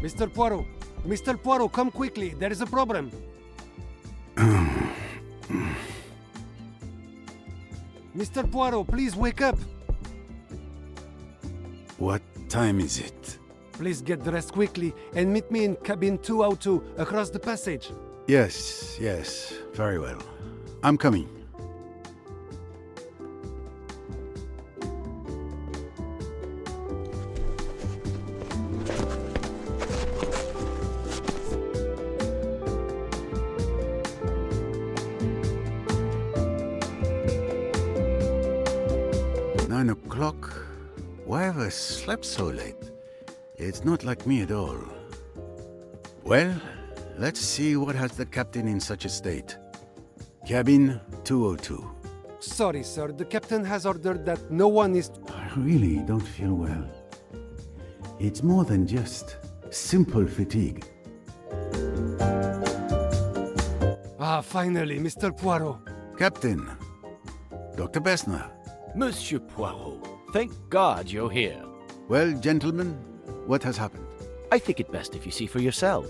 Mr. Poirot! Mr. Poirot, come quickly. There is a problem. Mr. Poirot, please wake up. What time is it? Please get dressed quickly and meet me in cabin 202 across the passage. Yes, very well. I'm coming. Nine o'clock? Why have I slept so late? It's not like me at all. Well, let's see what has the captain in such a state. Cabin 202. Sorry, sir. The captain has ordered that no one is... I really don't feel well. It's more than just simple fatigue. Ah, finally, Mr. Poirot. Captain, Dr. Bessner. Monsieur Poirot, thank God you're here. Well, gentlemen, what has happened? I think it best if you see for yourself.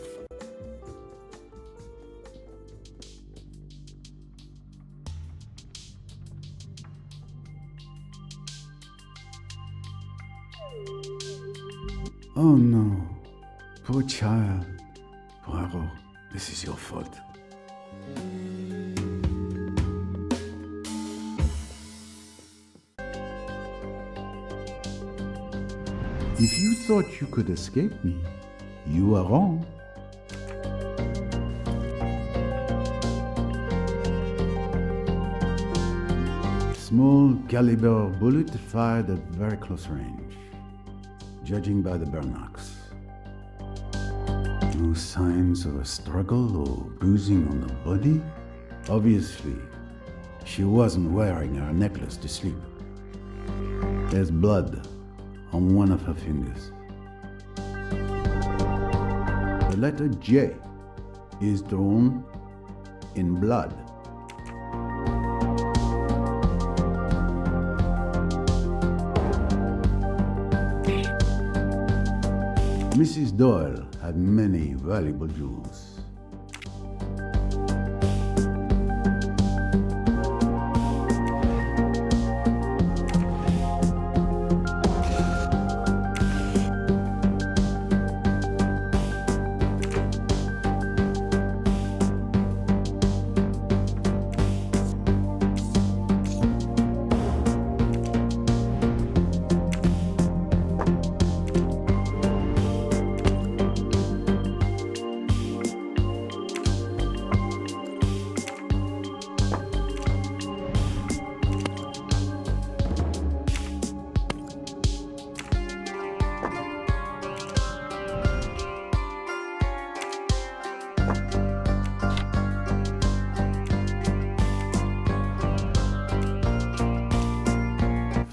Oh no, poor child. Poirot, this is your fault. If you thought you could escape me, you are wrong. Small caliber bullet fired at very close range, judging by the burn marks. No signs of a struggle or bruising on the body. Obviously, she wasn't wearing her necklace to sleep. There's blood on one of her fingers. The letter J is drawn in blood. Mrs. Doyle had many valuable jewels.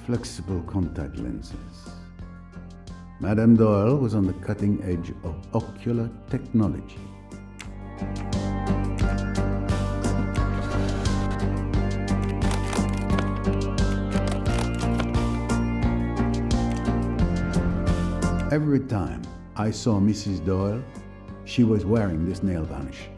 Flexible contact lenses. Madame Doyle was on the cutting edge of ocular technology. Every time I saw Mrs. Doyle, she was wearing this nail varnish.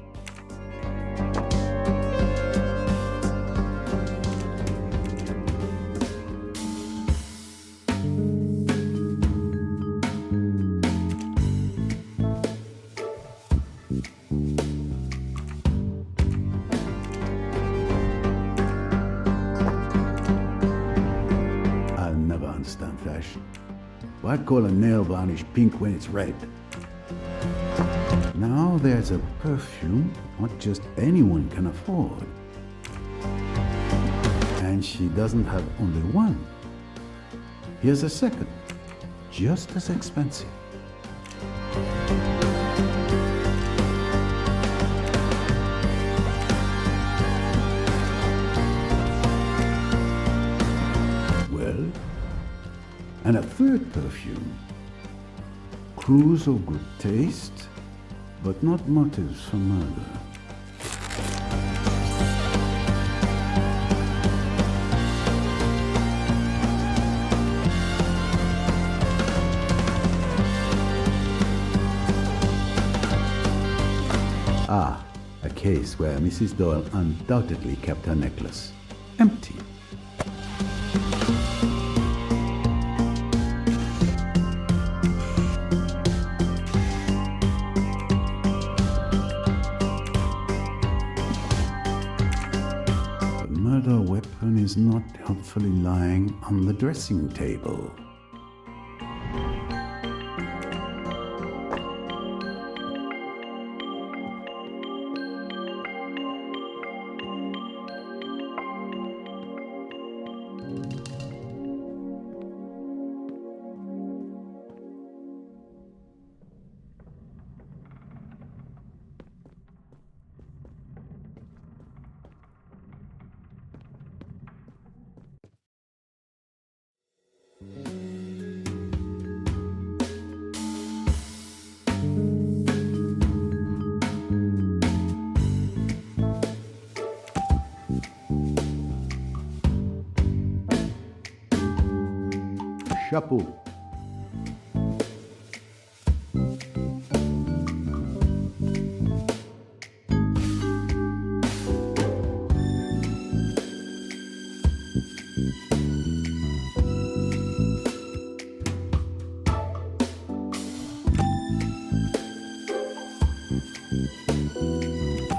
I'll never understand fashion. Why call a nail varnish pink when it's red? Now there's a perfume not just anyone can afford. And she doesn't have only one. Here's a second, just as expensive. Well, and a third perfume. Clues of good taste, but not motives for murder. Ah, a case where Mrs. Doyle undoubtedly kept her necklace empty. The murder weapon is not helpfully lying on the dressing table. Chapeau.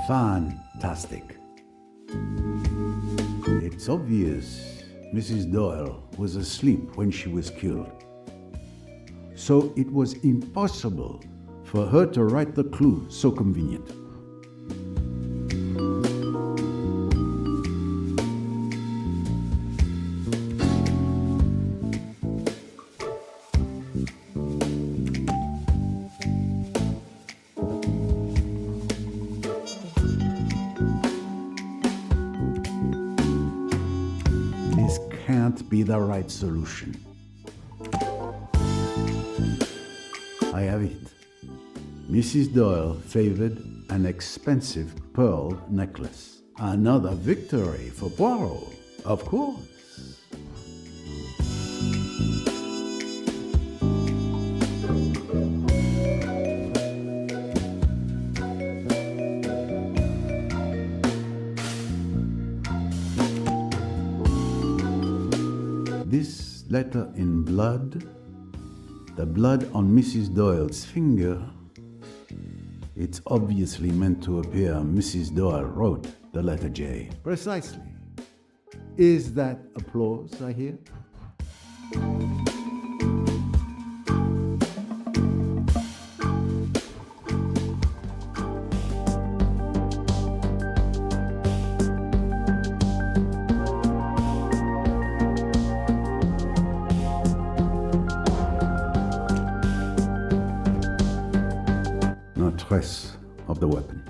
Fantastic. It's obvious Mrs. Doyle was asleep when she was killed. So it was impossible for her to write the clue so convenient. This can't be the right solution. I have it. Mrs. Doyle favored an expensive pearl necklace. Another victory for Poirot, of course. This letter in blood, the blood on Mrs. Doyle's finger, it's obviously meant to appear Mrs. Doyle wrote the letter J. Precisely. Is that applause I hear? No trace of the weapon.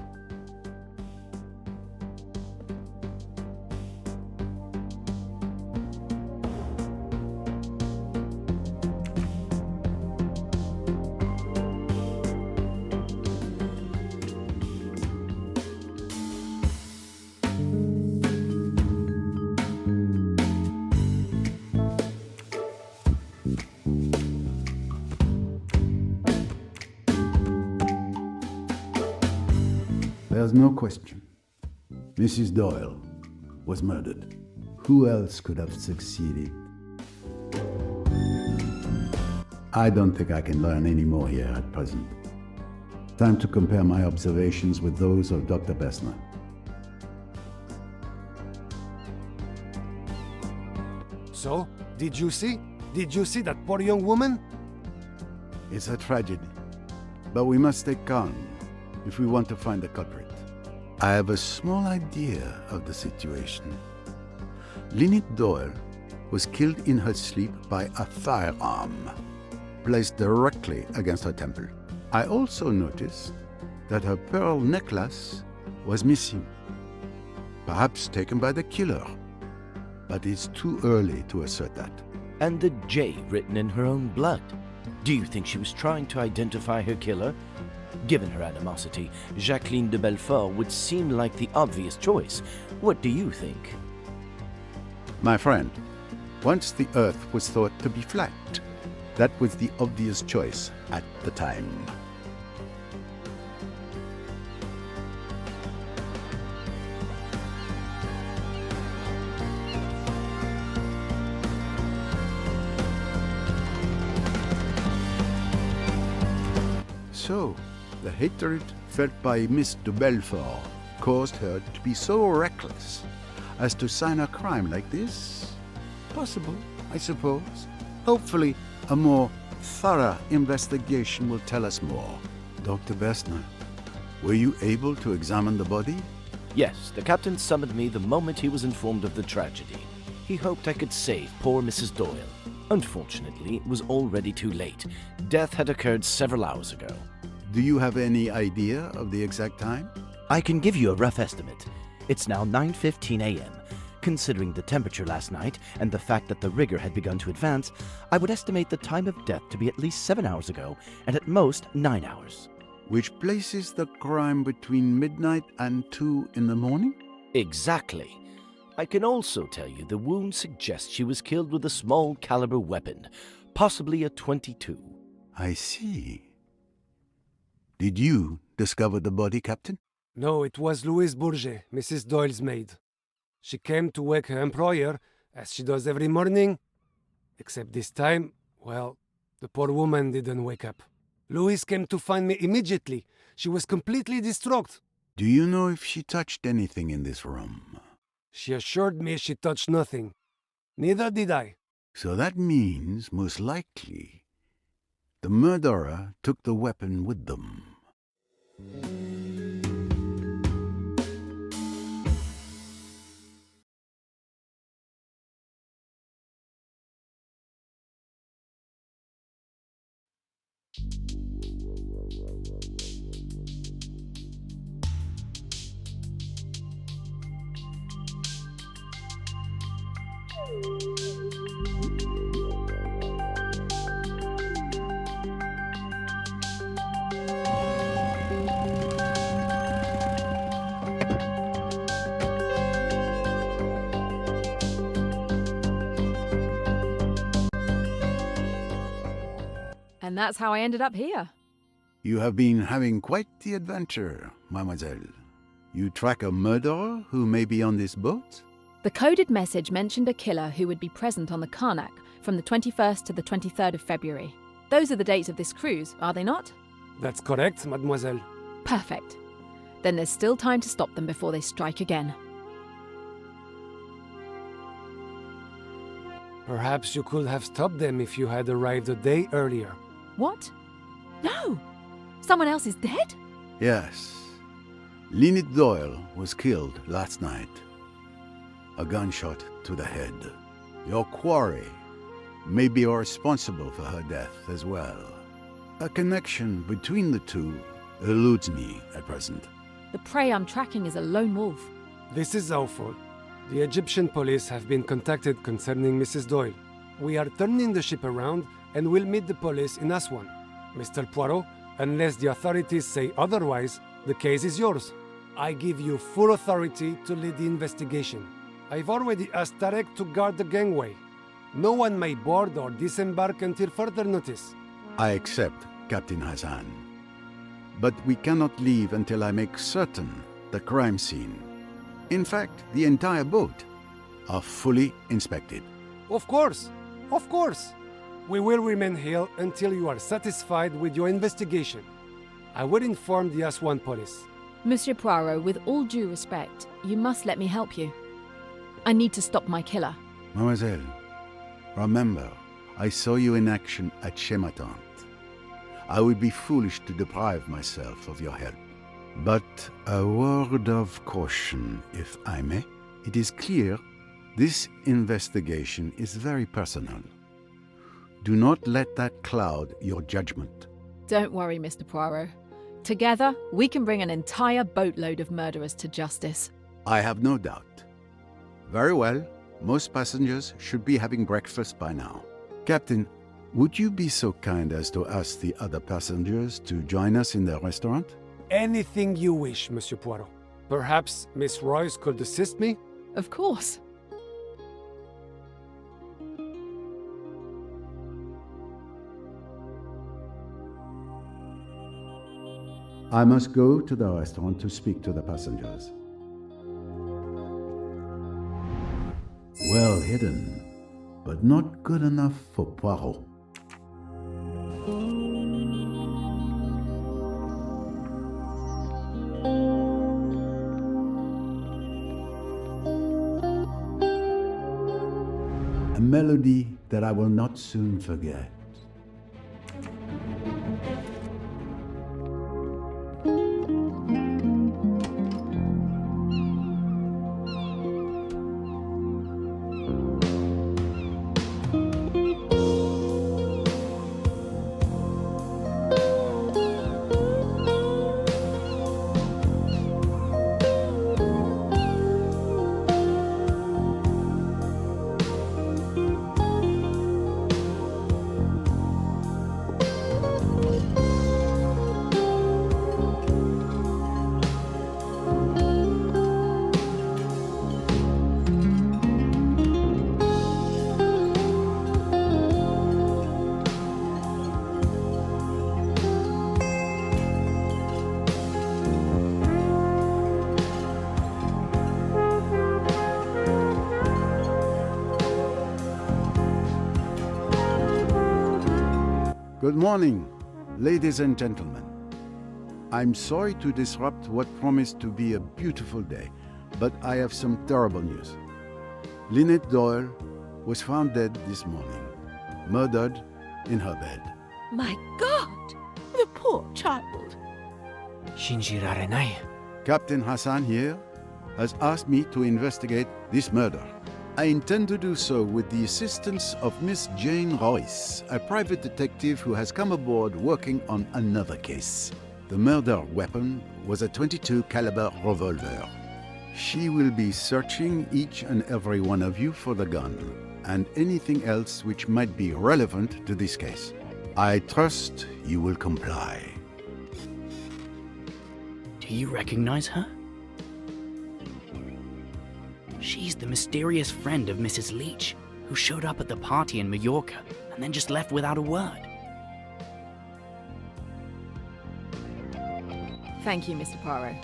There's no question. Mrs. Doyle was murdered. Who else could have succeeded? I don't think I can learn any more here at present. Time to compare my observations with those of Dr. Bessner. So, did you see? Did you see that poor young woman? It's a tragedy, but we must stay calm if we want to find the culprit. I have a small idea of the situation. Lynette Doyle was killed in her sleep by a firearm placed directly against her temple. I also noticed that her pearl necklace was missing, perhaps taken by the killer, but it's too early to assert that. And the J written in her own blood. Do you think she was trying to identify her killer? Given her animosity, Jacqueline de Belfort would seem like the obvious choice. What do you think? My friend, once the Earth was thought to be flat, that was the obvious choice at the time. So, the hatred felt by Miss de Belfort caused her to be so reckless as to sign a crime like this? Possible, I suppose. Hopefully, a more thorough investigation will tell us more. Dr. Bessner, were you able to examine the body? Yes, the captain summoned me the moment he was informed of the tragedy. He hoped I could save poor Mrs. Doyle. Unfortunately, it was already too late. Death had occurred several hours ago. Do you have any idea of the exact time? I can give you a rough estimate. It's now 9:15 a.m. Considering the temperature last night and the fact that the rigor had begun to advance, I would estimate the time of death to be at least 7 hours ago, and at most 9 hours. Which places the crime between midnight and 2 in the morning? Exactly. I can also tell you the wound suggests she was killed with a small caliber weapon, possibly a .22. I see. Did you discover the body, Captain? No, it was Louise Bourget, Mrs. Doyle's maid. She came to wake her employer, as she does every morning. Except this time, well, the poor woman didn't wake up. Louise came to find me immediately. She was completely distraught. Do you know if she touched anything in this room? She assured me she touched nothing. Neither did I. So that means, most likely, the murderer took the weapon with them. And that's how I ended up here. You have been having quite the adventure, mademoiselle. You track a murderer who may be on this boat? The coded message mentioned a killer who would be present on the Karnak from the 21st to the 23rd of February. Those are the dates of this cruise, are they not? That's correct, mademoiselle. Perfect. Then there's still time to stop them before they strike again. Perhaps you could have stopped them if you had arrived a day earlier. What? No! Someone else is dead? Yes. Lynette Doyle was killed last night. A gunshot to the head. Your quarry may be responsible for her death as well. A connection between the two eludes me at present. The prey I'm tracking is a lone wolf. This is awful. The Egyptian police have been contacted concerning Mrs. Doyle. We are turning the ship around and will meet the police in Aswan. Mr. Poirot, unless the authorities say otherwise, the case is yours. I give you full authority to lead the investigation. I've already asked Tarek to guard the gangway. No one may board or disembark until further notice. I accept, Captain Hassan. But we cannot leave until I make certain the crime scene, in fact, the entire boat, are fully inspected. Of course, of course. We will remain here until you are satisfied with your investigation. I will inform the Aswan police. Monsieur Poirot, with all due respect, you must let me help you. I need to stop my killer. Mademoiselle, remember, I saw you in action at Chematant. I would be foolish to deprive myself of your help. But a word of caution, if I may. It is clear this investigation is very personal. Do not let that cloud your judgment. Don't worry, Mr. Poirot. Together, we can bring an entire boatload of murderers to justice. I have no doubt. Very well. Most passengers should be having breakfast by now. Captain, would you be so kind as to ask the other passengers to join us in the restaurant? Anything you wish, Monsieur Poirot. Perhaps Miss Royce could assist me? Of course. I must go to the restaurant to speak to the passengers. Well hidden, but not good enough for Poirot. melody that I will not soon forget. Good morning, ladies and gentlemen. I'm sorry to disrupt what promised to be a beautiful day, but I have some terrible news. Lynette Doyle was found dead this morning, murdered in her bed. My God! The poor child. Captain Hassan here has asked me to investigate this murder. I intend to do so with the assistance of Miss Jane Royce, a private detective who has come aboard working on another case. The murder weapon was a .22 caliber revolver. She will be searching each and every one of you for the gun and anything else which might be relevant to this case. I trust you will comply. Do you recognize her? She's the mysterious friend of Mrs. Leach, who showed up at the party in Mallorca and then just left without a word. Thank you, Mr. Poirot.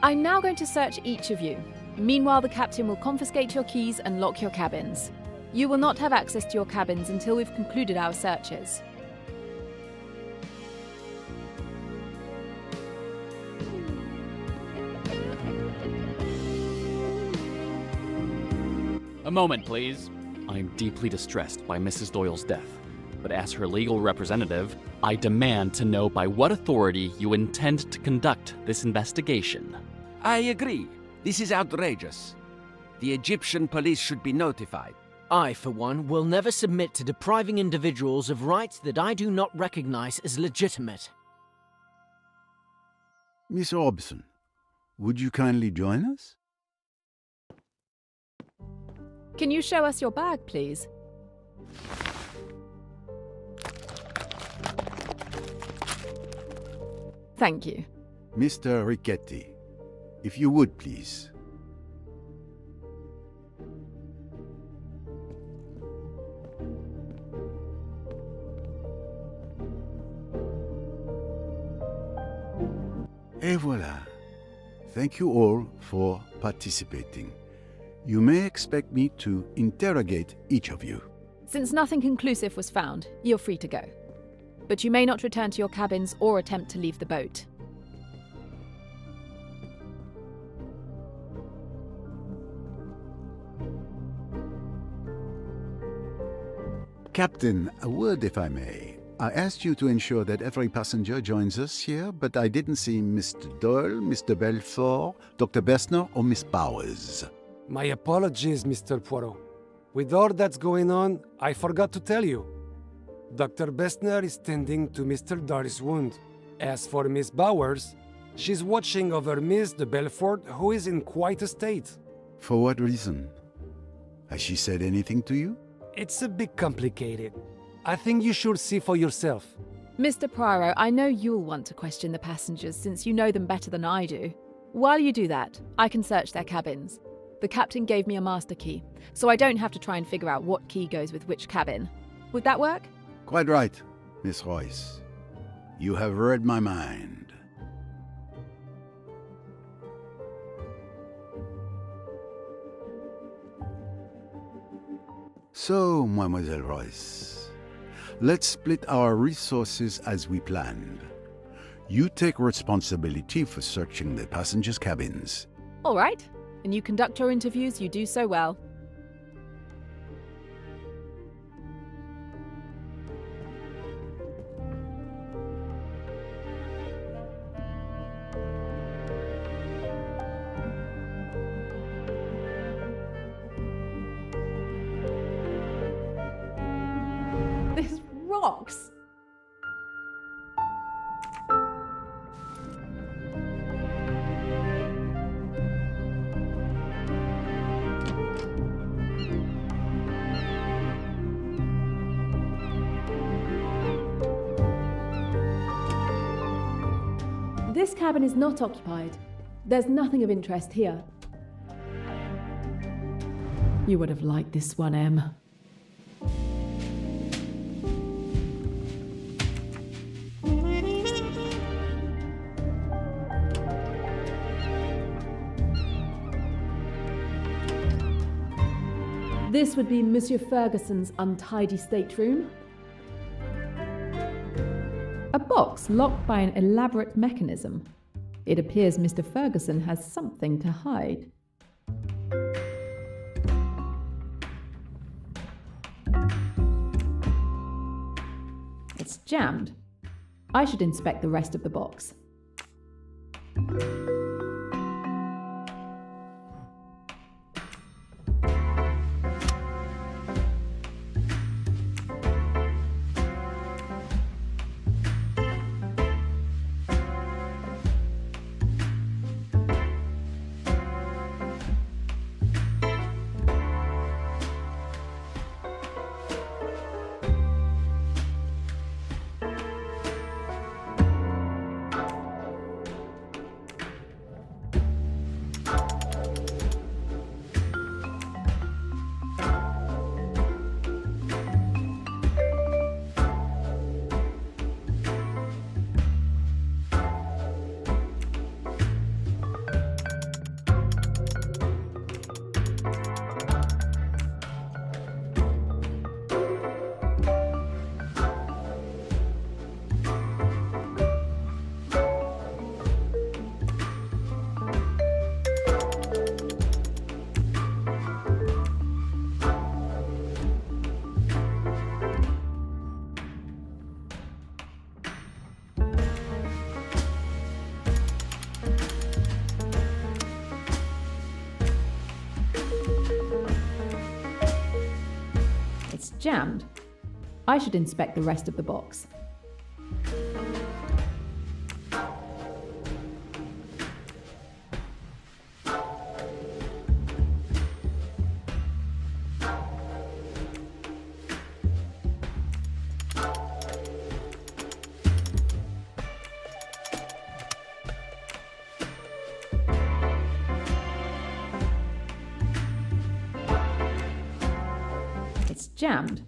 I'm now going to search each of you. Meanwhile, the captain will confiscate your keys and lock your cabins. You will not have access to your cabins until we've concluded our searches. A moment, please. I am deeply distressed by Mrs. Doyle's death, but as her legal representative, I demand to know by what authority you intend to conduct this investigation. I agree. This is outrageous. The Egyptian police should be notified. I, for one, will never submit to depriving individuals of rights that I do not recognize as legitimate. Miss Robson, would you kindly join us? Can you show us your bag, please? Thank you. Mr. Richetti, if you would, please. Et voilà. Thank you all for participating. You may expect me to interrogate each of you. Since nothing conclusive was found, you're free to go. But you may not return to your cabins or attempt to leave the boat. Captain, a word if I may. I asked you to ensure that every passenger joins us here, but I didn't see Mr. Doyle, Mr. Belfort, Dr. Bessner, or Miss Bowers. My apologies, Mr. Poirot. With all that's going on, I forgot to tell you. Dr. Bessner is tending to Mr. Doyle's wound. As for Miss Bowers, she's watching over Miss de Belfort, who is in quite a state. For what reason? Has she said anything to you? It's a bit complicated. I think you should see for yourself. Mr. Poirot, I know you'll want to question the passengers since you know them better than I do. While you do that, I can search their cabins. The captain gave me a master key, so I don't have to try and figure out what key goes with which cabin. Would that work? Quite right, Miss Royce. You have read my mind. So, Mademoiselle Royce, let's split our resources as we planned. You take responsibility for searching the passengers' cabins. All right. And you conduct your interviews, you do so well. This cabin is not occupied. There's nothing of interest here. You would have liked this one, Em. This would be Monsieur Ferguson's untidy stateroom. A box locked by an elaborate mechanism. It appears Mr. Ferguson has something to hide. It's jammed. I should inspect the rest of the box. It's jammed. I should inspect the rest of the box. It's jammed.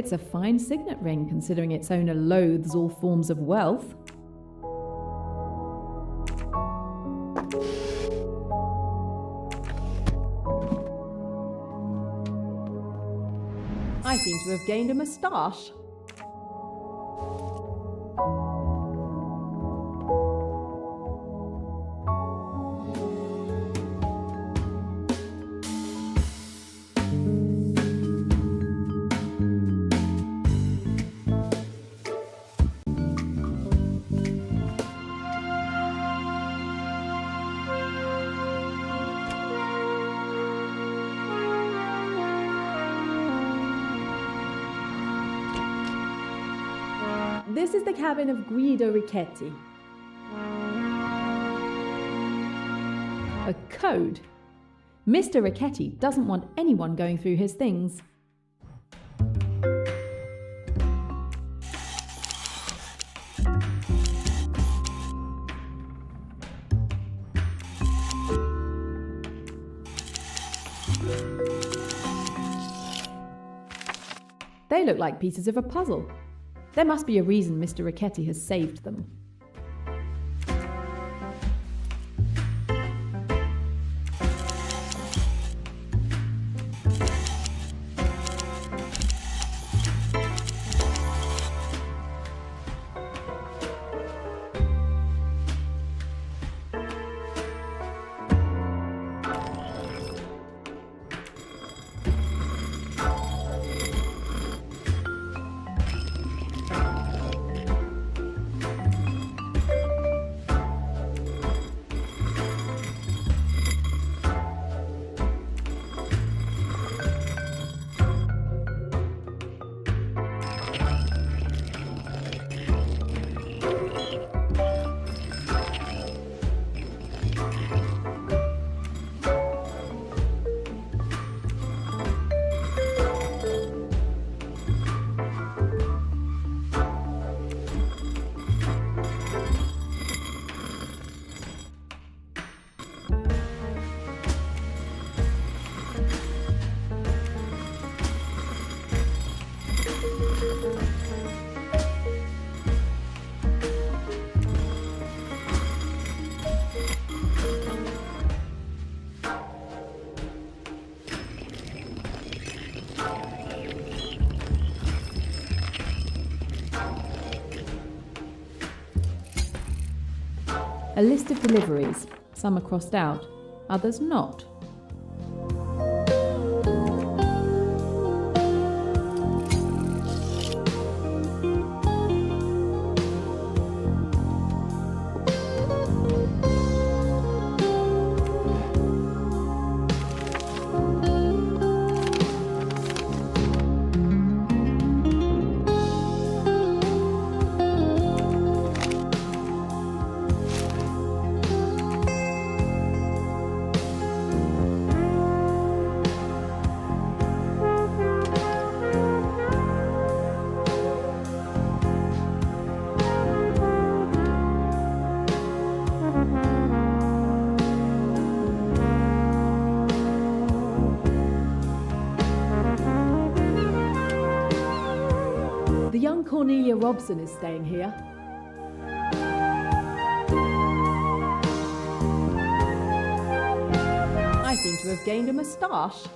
It's a fine signet ring, considering its owner loathes all forms of wealth. I seem to have gained a moustache. This is the cabin of Guido Richetti. A code. Mr. Richetti doesn't want anyone going through his things. They look like pieces of a puzzle. There must be a reason Mr. Richetti has saved them. A list of deliveries. Some are crossed out, others not. Cornelia Robson is staying here. I seem to have gained a moustache.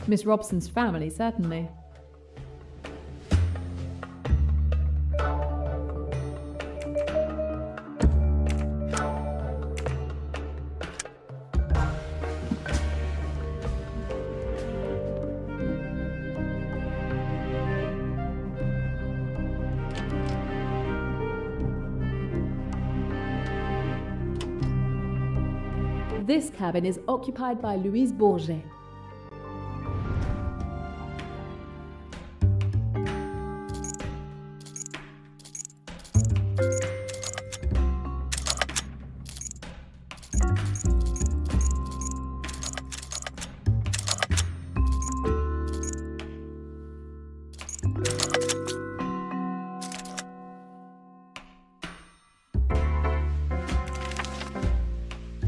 Miss Robson's family, certainly. This cabin is occupied by Louise Bourget.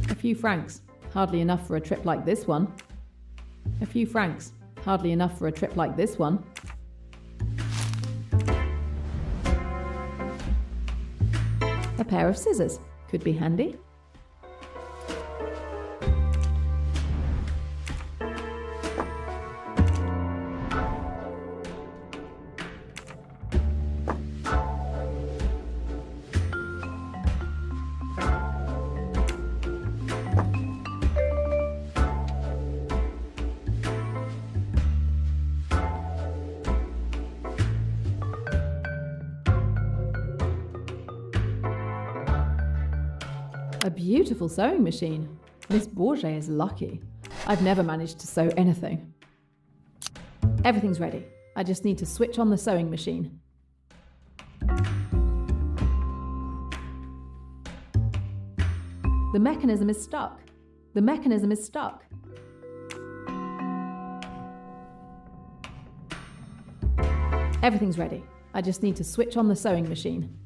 A few francs, hardly enough for a trip like this one. A few francs, hardly enough for a trip like this one. A pair of scissors could be handy. A beautiful sewing machine. Miss Bourget is lucky. I've never managed to sew anything. Everything's ready. I just need to switch on the sewing machine. The mechanism is stuck. The mechanism is stuck. Everything's ready. I just need to switch on the sewing machine.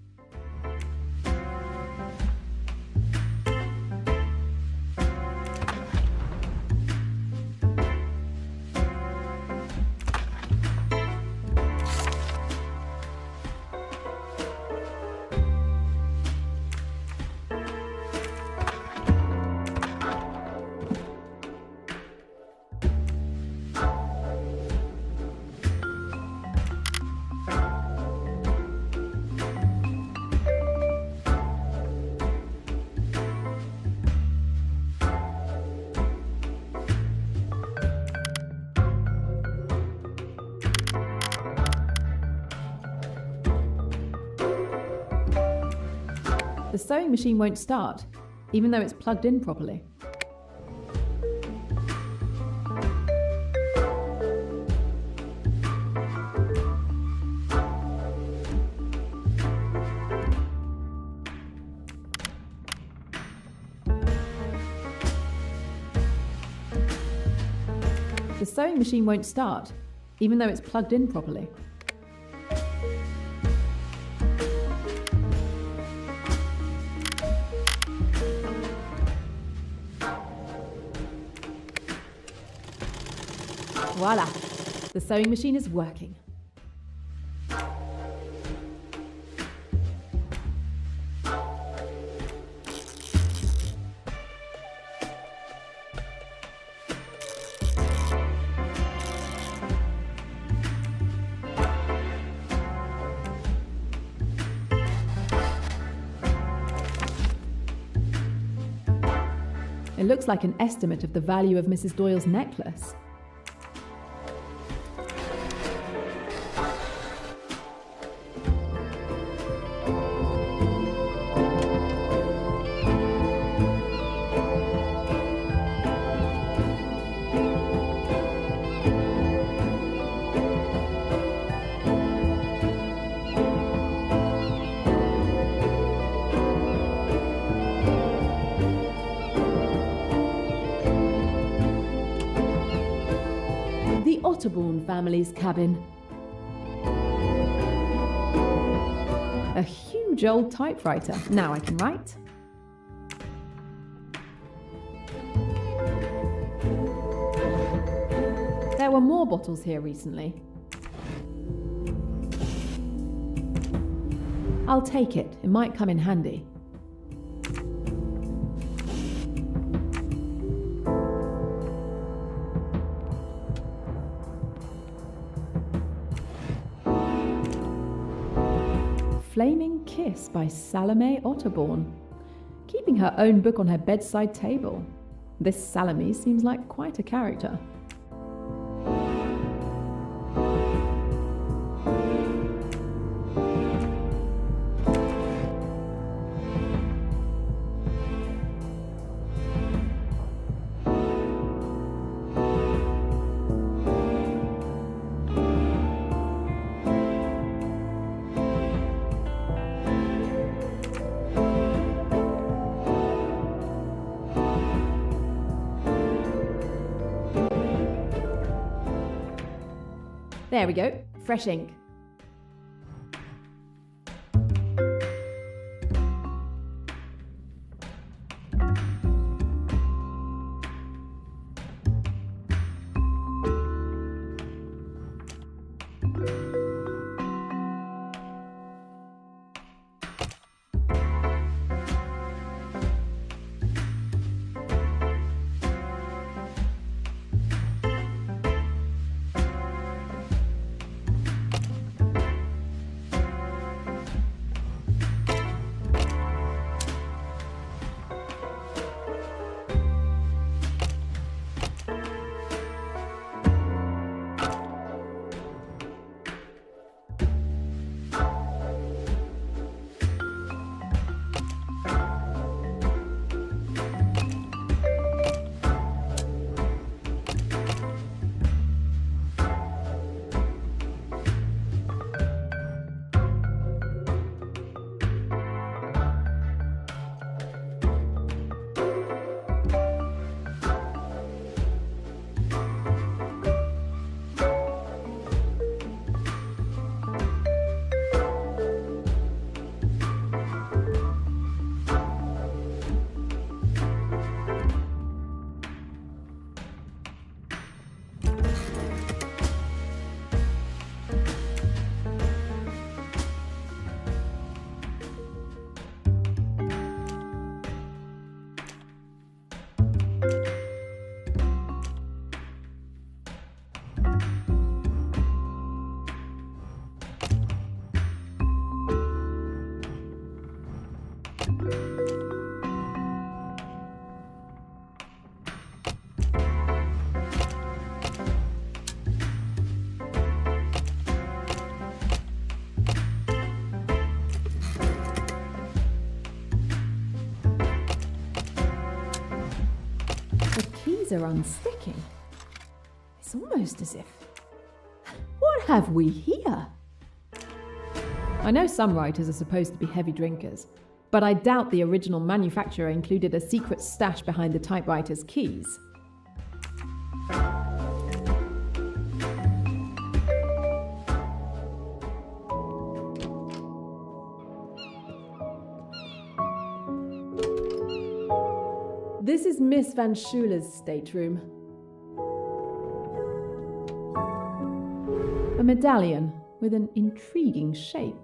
The sewing machine won't start, even though it's plugged in properly. The sewing machine won't start, even though it's plugged in properly. Voila! The sewing machine is working. It looks like an estimate of the value of Mrs. Doyle's necklace. The Otterbourne family's cabin. A huge old typewriter. Now I can write. There were more bottles here recently. I'll take it. It might come in handy. Flaming Kiss by Salome Otterborn. Keeping her own book on her bedside table. This Salome seems like quite a character. There we go, fresh ink. Are unsticking. It's almost as if... What have we here? I know some writers are supposed to be heavy drinkers, but I doubt the original manufacturer included a secret stash behind the typewriter's keys. This is Miss Van Schuler's stateroom. A medallion with an intriguing shape.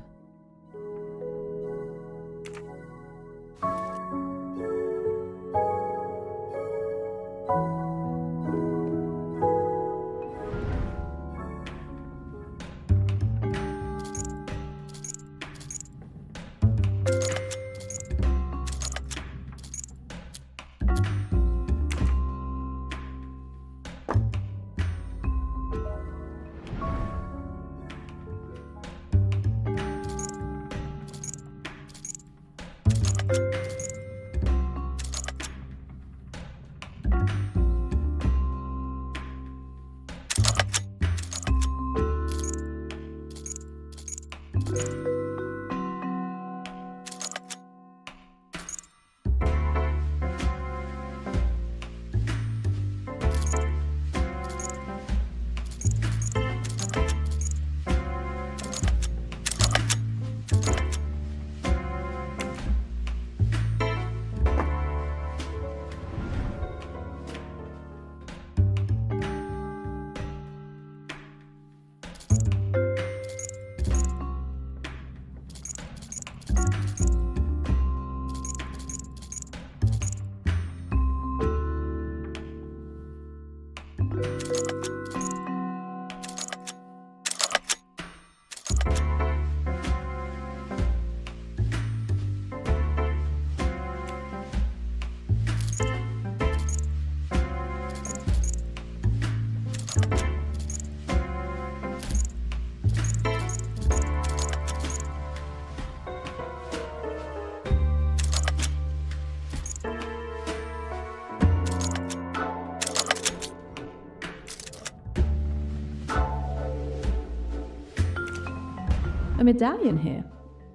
A medallion here.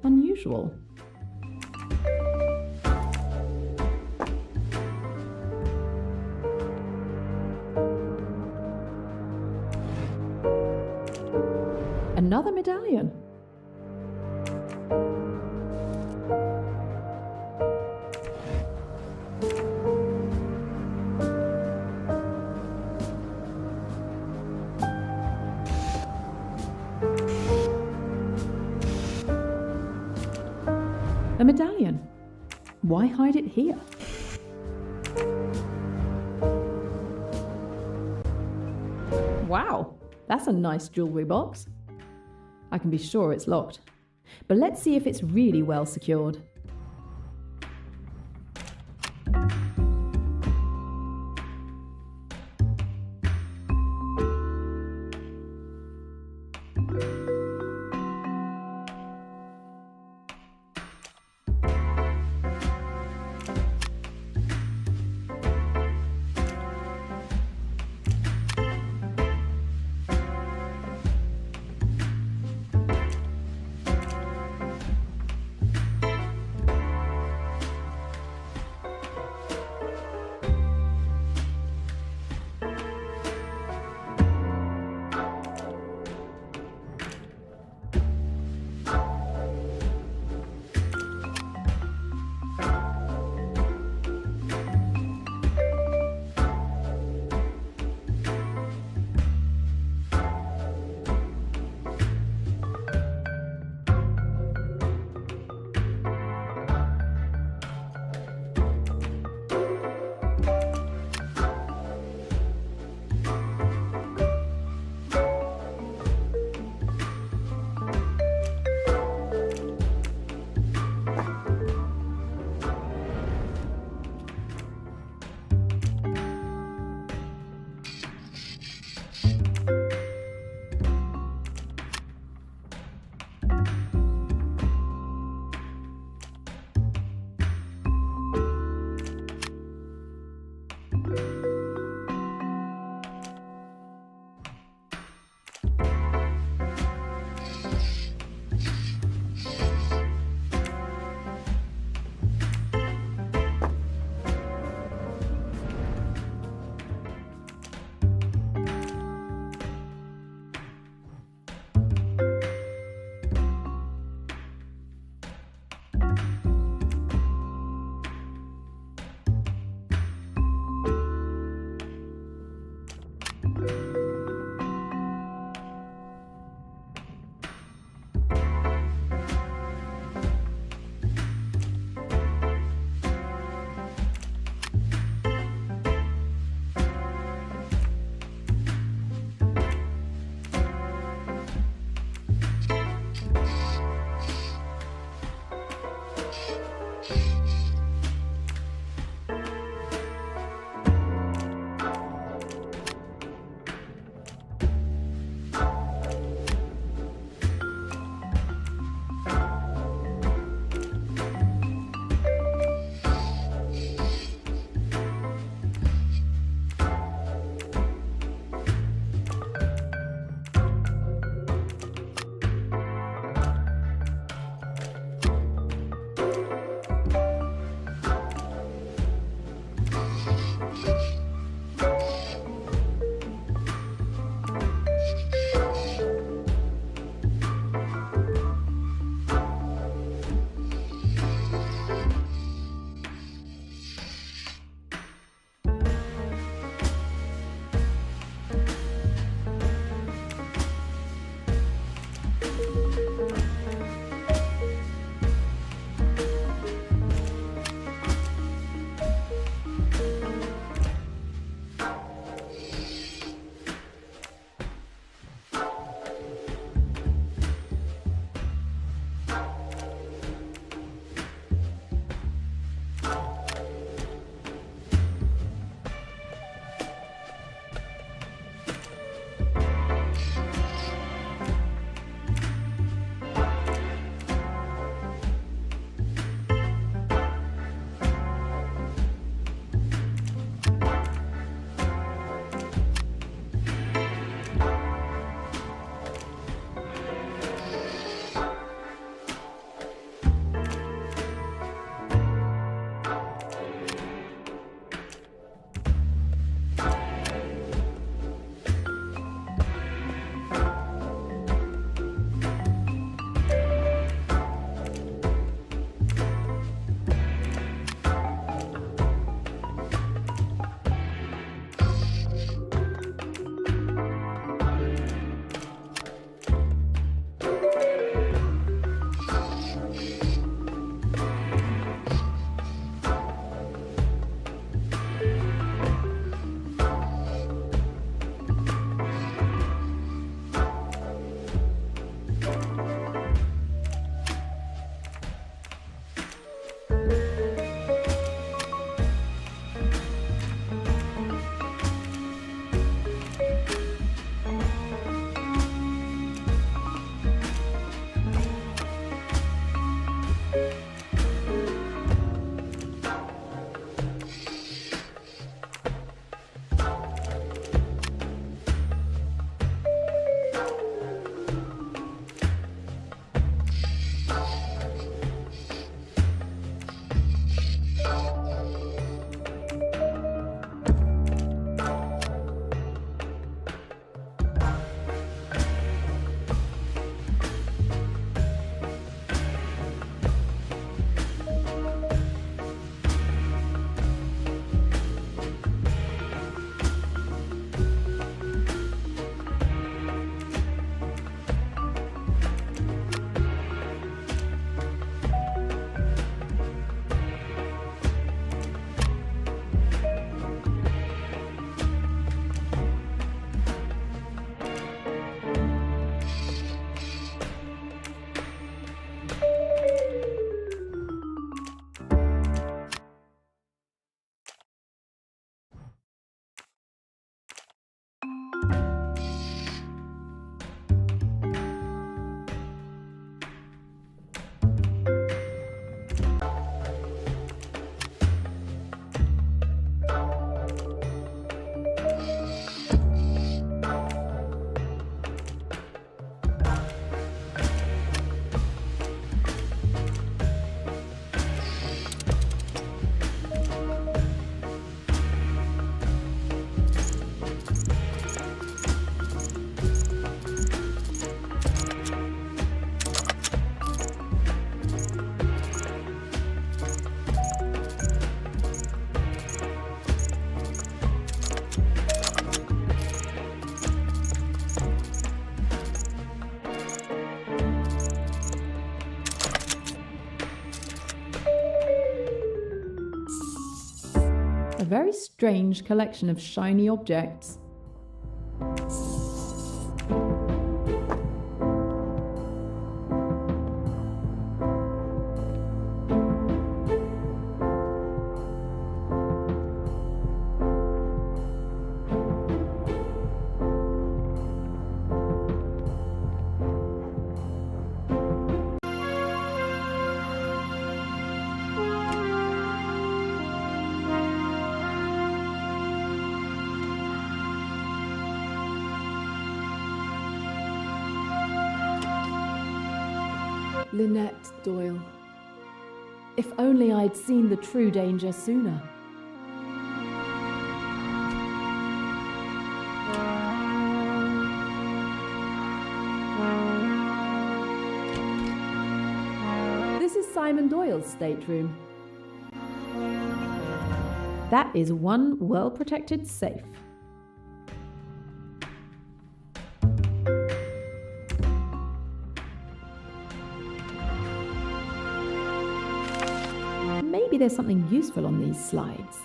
Unusual. Another medallion. A medallion. Why hide it here? Wow, that's a nice jewellery box. I can be sure it's locked. But let's see if it's really well secured. very strange collection of shiny objects. Lynette Doyle. If only I'd seen the true danger sooner. This is Simon Doyle's stateroom. That is one well-protected safe. Maybe there's something useful on these slides.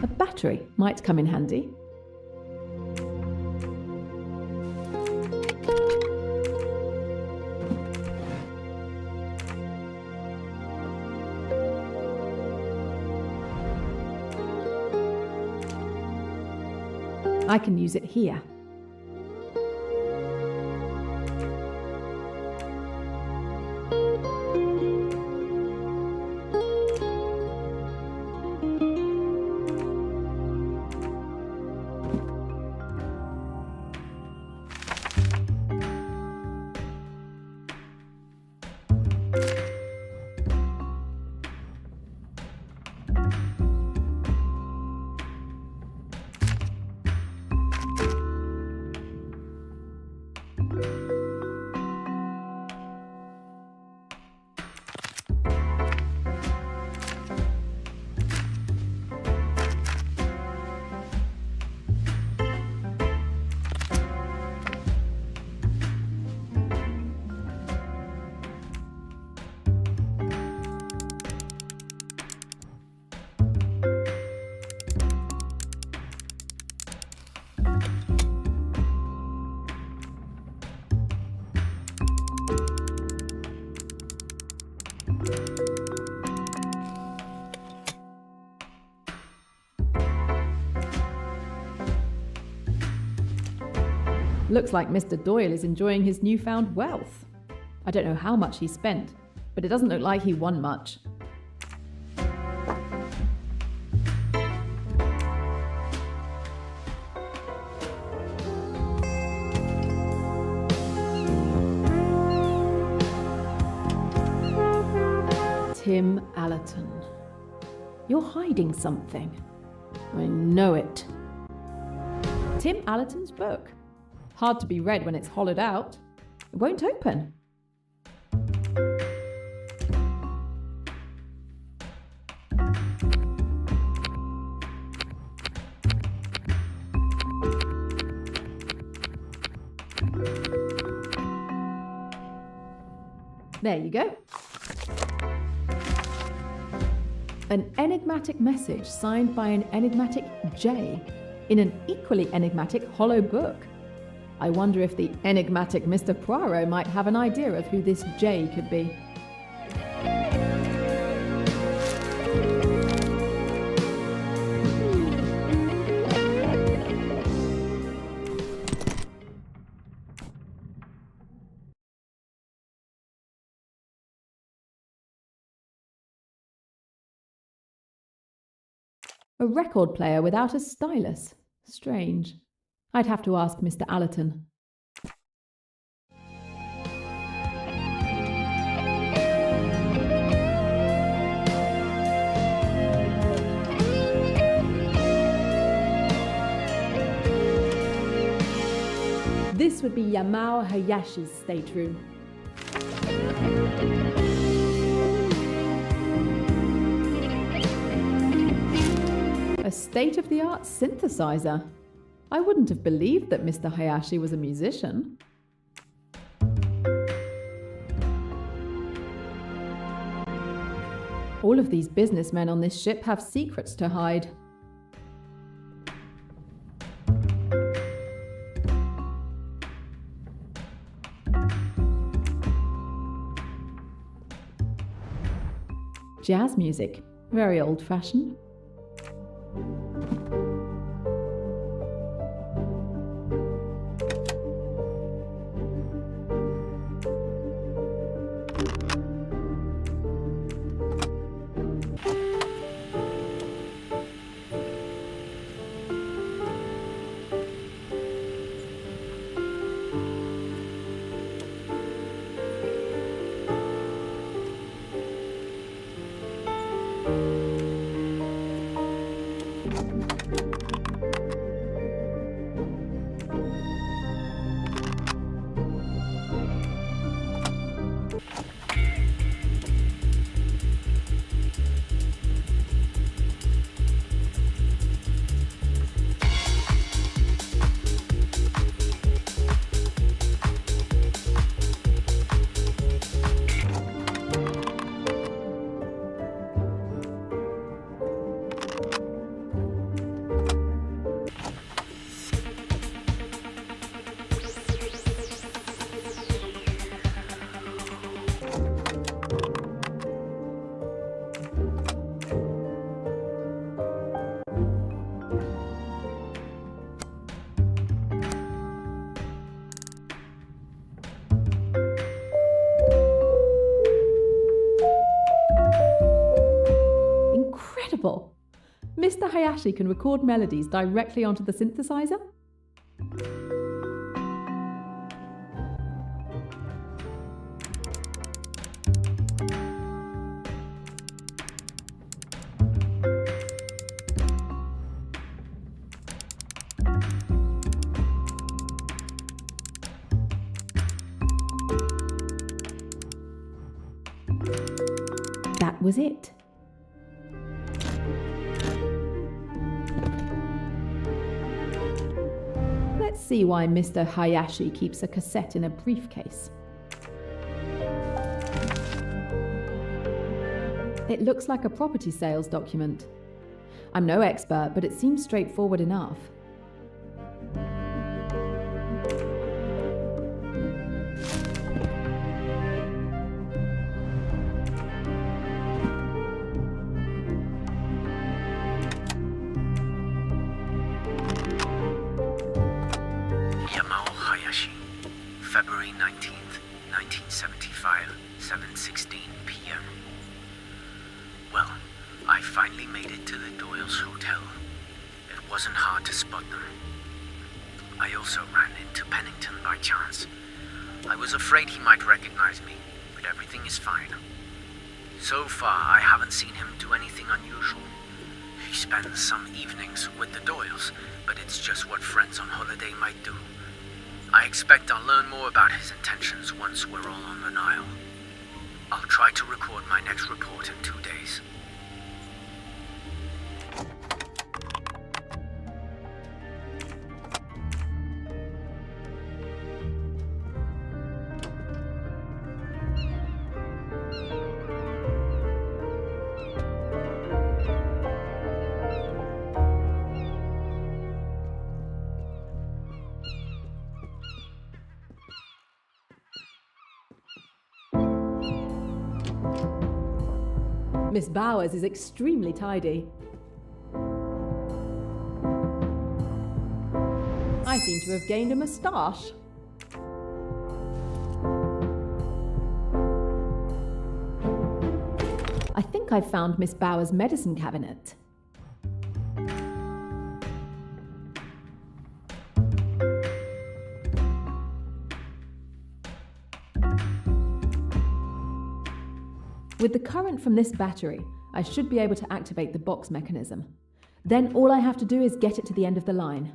A battery might come in handy. I can use it here. Looks like Mr. Doyle is enjoying his newfound wealth. I don't know how much he spent, but it doesn't look like he won much. Tim Allerton. You're hiding something. I know it. Tim Allerton's book. Hard to be read when it's hollowed out. It won't open. There you go. An enigmatic message signed by an enigmatic J in an equally enigmatic hollow book. I wonder if the enigmatic Mr. Poirot might have an idea of who this J could be. A record player without a stylus. Strange. I'd have to ask Mr. Allerton. This would be Yamao Hayashi's stateroom. A state-of-the-art synthesizer. I wouldn't have believed that Mr. Hayashi was a musician. All of these businessmen on this ship have secrets to hide. Jazz music, very old-fashioned. Incredible! Mr. Hayashi can record melodies directly onto the synthesizer? That was it. Let's see why Mr. Hayashi keeps a cassette in a briefcase. It looks like a property sales document. I'm no expert, but it seems straightforward enough. February 19th, 1975, 7:16 p.m. Well, I finally made it to the Doyle's hotel. It wasn't hard to spot them. I also ran into Pennington by chance. I was afraid he might recognize me, but everything is fine. So far, I haven't seen him do anything unusual. He spends some evenings with the Doyles, but it's just what friends on holiday might do. I expect I'll learn more about his intentions once we're all on the Nile. I'll try to record my next report in 2 days. Miss Bowers is extremely tidy. I seem to have gained a moustache. I think I've found Miss Bowers' medicine cabinet. With the current from this battery, I should be able to activate the box mechanism. Then all I have to do is get it to the end of the line.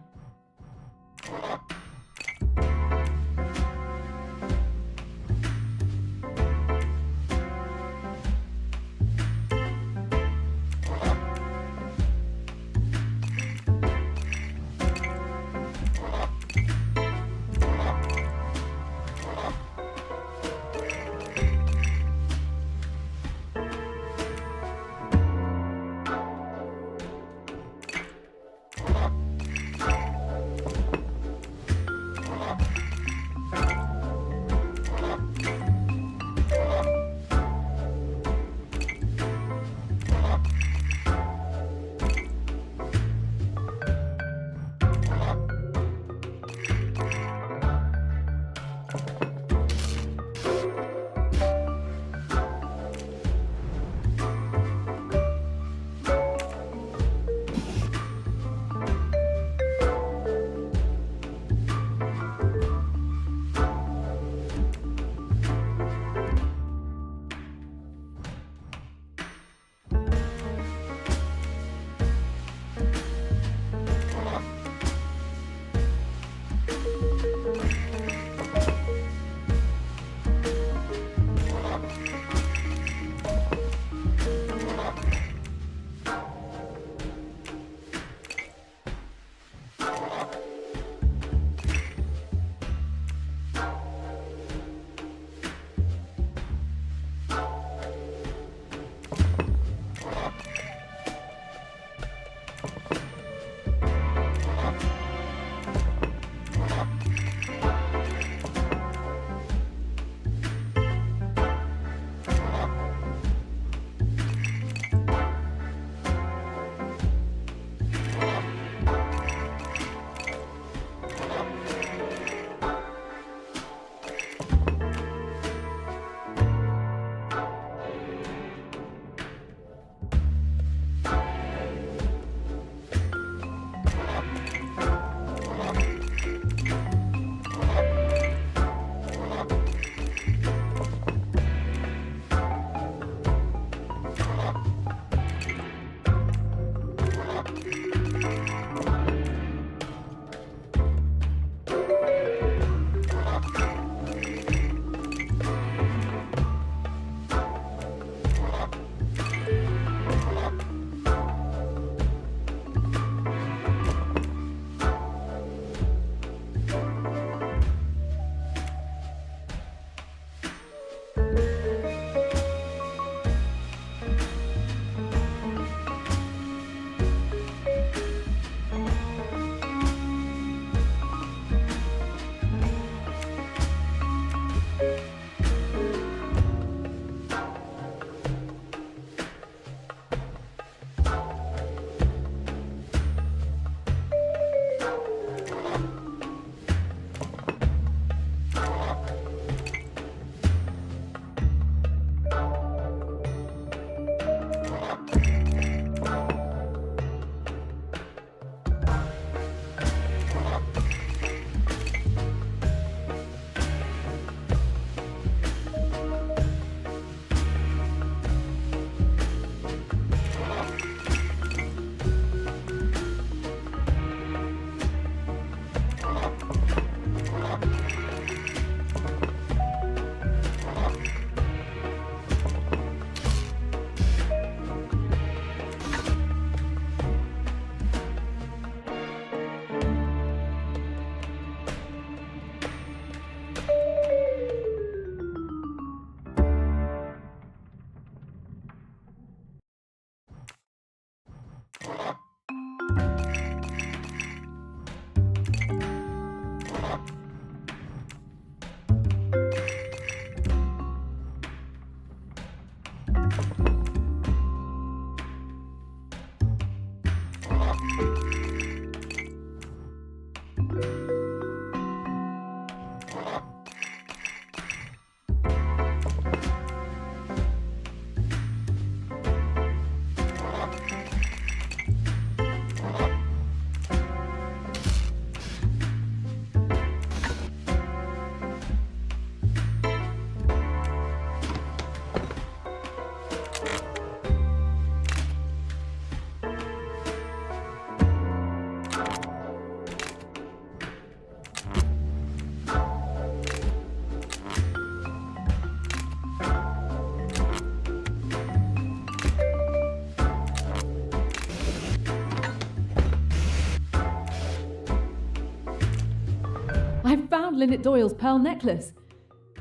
I've found Lynette Doyle's pearl necklace.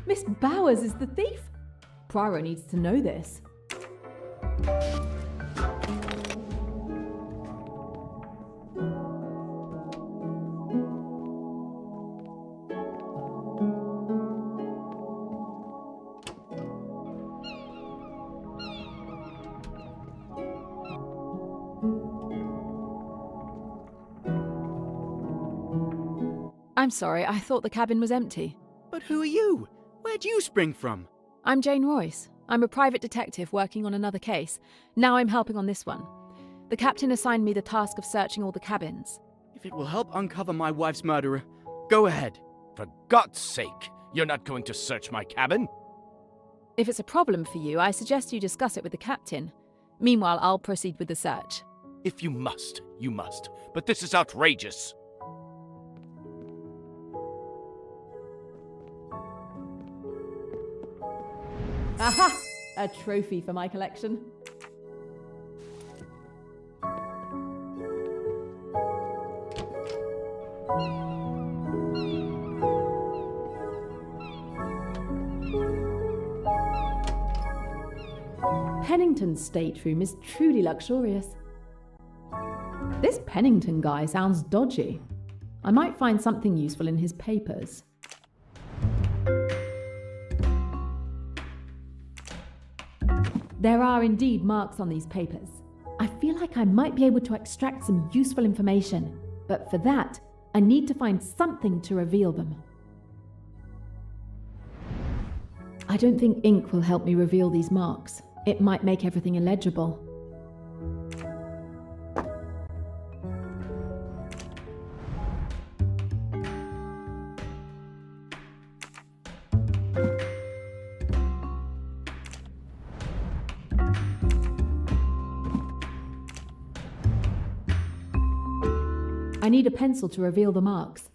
Miss Bowers is the thief. Poirot needs to know this. I'm sorry, I thought the cabin was empty. But who are you? Where'd you spring from? I'm Jane Royce. I'm a private detective working on another case. Now I'm helping on this one. The captain assigned me the task of searching all the cabins. If it will help uncover my wife's murderer, go ahead. For God's sake, you're not going to search my cabin? If it's a problem for you, I suggest you discuss it with the captain. Meanwhile, I'll proceed with the search. If you must, you must. But this is outrageous. Aha! A trophy for my collection. Pennington's stateroom is truly luxurious. This Pennington guy sounds dodgy. I might find something useful in his papers. There are indeed marks on these papers. I feel like I might be able to extract some useful information, but for that, I need to find something to reveal them. I don't think ink will help me reveal these marks. It might make everything illegible. I need a pencil to reveal the marks.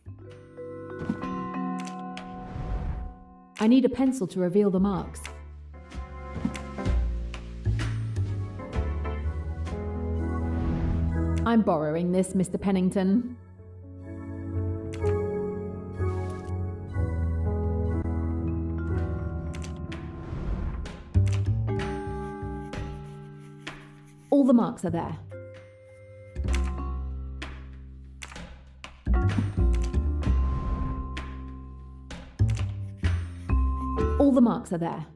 I need a pencil to reveal the marks. I'm borrowing this, Mr. Pennington. All the marks are there. All the marks are there.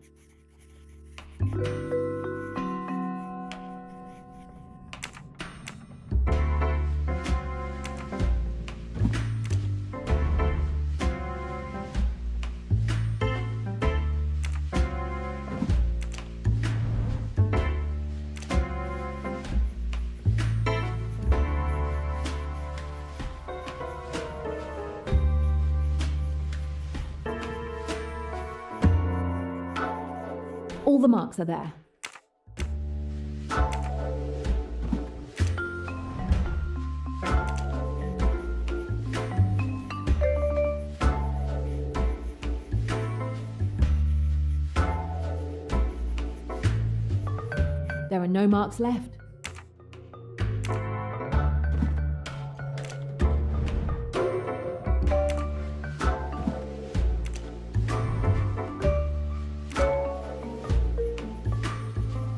All the marks are there. There are no marks left.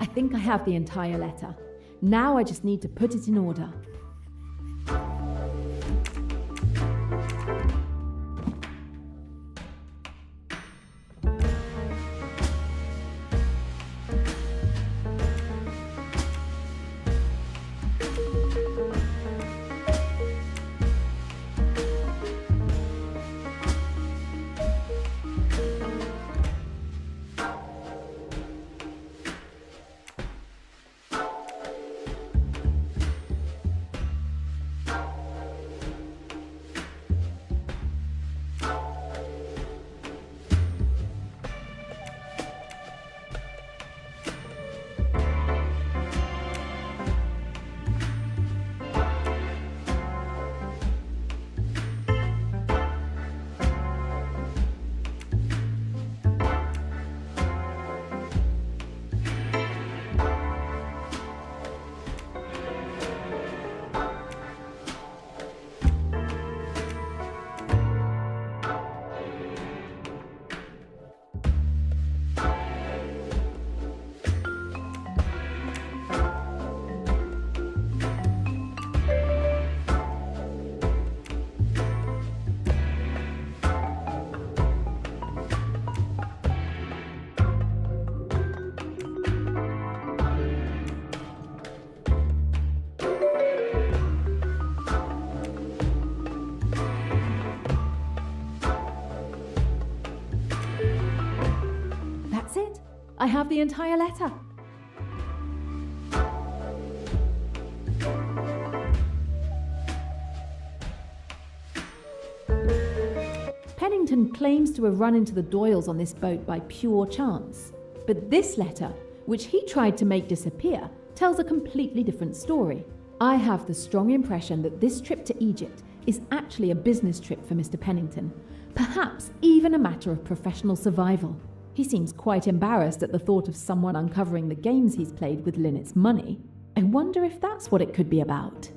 I think I have the entire letter. Now I just need to put it in order. I have the entire letter. Pennington claims to have run into the Doyles on this boat by pure chance. But this letter, which he tried to make disappear, tells a completely different story. I have the strong impression that this trip to Egypt is actually a business trip for Mr. Pennington, perhaps even a matter of professional survival. He seems quite embarrassed at the thought of someone uncovering the games he's played with Lynette's money. I wonder if that's what it could be about.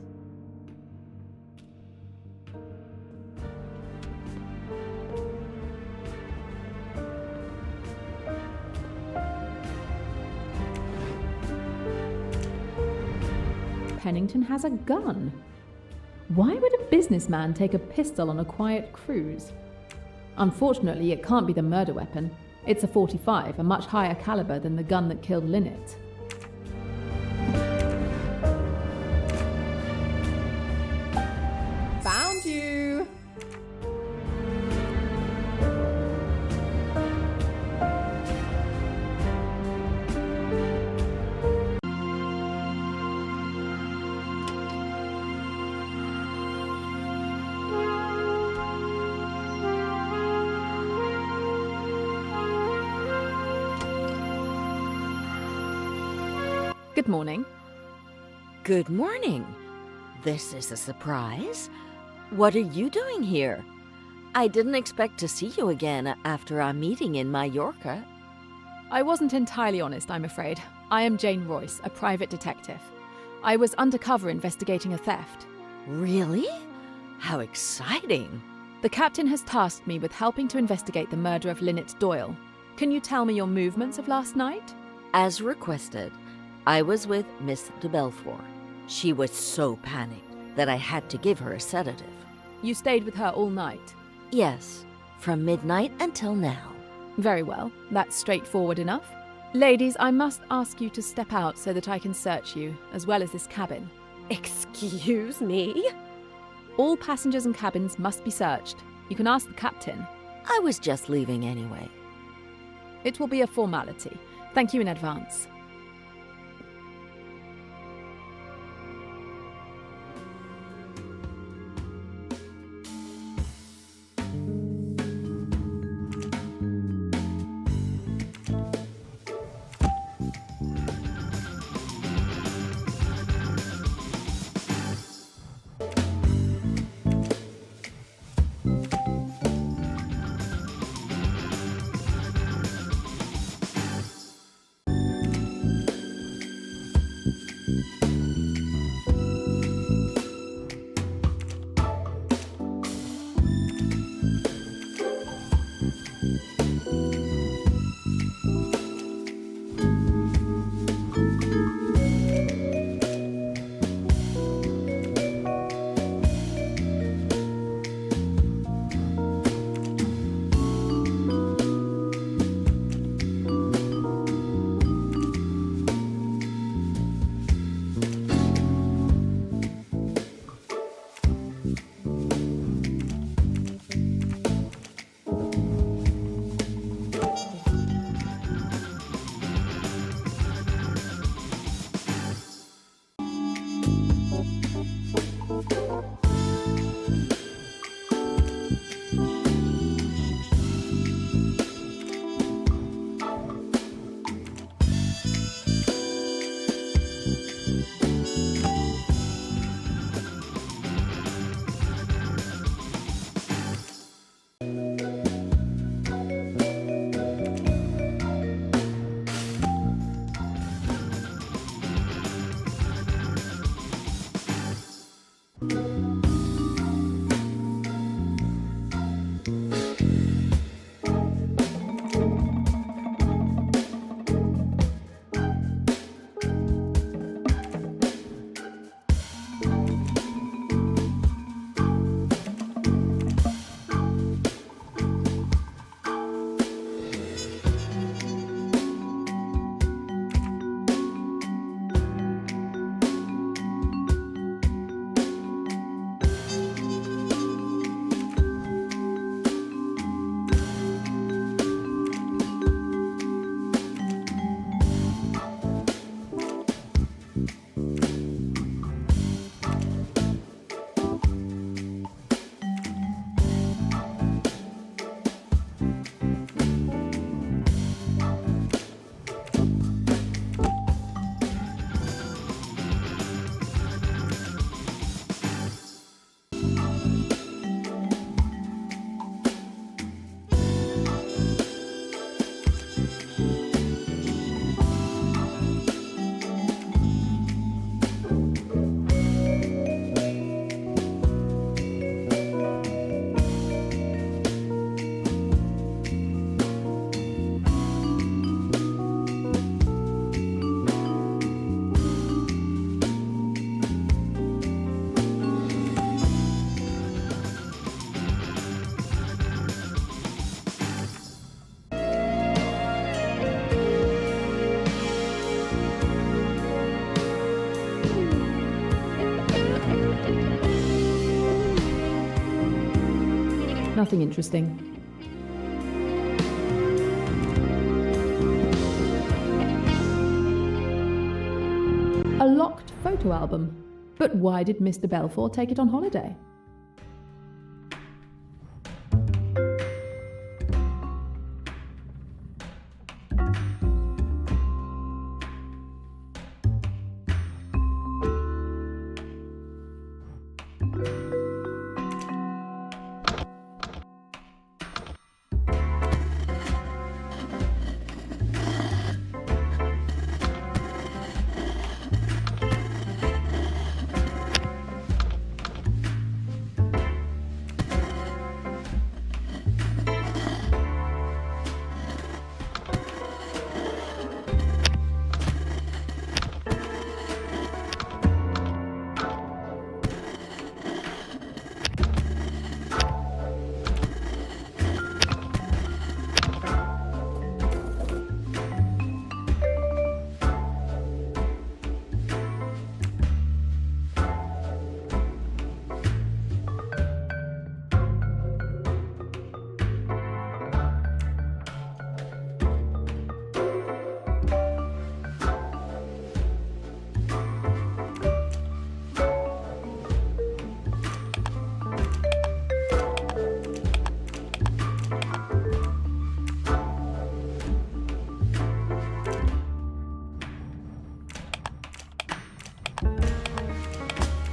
Pennington has a gun. Why would a businessman take a pistol on a quiet cruise? Unfortunately, it can't be the murder weapon. It's a .45, a much higher caliber than the gun that killed Lynette. Found you! Good morning. Good morning. This is a surprise. What are you doing here? I didn't expect to see you again after our meeting in Mallorca. I wasn't entirely honest, I'm afraid. I am Jane Royce, a private detective. I was undercover investigating a theft. Really? How exciting. The captain has tasked me with helping to investigate the murder of Lynette Doyle. Can you tell me your movements of last night? As requested, I was with Miss de Belfort. She was so panicked that I had to give her a sedative. You stayed with her all night? Yes, from midnight until now. Very well, that's straightforward enough. Ladies, I must ask you to step out so that I can search you, as well as this cabin. Excuse me? All passengers and cabins must be searched. You can ask the captain. I was just leaving anyway. It will be a formality. Thank you in advance. Nothing interesting. A locked photo album. But why did Mr. Belfour take it on holiday?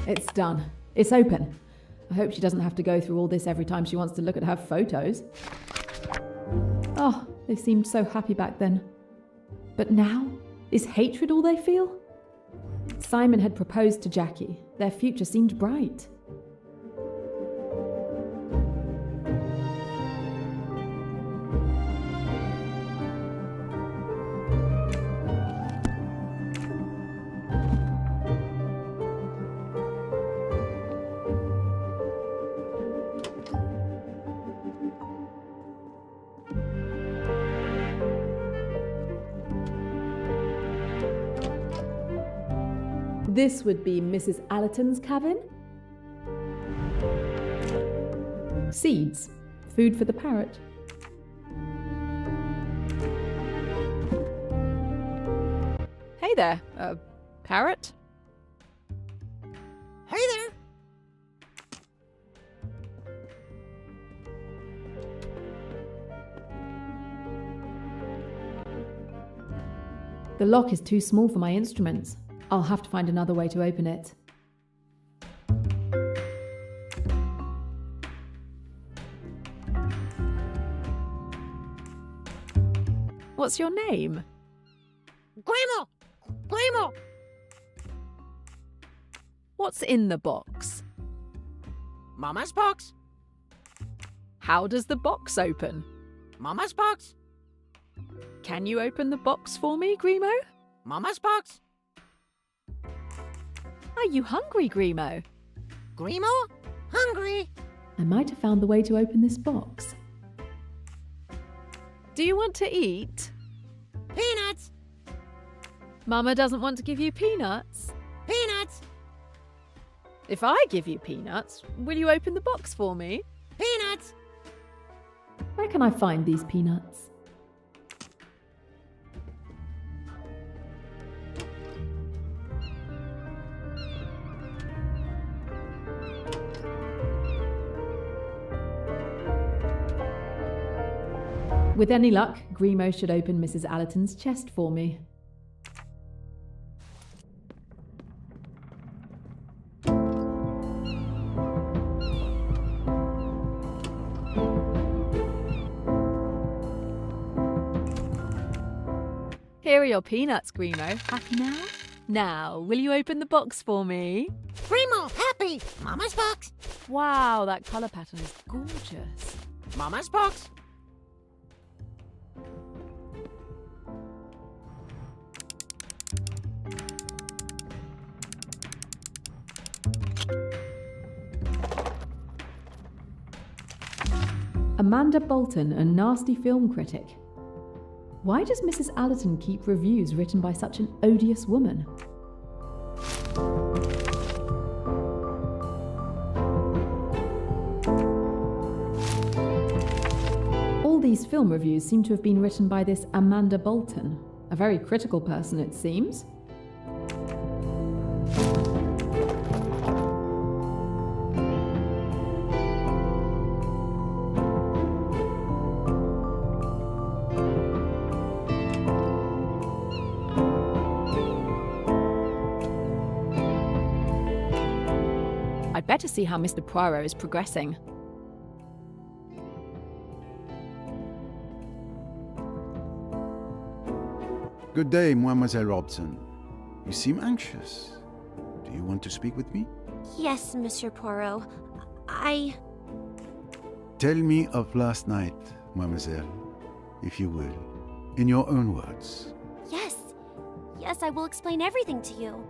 It's done. It's open. I hope she doesn't have to go through all this every time she wants to look at her photos. Oh, they seemed so happy back then. But now? Is hatred all they feel? Simon had proposed to Jackie. Their future seemed bright. This would be Mrs. Allerton's cabin. Seeds. Food for the parrot. Hey there, parrot. Hey there! The lock is too small for my instruments. I'll have to find another way to open it. What's your name? Grimo! Grimo! What's in the box? Mama's box! How does the box open? Mama's box! Can you open the box for me, Grimo? Mama's box! Are you hungry, Grimo? Grimo? Hungry? I might have found the way to open this box. Do you want to eat? Peanuts! Mama doesn't want to give you peanuts. Peanuts! If I give you peanuts, will you open the box for me? Peanuts! Where can I find these peanuts? With any luck, Grimo should open Mrs. Allerton's chest for me. Here are your peanuts, Grimo. Happy now? Now, will you open the box for me? Grimo, happy! Mama's box! Wow, that colour pattern is gorgeous. Mama's box! Amanda Bolton, a nasty film critic. Why does Mrs. Allerton keep reviews written by such an odious woman? these film reviews seem to have been written by this Amanda Bolton. A very critical person, it seems. I'd better see how Mr. Poirot is progressing. Good day, Mademoiselle Robson. You seem anxious. Do you want to speak with me? Yes, Monsieur Poirot. Tell me of last night, Mademoiselle, if you will, in your own words. Yes. Yes, I will explain everything to you.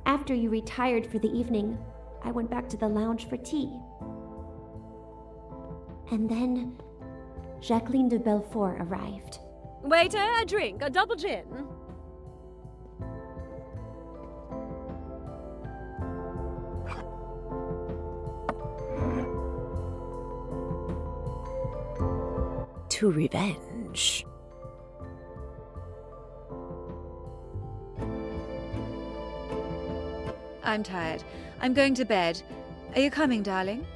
After you retired for the evening, I went back to the lounge for tea. And then Jacqueline de Belfort arrived. Waiter, a drink, a double gin. To revenge. I'm tired. I'm going to bed. Are you coming, darling?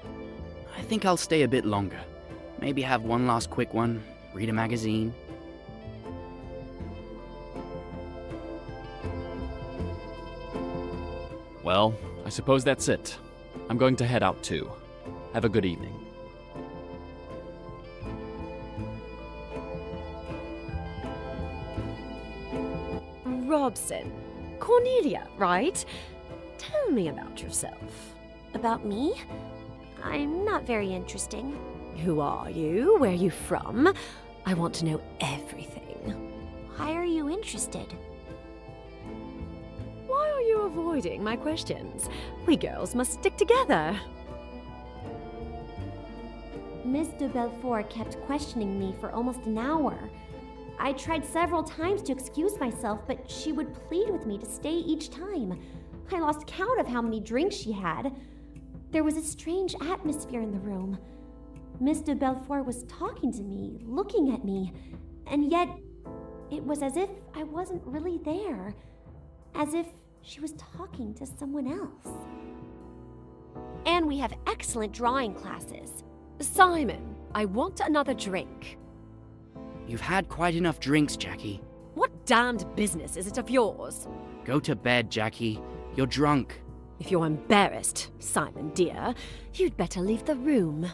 I think I'll stay a bit longer. Maybe have one last quick one, read a magazine. Well, I suppose that's it. I'm going to head out too. Have a good evening. Robson. Cornelia, right? Tell me about yourself. About me? I'm not very interesting. Who are you? Where are you from? I want to know everything. Why are you interested? Why are you avoiding my questions? We girls must stick together. Miss de Belfort kept questioning me for almost an hour. I tried several times to excuse myself, but she would plead with me to stay each time. I lost count of how many drinks she had. There was a strange atmosphere in the room. Miss de Belfort was talking to me, looking at me, and yet it was as if I wasn't really there. As if she was talking to someone else. And we have excellent drawing classes. Simon, I want another drink. You've had quite enough drinks, Jackie. What damned business is it of yours? Go to bed, Jackie. You're drunk. If you're embarrassed, Simon dear, you'd better leave the room.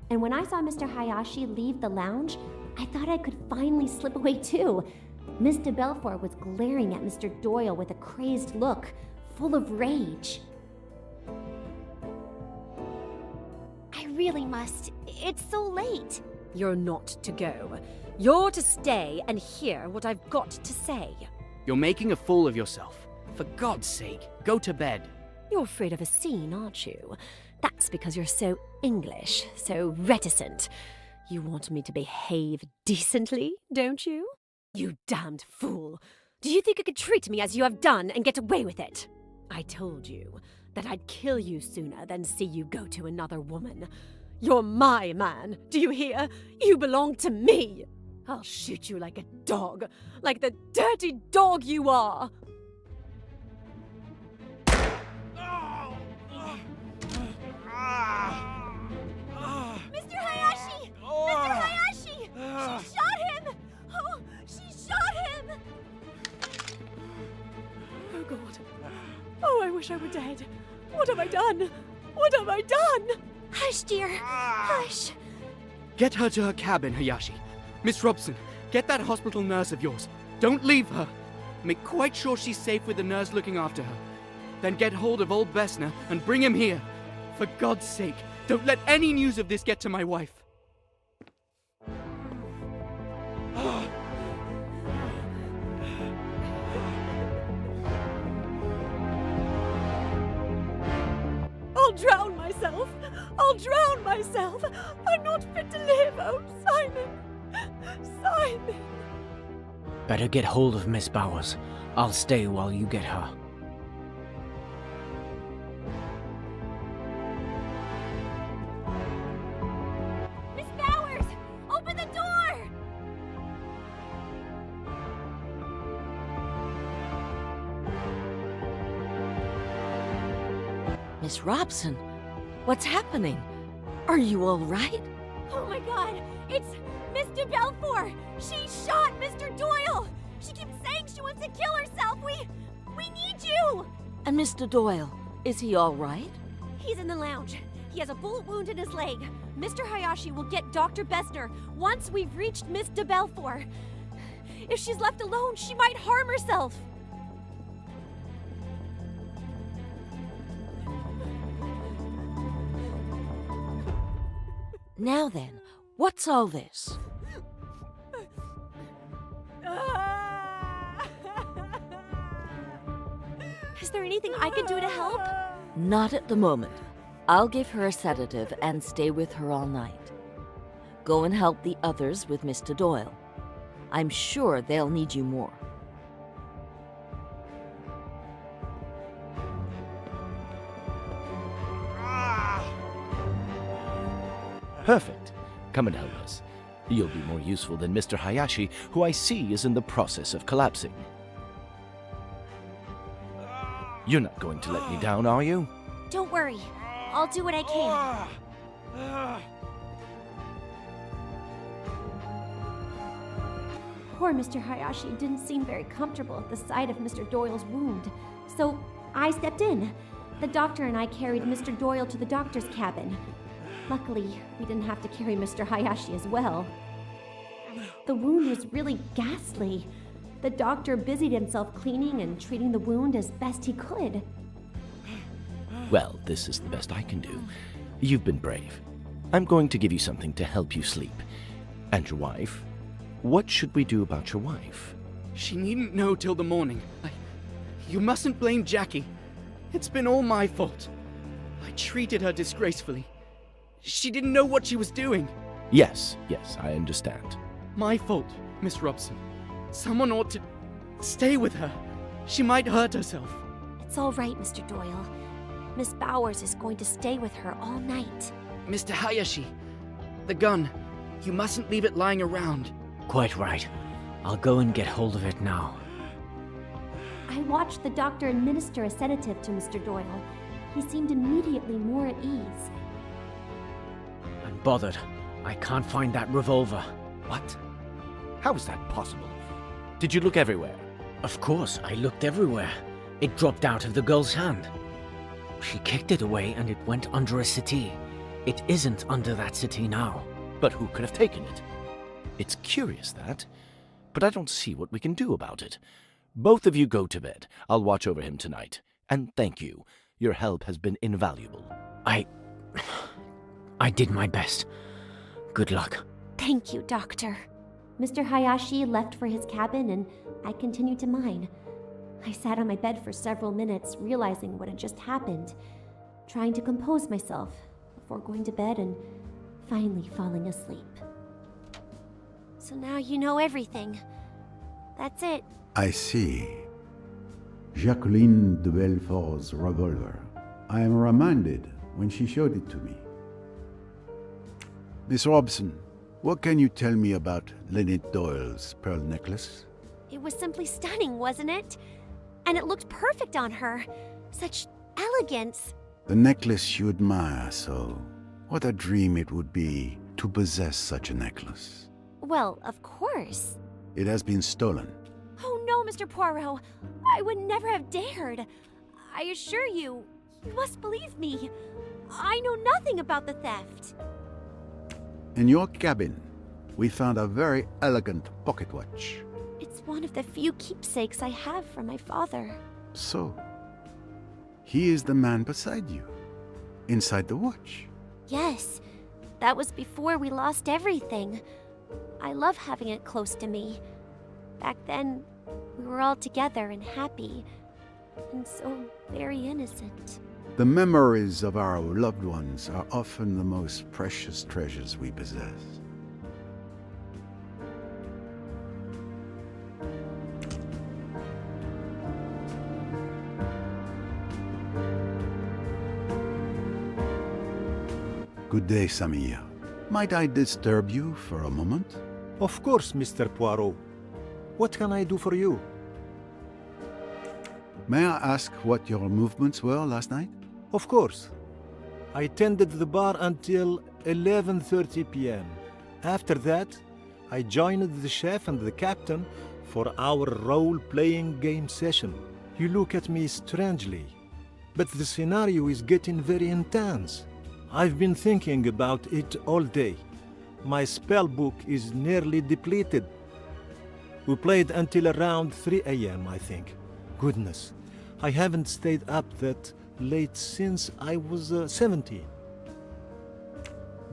And when I saw Mr. Hayashi leave the lounge, I thought I could finally slip away too. Miss de Belfort was glaring at Mr. Doyle with a crazed look, full of rage. I really must. It's so late. You're not to go. You're to stay and hear what I've got to say. You're making a fool of yourself. For God's sake, go to bed. You're afraid of a scene, aren't you? That's because you're so English, so reticent. You want me to behave decently, don't you? You damned fool. Do you think you could treat me as you have done and get away with it? I told you that I'd kill you sooner than see you go to another woman. You're my man, do you hear? You belong to me. I'll shoot you like a dog, like the dirty dog you are. Mr. Hayashi! Mr. Hayashi! She shot him! Oh, she shot him! Oh, God. Oh, I wish I were dead. What have I done? What have I done? Hush, dear. Hush. Get her to her cabin, Hayashi. Miss Robson, get that hospital nurse of yours. Don't leave her. Make quite sure she's safe with the nurse looking after her. Then get hold of old Bessner and bring him here. For God's sake, don't let any news of this get to my wife. I'll drown myself. I'll drown myself. I'm not fit to live. Oh, Simon. Simon. Better get hold of Miss Bowers. I'll stay while you get her. Miss Robson, what's happening? Are you all right? Oh my god! It's Miss de Belfort! She shot Mr. Doyle! She keeps saying she wants to kill herself! We need you! And Mr. Doyle, is he all right? He's in the lounge. He has a bullet wound in his leg. Mr. Hayashi will get Dr. Besner once we've reached Miss de Belfort. If she's left alone, she might harm herself. Now then, what's all this? Is there anything I can do to help? Not at the moment. I'll give her a sedative and stay with her all night. Go and help the others with Mr. Doyle. I'm sure they'll need you more. Perfect. Come and help us. You'll be more useful than Mr. Hayashi, who I see is in the process of collapsing. You're not going to let me down, are you? Don't worry. I'll do what I can. Poor Mr. Hayashi didn't seem very comfortable at the sight of Mr. Doyle's wound, so I stepped in. The doctor and I carried Mr. Doyle to the doctor's cabin. Luckily, we didn't have to carry Mr. Hayashi as well. The wound was really ghastly. The doctor busied himself cleaning and treating the wound as best he could. Well, this is the best I can do. You've been brave. I'm going to give you something to help you sleep. And your wife? What should we do about your wife? She needn't know till the morning. You mustn't blame Jackie. It's been all my fault. I treated her disgracefully. She didn't know what she was doing. Yes, I understand. My fault, Miss Robson. Someone ought to stay with her. She might hurt herself. It's all right, Mr. Doyle. Miss Bowers is going to stay with her all night. Mr. Hayashi, the gun. You mustn't leave it lying around. Quite right. I'll go and get hold of it now. I watched the doctor administer a sedative to Mr. Doyle. He seemed immediately more at ease. I'm bothered. I can't find that revolver. What? How is that possible? Did you look everywhere? Of course, I looked everywhere. It dropped out of the girl's hand. She kicked it away and it went under a settee. It isn't under that settee now. But who could have taken it? It's curious, that. But I don't see what we can do about it. Both of you go to bed. I'll watch over him tonight. And thank you. Your help has been invaluable. I did my best. Good luck. Thank you, Doctor. Mr. Hayashi left for his cabin and I continued to mine. I sat on my bed for several minutes, realizing what had just happened, trying to compose myself before going to bed and finally falling asleep. So now you know everything. That's it. I see. Jacqueline de Belfort's revolver. I am reminded when she showed it to me. Miss Robson, what can you tell me about Lynette Doyle's pearl necklace? It was simply stunning, wasn't it? And it looked perfect on her. Such elegance. The necklace you admire so. What a dream it would be to possess such a necklace. Well, of course. It has been stolen. Oh no, Mr. Poirot. I would never have dared. I assure you, you must believe me. I know nothing about the theft. In your cabin, we found a very elegant pocket watch. It's one of the few keepsakes I have from my father. So, he is the man beside you, inside the watch. Yes, that was before we lost everything. I love having it close to me. Back then, we were all together and happy, and so very innocent. The memories of our loved ones are often the most precious treasures we possess. Good day, Samir. Might I disturb you for a moment? Of course, Mr. Poirot. What can I do for you? May I ask what your movements were last night? Of course. I tended the bar until 11:30 p.m. After that, I joined the chef and the captain for our role-playing game session. You look at me strangely, but the scenario is getting very intense. I've been thinking about it all day. My spell book is nearly depleted. We played until around 3 a.m., I think. Goodness, I haven't stayed up that late since I was 17.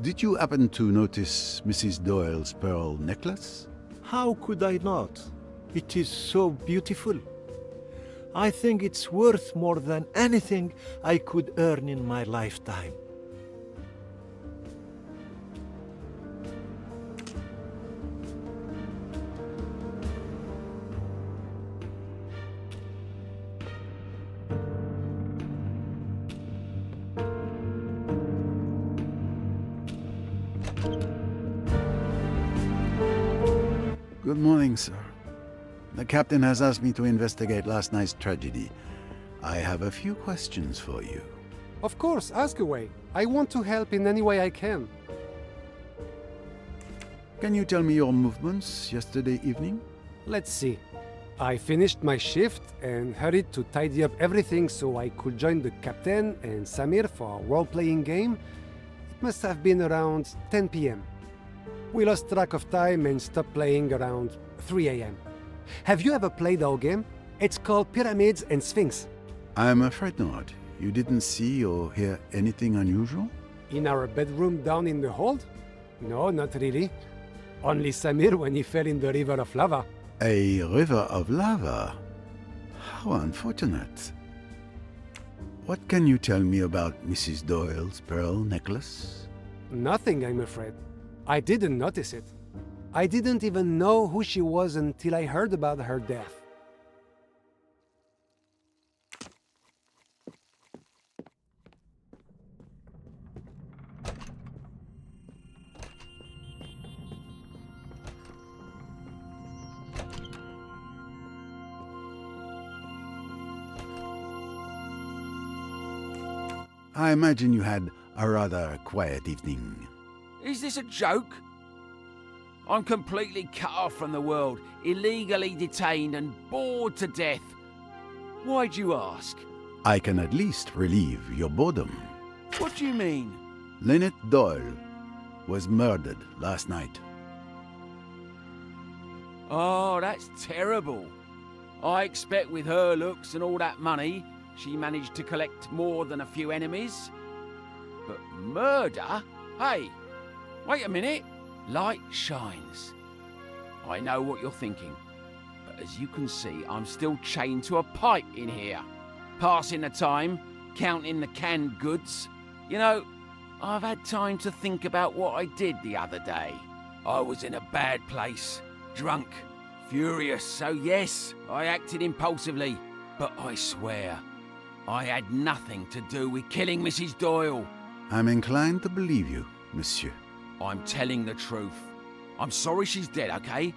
Did you happen to notice Mrs. Doyle's pearl necklace? How could I not? It is so beautiful. I think it's worth more than anything I could earn in my lifetime. Good morning, sir. The captain has asked me to investigate last night's tragedy. I have a few questions for you. Of course, ask away. I want to help in any way I can. Can you tell me your movements yesterday evening? Let's see. I finished my shift and hurried to tidy up everything so I could join the captain and Samir for a role-playing game. It must have been around 10 p.m. We lost track of time and stopped playing around 3 a.m. Have you ever played our game? It's called Pyramids and Sphinx. I'm afraid not. You didn't see or hear anything unusual? In our bedroom down in the hold? No, not really. Only Samir when he fell in the river of lava. A river of lava? How unfortunate. What can you tell me about Mrs. Doyle's pearl necklace? Nothing, I'm afraid. I didn't notice it. I didn't even know who she was until I heard about her death. I imagine you had a rather quiet evening. Is this a joke? I'm completely cut off from the world, illegally detained and bored to death. Why'd you ask? I can at least relieve your boredom. What do you mean? Lynette Doyle was murdered last night. Oh, that's terrible. I expect with her looks and all that money, she managed to collect more than a few enemies. But murder? Hey, wait a minute. Light shines. I know what you're thinking, but as you can see, I'm still chained to a pipe in here. Passing the time, counting the canned goods. You know, I've had time to think about what I did the other day. I was in a bad place, drunk, furious, so yes, I acted impulsively. But I swear, I had nothing to do with killing Mrs. Doyle. I'm inclined to believe you, monsieur. I'm telling the truth. I'm sorry she's dead, okay?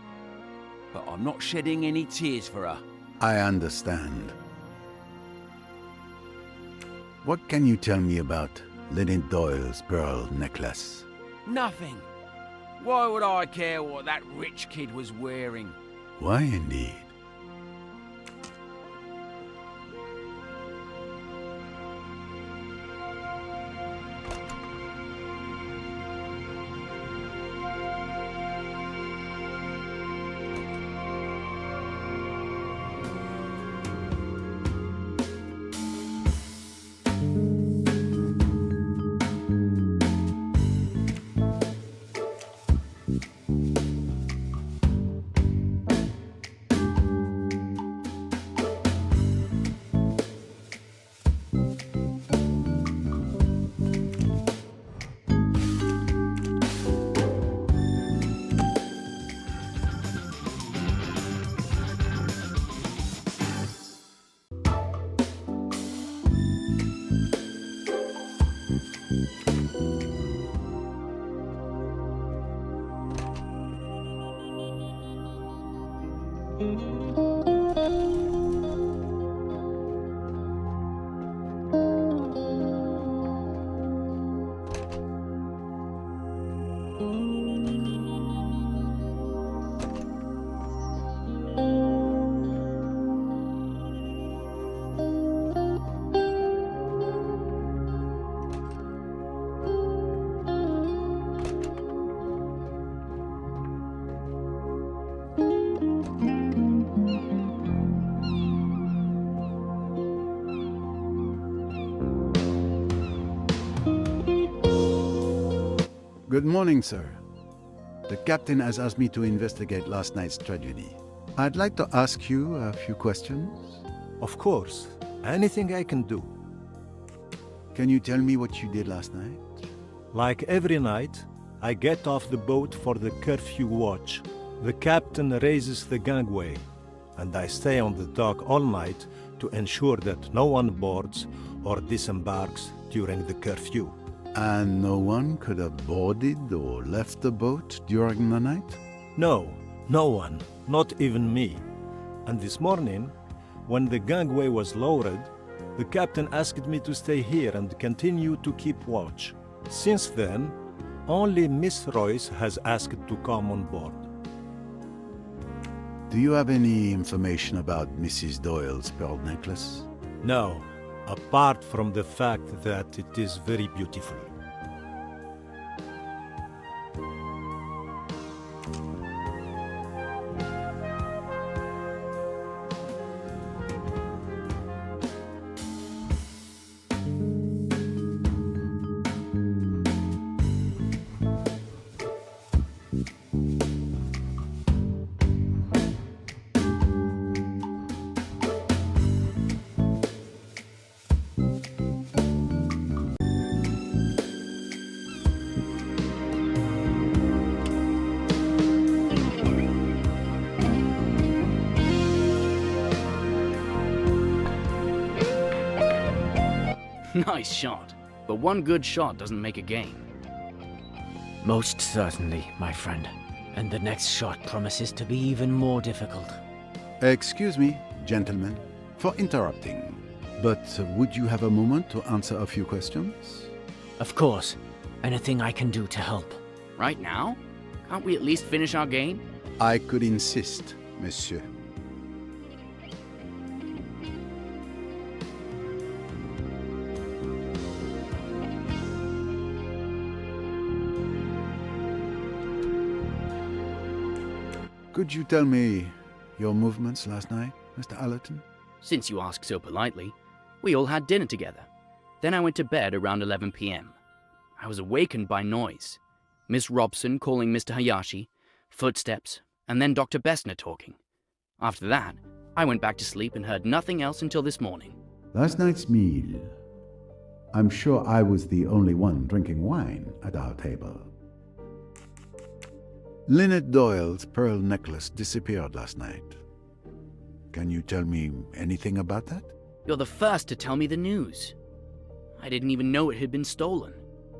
But I'm not shedding any tears for her. I understand. What can you tell me about Lynette Doyle's pearl necklace? Nothing. Why would I care what that rich kid was wearing? Why indeed? Good morning, sir. The captain has asked me to investigate last night's tragedy. I'd like to ask you a few questions. Of course. Anything I can do. Can you tell me what you did last night? Like every night, I get off the boat for the curfew watch. The captain raises the gangway, and I stay on the dock all night to ensure that no one boards or disembarks during the curfew. And no one could have boarded or left the boat during the night? No, no one, not even me. And this morning, when the gangway was lowered, the captain asked me to stay here and continue to keep watch. Since then, only Miss Royce has asked to come on board. Do you have any information about Mrs. Doyle's pearl necklace? No, apart from the fact that it is very beautiful. Nice shot. But one good shot doesn't make a game. Most certainly, my friend. And the next shot promises to be even more difficult. Excuse me, gentlemen, for interrupting. But would you have a moment to answer a few questions? Of course. Anything I can do to help. Right now? Can't we at least finish our game? I could insist, monsieur. Could you tell me your movements last night, Mr. Allerton? Since you ask so politely, we all had dinner together. Then I went to bed around 11 p.m. I was awakened by noise. Miss Robson calling Mr. Hayashi, footsteps, and then Dr. Bessner talking. After that, I went back to sleep and heard nothing else until this morning. Last night's meal. I'm sure I was the only one drinking wine at our table. Lynette Doyle's pearl necklace disappeared last night. Can you tell me anything about that? You're the first to tell me the news. I didn't even know it had been stolen.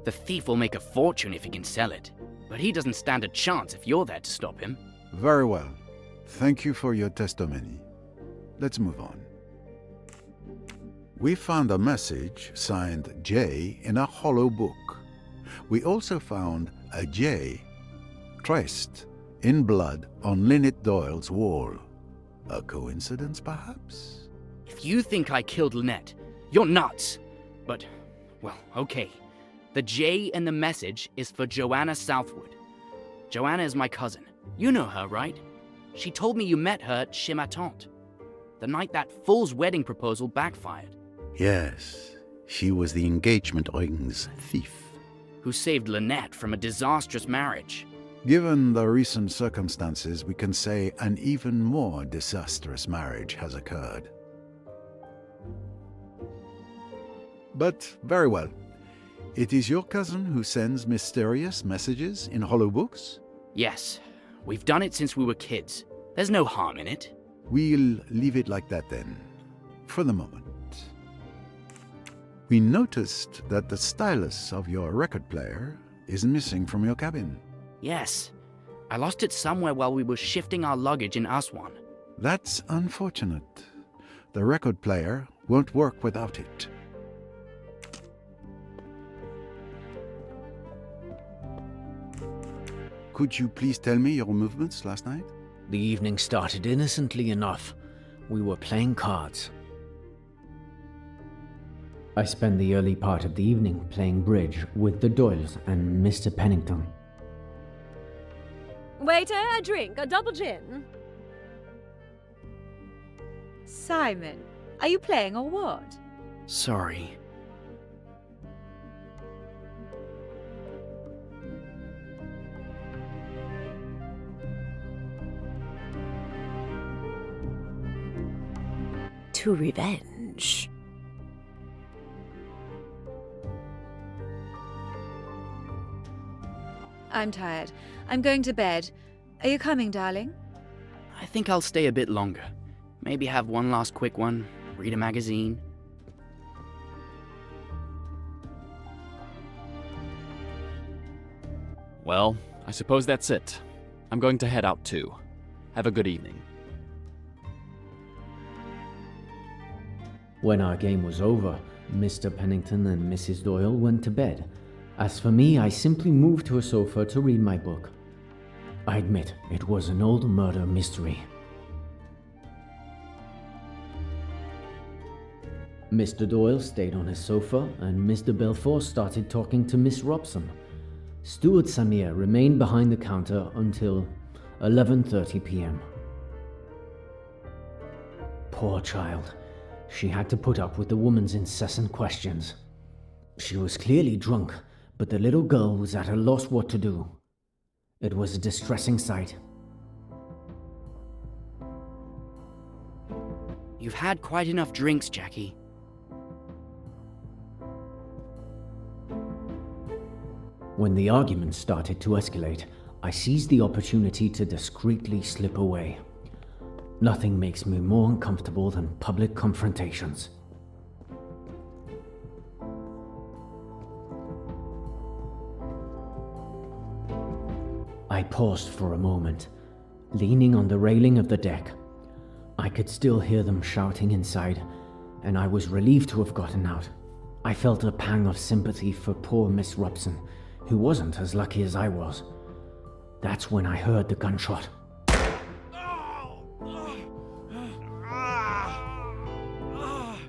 The thief will make a fortune if he can sell it, but he doesn't stand a chance if you're there to stop him. Very well. Thank you for your testimony. Let's move on. We found a message signed J in a hollow book. We also found a J traced in blood on Lynette Doyle's wall. A coincidence, perhaps? If you think I killed Lynette, you're nuts. But, well, okay. The J in the message is for Joanna Southwood. Joanna is my cousin. You know her, right? She told me you met her at Chez ma tante, the night that fool's wedding proposal backfired. Yes, she was the engagement ring's thief. Who saved Lynette from a disastrous marriage. Given the recent circumstances, we can say an even more disastrous marriage has occurred. But very well. It is your cousin who sends mysterious messages in hollow books? Yes, we've done it since we were kids. There's no harm in it. We'll leave it like that then, for the moment. We noticed that the stylus of your record player is missing from your cabin. Yes, I lost it somewhere while we were shifting our luggage in Aswan. That's unfortunate. The record player won't work without it. Could you please tell me your movements last night? The evening started innocently enough. We were playing cards. I spent the early part of the evening playing bridge with the Doyles and Mr. Pennington. Waiter, a drink, a double gin. Simon, are you playing or what? Sorry. to revenge. I'm tired. I'm going to bed. Are you coming, darling? I think I'll stay a bit longer. Maybe have one last quick one, read a magazine. Well, I suppose that's it. I'm going to head out too. Have a good evening. When our game was over, Mr. Pennington and Mrs. Doyle went to bed. As for me, I simply moved to a sofa to read my book. I admit, it was an old murder mystery. Mr. Doyle stayed on his sofa, and Mr. Belfort started talking to Miss Robson. Steward Samir remained behind the counter until 11:30 p.m. Poor child. She had to put up with the woman's incessant questions. She was clearly drunk, but the little girl was at a loss what to do. It was a distressing sight. You've had quite enough drinks, Jackie. When the argument started to escalate, I seized the opportunity to discreetly slip away. Nothing makes me more uncomfortable than public confrontations. I paused for a moment, leaning on the railing of the deck. I could still hear them shouting inside, and I was relieved to have gotten out. I felt a pang of sympathy for poor Miss Robson, who wasn't as lucky as I was. That's when I heard the gunshot.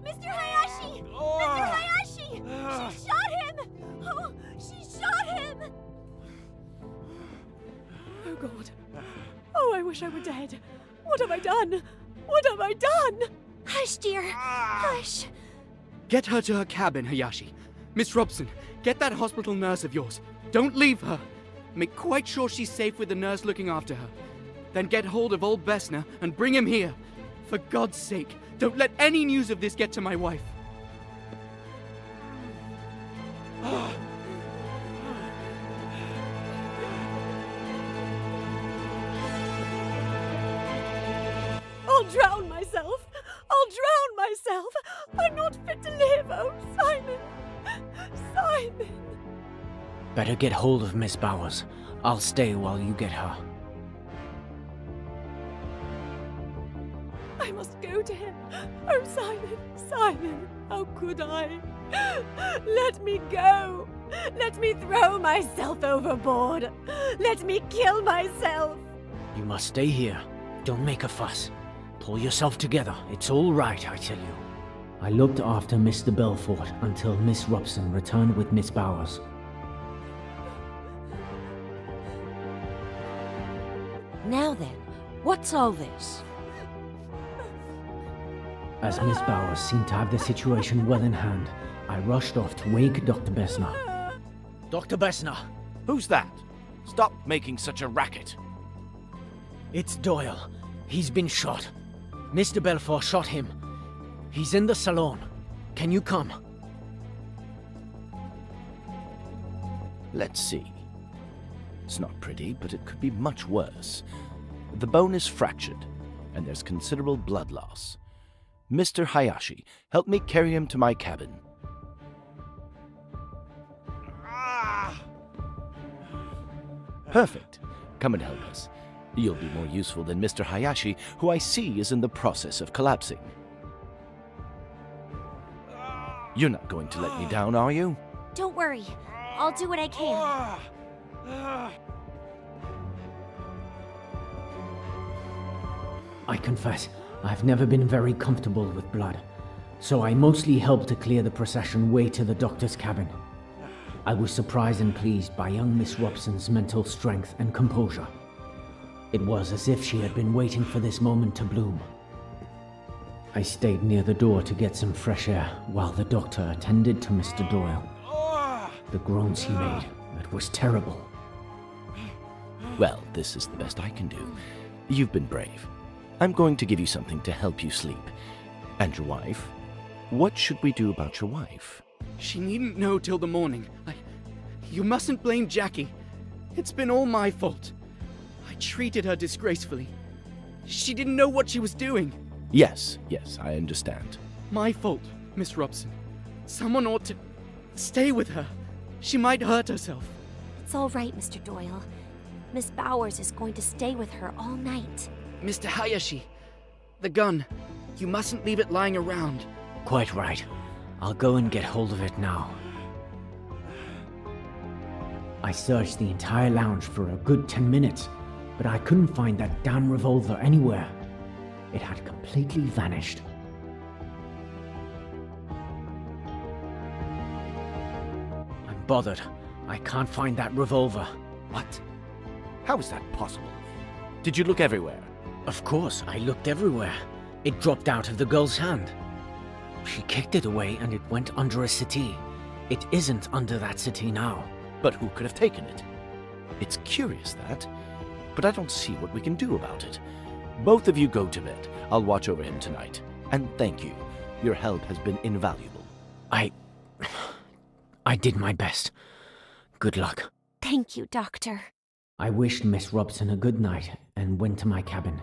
Mr. Hayashi! Mr. Hayashi! She shot him! Oh, she shot him! Oh, God. Oh, I wish I were dead. What have I done? What have I done? Hush, dear. Hush. Get her to her cabin, Hayashi. Miss Robson, get that hospital nurse of yours. Don't leave her. Make quite sure she's safe with the nurse looking after her. Then get hold of old Bessner and bring him here. For God's sake, don't let any news of this get to my wife. I'll drown myself. I'll drown myself. I'm not fit to live. Oh, Simon. Simon. Better get hold of Miss Bowers. I'll stay while you get her. I must go to him. Oh, Simon, Simon, how could I? Let me go. Let me throw myself overboard. Let me kill myself. You must stay here. Don't make a fuss. Pull yourself together. It's all right, I tell you. I looked after Mr. Belfort until Miss Robson returned with Miss Bowers. Now then, what's all this? As Miss Bowers seemed to have the situation well in hand, I rushed off to wake Dr. Bessner. Dr. Bessner! Who's that? Stop making such a racket. It's Doyle. He's been shot. Mr. Belfort shot him. He's in the salon. Can you come? Let's see. It's not pretty, but it could be much worse. The bone is fractured, and there's considerable blood loss. Mr. Hayashi, help me carry him to my cabin. Perfect. Come and help us. You'll be more useful than Mr. Hayashi, who I see is in the process of collapsing. You're not going to let me down, are you? Don't worry. I'll do what I can. I confess, I've never been very comfortable with blood, so I mostly helped to clear the procession way to the doctor's cabin. I was surprised and pleased by young Miss Robson's mental strength and composure. It was as if she had been waiting for this moment to bloom. I stayed near the door to get some fresh air while the doctor attended to Mr. Doyle. The groans he made, it was terrible. Well, this is the best I can do. You've been brave. I'm going to give you something to help you sleep. And your wife? What should we do about your wife? She needn't know till the morning. You mustn't blame Jackie. It's been all my fault. I treated her disgracefully. She didn't know what she was doing. Yes, I understand. My fault, Miss Robson. Someone ought to stay with her. She might hurt herself. It's all right, Mr. Doyle. Miss Bowers is going to stay with her all night. Mr. Hayashi, the gun. You mustn't leave it lying around. Quite right. I'll go and get hold of it now. I searched the entire lounge for a good 10 minutes, but I couldn't find that damn revolver anywhere. It had completely vanished. I'm bothered. I can't find that revolver. What? How is that possible? Did you look everywhere? Of course, I looked everywhere. It dropped out of the girl's hand. She kicked it away and it went under a settee. It isn't under that settee now. But who could have taken it? It's curious, that. But I don't see what we can do about it. Both of you go to bed. I'll watch over him tonight. And thank you. Your help has been invaluable. I did my best. Good luck. Thank you, Doctor. I wished Miss Robson a good night and went to my cabin.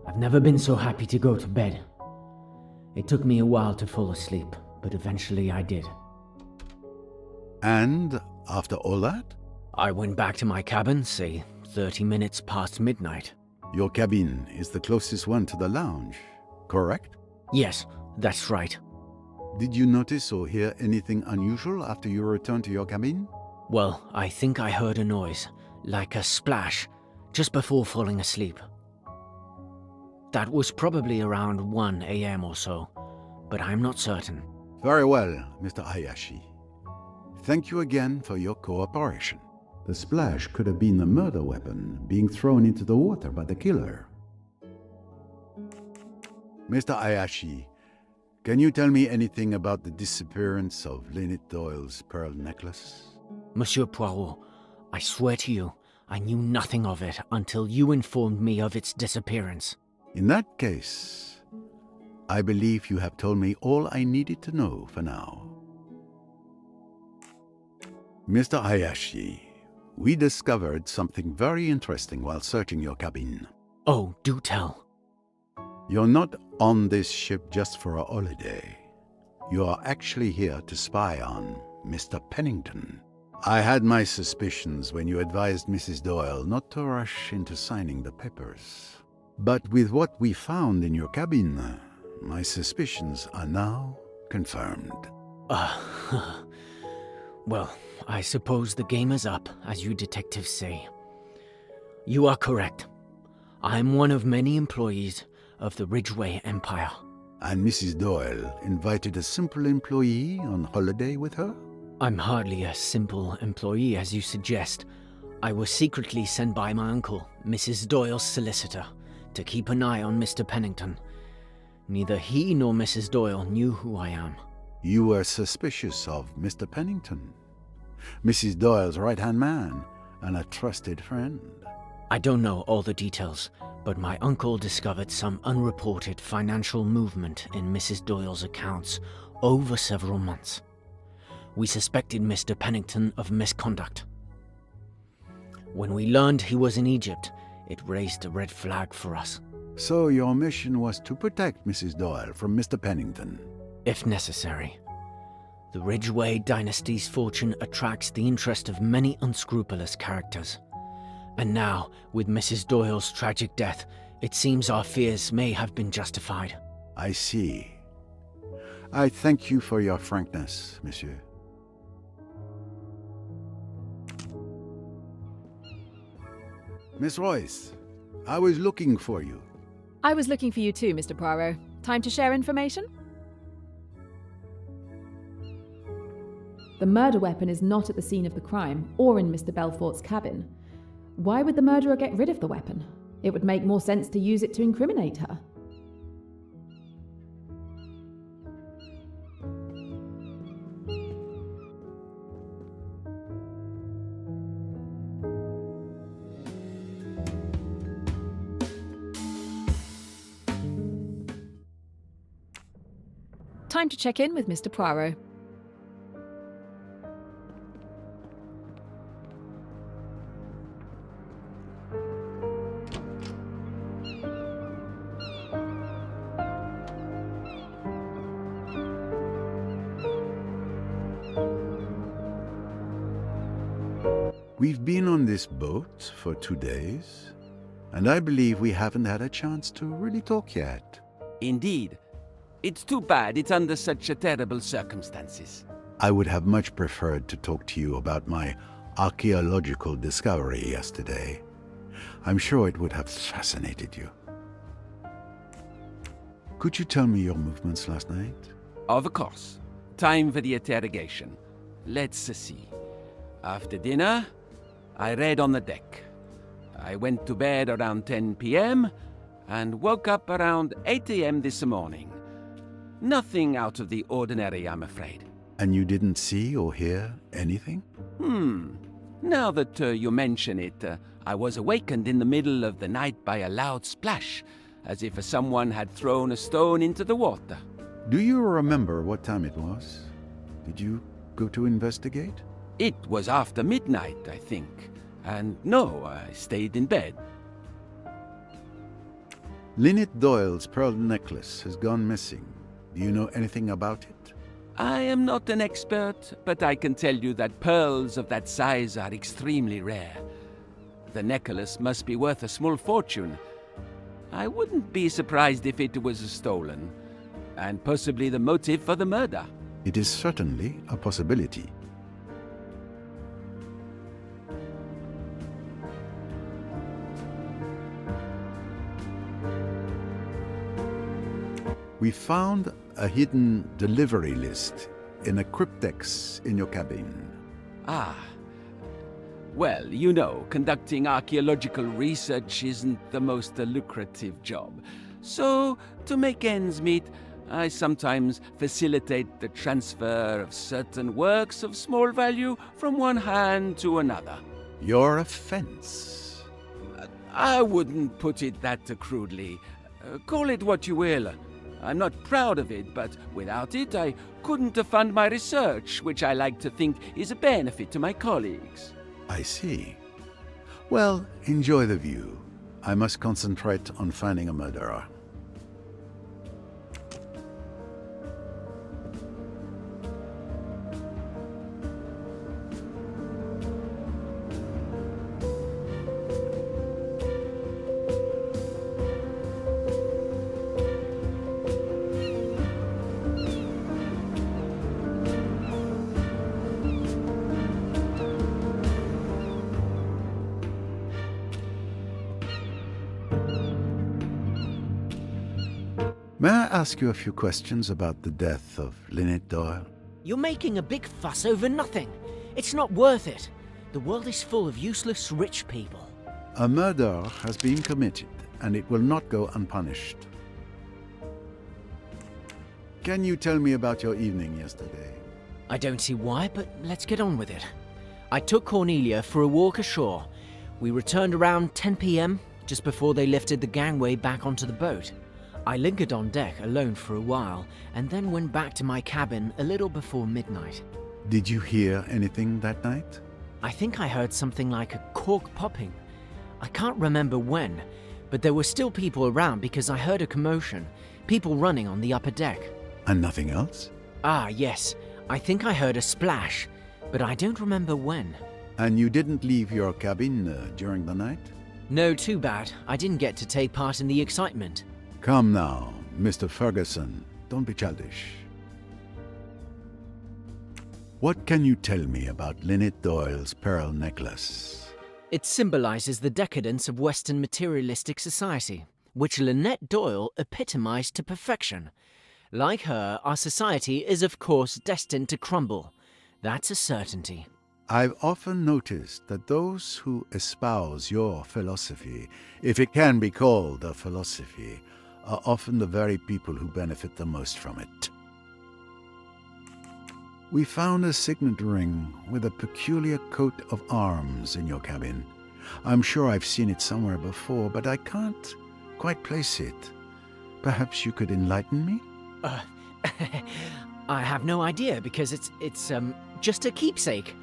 I've never been so happy to go to bed. It took me a while to fall asleep, but eventually I did. And after all that? I went back to my cabin, say 30 minutes past midnight. Your cabin is the closest one to the lounge, correct? Yes, that's right. Did you notice or hear anything unusual after you returned to your cabin? Well, I think I heard a noise, like a splash, just before falling asleep. That was probably around 1 a.m. or so, but I'm not certain. Very well, Mr. Hayashi. Thank you again for your cooperation. The splash could have been the murder weapon being thrown into the water by the killer. Mr. Hayashi, can you tell me anything about the disappearance of Lynette Doyle's pearl necklace? Monsieur Poirot, I swear to you, I knew nothing of it until you informed me of its disappearance. In that case, I believe you have told me all I needed to know for now. Mr. Hayashi, we discovered something very interesting while searching your cabin. Oh, do tell. You're not on this ship just for a holiday. You are actually here to spy on Mr. Pennington. I had my suspicions when you advised Mrs. Doyle not to rush into signing the papers. But with what we found in your cabin, my suspicions are now confirmed. Well, I suppose the game is up, as you detectives say. You are correct. I'm one of many employees of the Ridgeway Empire. And Mrs. Doyle invited a simple employee on holiday with her? I'm hardly a simple employee, as you suggest. I was secretly sent by my uncle, Mrs. Doyle's solicitor, to keep an eye on Mr. Pennington. Neither he nor Mrs. Doyle knew who I am. You were suspicious of Mr. Pennington, Mrs. Doyle's right-hand man, and a trusted friend. I don't know all the details, but my uncle discovered some unreported financial movement in Mrs. Doyle's accounts over several months. We suspected Mr. Pennington of misconduct. When we learned he was in Egypt, it raised a red flag for us. So your mission was to protect Mrs. Doyle from Mr. Pennington? If necessary. The Ridgeway dynasty's fortune attracts the interest of many unscrupulous characters. And now, with Mrs. Doyle's tragic death, it seems our fears may have been justified. I see. I thank you for your frankness, monsieur. Miss Royce, I was looking for you. I was looking for you too, Mr. Poirot. Time to share information? The murder weapon is not at the scene of the crime or in Mr. Belfort's cabin. Why would the murderer get rid of the weapon? It would make more sense to use it to incriminate her. time to check in with Mr. Poirot. We've been on this boat for 2 days, and I believe we haven't had a chance to really talk yet. Indeed. It's too bad it's under such terrible circumstances. I would have much preferred to talk to you about my archaeological discovery yesterday. I'm sure it would have fascinated you. Could you tell me your movements last night? Of course. Time for the interrogation. Let's see. After dinner, I read on the deck. I went to bed around 10 p.m. and woke up around 8 a.m. this morning. Nothing out of the ordinary, I'm afraid. And you didn't see or hear anything? Now that you mention it, I was awakened in the middle of the night by a loud splash, as if someone had thrown a stone into the water. Do you remember what time it was? Did you go to investigate? It was after midnight, I think. And no, I stayed in bed. Lynette Doyle's pearl necklace has gone missing. Do you know anything about it? I am not an expert, but I can tell you that pearls of that size are extremely rare. The necklace must be worth a small fortune. I wouldn't be surprised if it was stolen, and possibly the motive for the murder. It is certainly a possibility. We found a hidden delivery list in a cryptex in your cabin. Ah. Well, you know, conducting archaeological research isn't the most lucrative job. So, to make ends meet, I sometimes facilitate the transfer of certain works of small value from one hand to another. Your offense? I wouldn't put it that crudely. Call it what you will. I'm not proud of it, but without it, I couldn't fund my research, which I like to think is a benefit to my colleagues. I see. Well, enjoy the view. I must concentrate on finding a murderer. May I ask you a few questions about the death of Lynette Doyle? You're making a big fuss over nothing. It's not worth it. The world is full of useless rich people. A murder has been committed, and it will not go unpunished. Can you tell me about your evening yesterday? I don't see why, but let's get on with it. I took Cornelia for a walk ashore. We returned around 10 p.m., just before they lifted the gangway back onto the boat. I lingered on deck alone for a while, and then went back to my cabin a little before midnight. Did you hear anything that night? I think I heard something like a cork popping. I can't remember when, but there were still people around because I heard a commotion, people running on the upper deck. And nothing else? Ah, yes. I think I heard a splash, but I don't remember when. And you didn't leave your cabin during the night? No, too bad. I didn't get to take part in the excitement. Come now, Mr. Ferguson. Don't be childish. What can you tell me about Lynette Doyle's pearl necklace? It symbolizes the decadence of Western materialistic society, which Lynette Doyle epitomized to perfection. Like her, our society is of course destined to crumble. That's a certainty. I've often noticed that those who espouse your philosophy, if it can be called a philosophy, are often the very people who benefit the most from it. We found a signet ring with a peculiar coat of arms in your cabin. I'm sure I've seen it somewhere before, but I can't quite place it. Perhaps you could enlighten me? I have no idea because it's just a keepsake.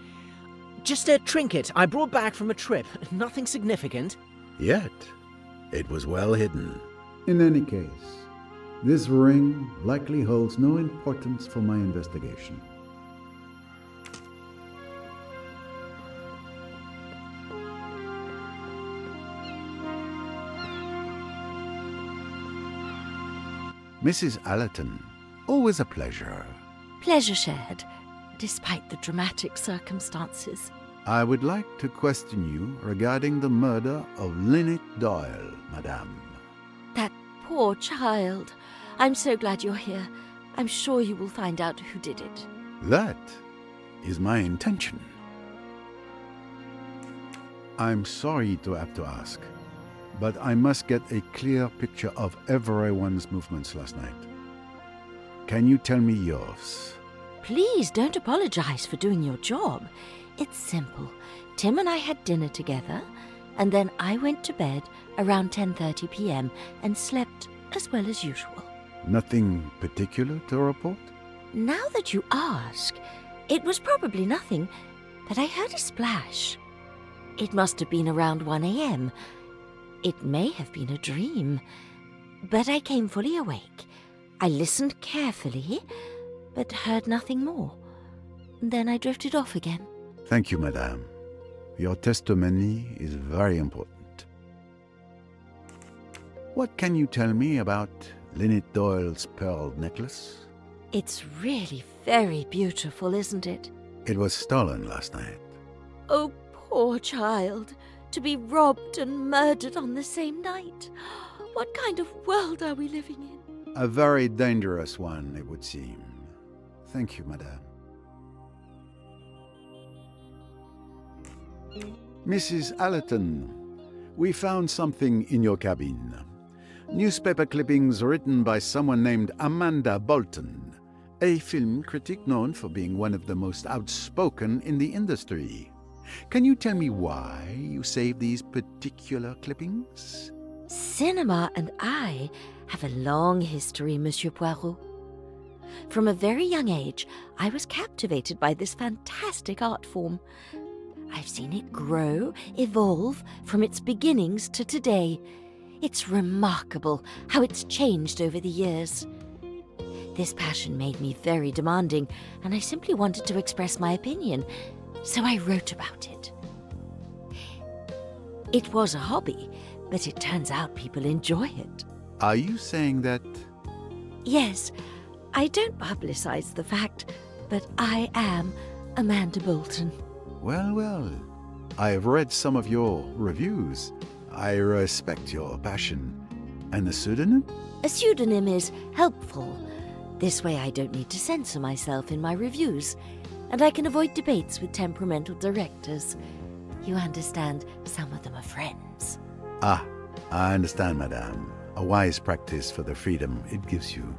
Just a trinket I brought back from a trip. Nothing significant. Yet, it was well hidden. In any case, this ring likely holds no importance for my investigation. Mrs. Allerton, always a pleasure. Pleasure shared, despite the dramatic circumstances. I would like to question you regarding the murder of Lynette Doyle, madame. That poor child. I'm so glad you're here. I'm sure you will find out who did it. That is my intention. I'm sorry to have to ask, but I must get a clear picture of everyone's movements last night. Can you tell me yours? Please don't apologize for doing your job. It's simple. Tim and I had dinner together, and then I went to bed around 10:30 p.m. and slept as well as usual. Nothing particular to report? Now that you ask, it was probably nothing, but I heard a splash. It must have been around 1 a.m. It may have been a dream, but I came fully awake. I listened carefully, but heard nothing more. Then I drifted off again. Thank you, madame. Your testimony is very important. What can you tell me about Lynette Doyle's pearl necklace? It's really very beautiful, isn't it? It was stolen last night. Oh, poor child. To be robbed and murdered on the same night. What kind of world are we living in? A very dangerous one, it would seem. Thank you, madame. Mrs. Allerton, we found something in your cabin. Newspaper clippings written by someone named Amanda Bolton, a film critic known for being one of the most outspoken in the industry. Can you tell me why you saved these particular clippings? Cinema and I have a long history, Monsieur Poirot. From a very young age, I was captivated by this fantastic art form. I've seen it grow, evolve from its beginnings to today. It's remarkable how it's changed over the years. This passion made me very demanding, and I simply wanted to express my opinion, so I wrote about it. It was a hobby, but it turns out people enjoy it. Are you saying that? Yes, I don't publicize the fact, but I am Amanda Bolton. Well, well, I have read some of your reviews. I respect your passion. And the pseudonym? A pseudonym is helpful. This way I don't need to censor myself in my reviews, and I can avoid debates with temperamental directors. You understand, some of them are friends. Ah, I understand, madame. A wise practice for the freedom it gives you.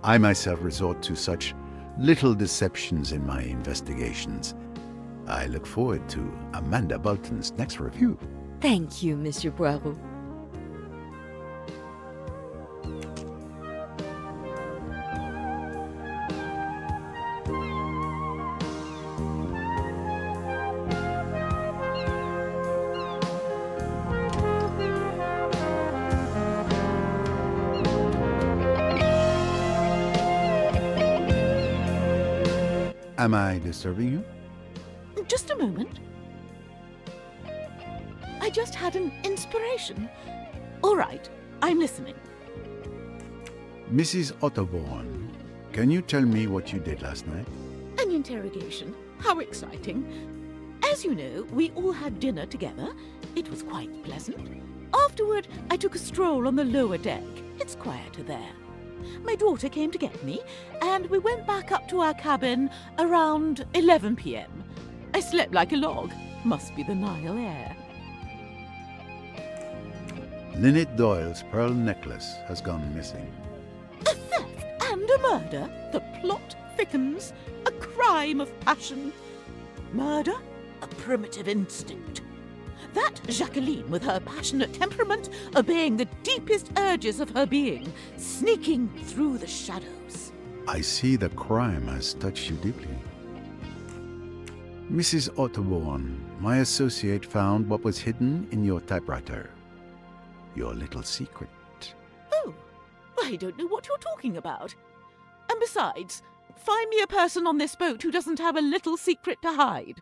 I myself resort to such little deceptions in my investigations. I look forward to Amanda Bolton's next review. Thank you, Monsieur Poirot. Am I disturbing you? Just a moment. I just had an inspiration. All right, I'm listening. Mrs. Otterborn, can you tell me what you did last night? An interrogation. How exciting. As you know, we all had dinner together. It was quite pleasant. Afterward, I took a stroll on the lower deck. It's quieter there. My daughter came to get me, and we went back up to our cabin around 11 p.m. I slept like a log. Must be the Nile air. Lynette Doyle's pearl necklace has gone missing. A theft and a murder. The plot thickens. A crime of passion. Murder? A primitive instinct. That Jacqueline, with her passionate temperament, obeying the deepest urges of her being, sneaking through the shadows. I see the crime has touched you deeply. Mrs. Otterborn, my associate found what was hidden in your typewriter. Your little secret. Oh, I don't know what you're talking about. And besides, find me a person on this boat who doesn't have a little secret to hide.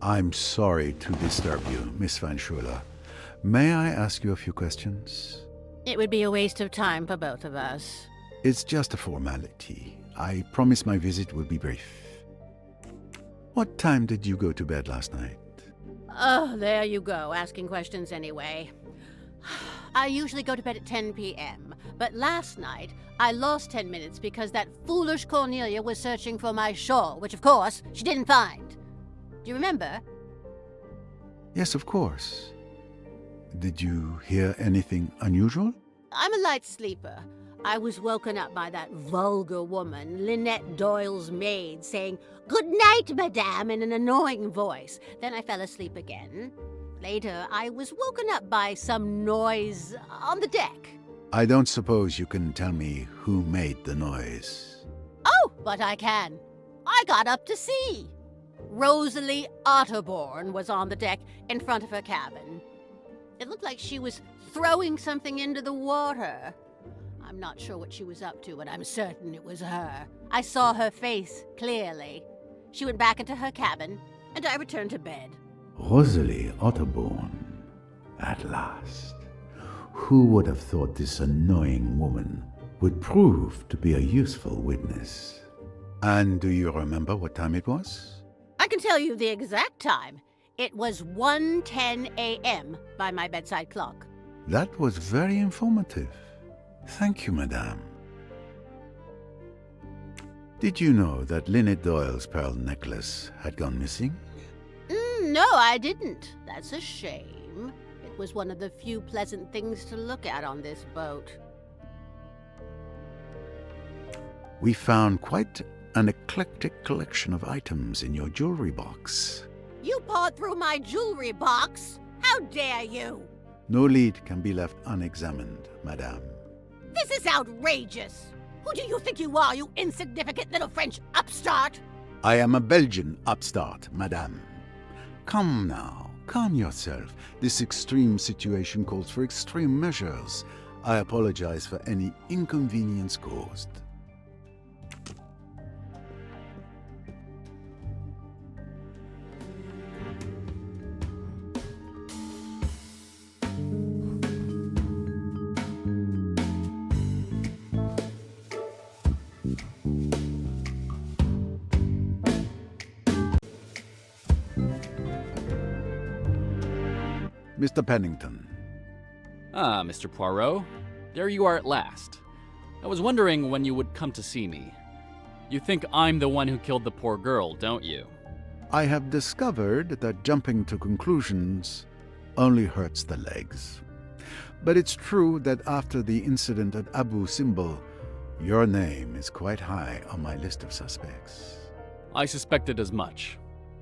I'm sorry to disturb you, Miss Van Schuler. May I ask you a few questions? It would be a waste of time for both of us. It's just a formality. I promise my visit will be brief. What time did you go to bed last night? Oh, there you go, asking questions anyway. I usually go to bed at 10 p.m., but last night I lost 10 minutes because that foolish Cornelia was searching for my shawl, which of course she didn't find. Do you remember? Yes, of course. Did you hear anything unusual? I'm a light sleeper. I was woken up by that vulgar woman, Lynette Doyle's maid, saying, "Good night, madame," in an annoying voice. Then I fell asleep again. Later, I was woken up by some noise on the deck. I don't suppose you can tell me who made the noise. Oh, but I can. I got up to see. Rosalie Otterborn was on the deck in front of her cabin. It looked like she was throwing something into the water. I'm not sure what she was up to, but I'm certain it was her. I saw her face clearly. She went back into her cabin, and I returned to bed. Rosalie Otterborn. At last. Who would have thought this annoying woman would prove to be a useful witness? And do you remember what time it was? I can tell you the exact time. It was 1:10 a.m. by my bedside clock. That was very informative. Thank you, madame. Did you know that Lynette Doyle's pearl necklace had gone missing? No, I didn't. That's a shame. It was one of the few pleasant things to look at on this boat. We found quite an eclectic collection of items in your jewelry box. You pawed through my jewelry box? How dare you? No lead can be left unexamined, madame. This is outrageous. Who do you think you are, you insignificant little French upstart? I am a Belgian upstart, madame. Come now, calm yourself. This extreme situation calls for extreme measures. I apologize for any inconvenience caused. Mr. Pennington. Ah, Mr. Poirot. There you are at last. I was wondering when you would come to see me. You think I'm the one who killed the poor girl, don't you? I have discovered that jumping to conclusions only hurts the legs. But it's true that after the incident at Abu Simbel, your name is quite high on my list of suspects. I suspected as much.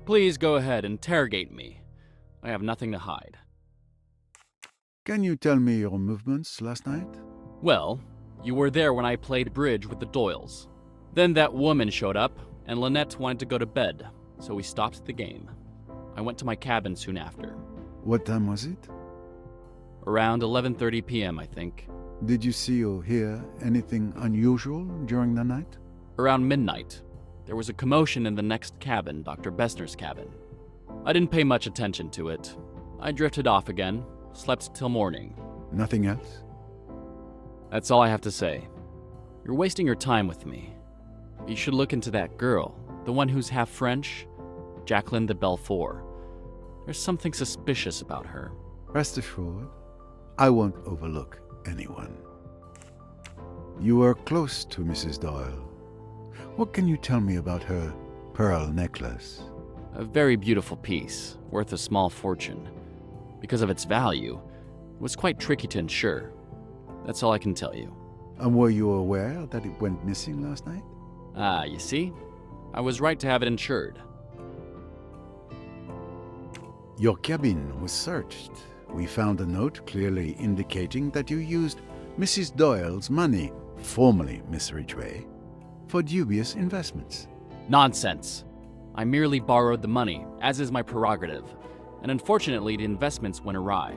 Please go ahead, interrogate me. I have nothing to hide. Can you tell me your movements last night? Well, you were there when I played bridge with the Doyles. Then that woman showed up, and Lynette wanted to go to bed, so we stopped the game. I went to my cabin soon after. What time was it? Around 11:30 p.m., I think. Did you see or hear anything unusual during the night? Around midnight, there was a commotion in the next cabin, Dr. Bessner's cabin. I didn't pay much attention to it. I drifted off again, slept till morning. Nothing else? That's all I have to say. You're wasting your time with me. You should look into that girl, the one who's half French, Jacqueline de Belfort. There's something suspicious about her. Rest assured, I won't overlook anyone. You were close to Mrs. Doyle. What can you tell me about her pearl necklace? A very beautiful piece, worth a small fortune. Because of its value, it was quite tricky to insure. That's all I can tell you. And were you aware that it went missing last night? Ah, you see? I was right to have it insured. Your cabin was searched. We found a note clearly indicating that you used Mrs. Doyle's money, formerly Miss Ridgway, for dubious investments. Nonsense. I merely borrowed the money, as is my prerogative, and unfortunately the investments went awry.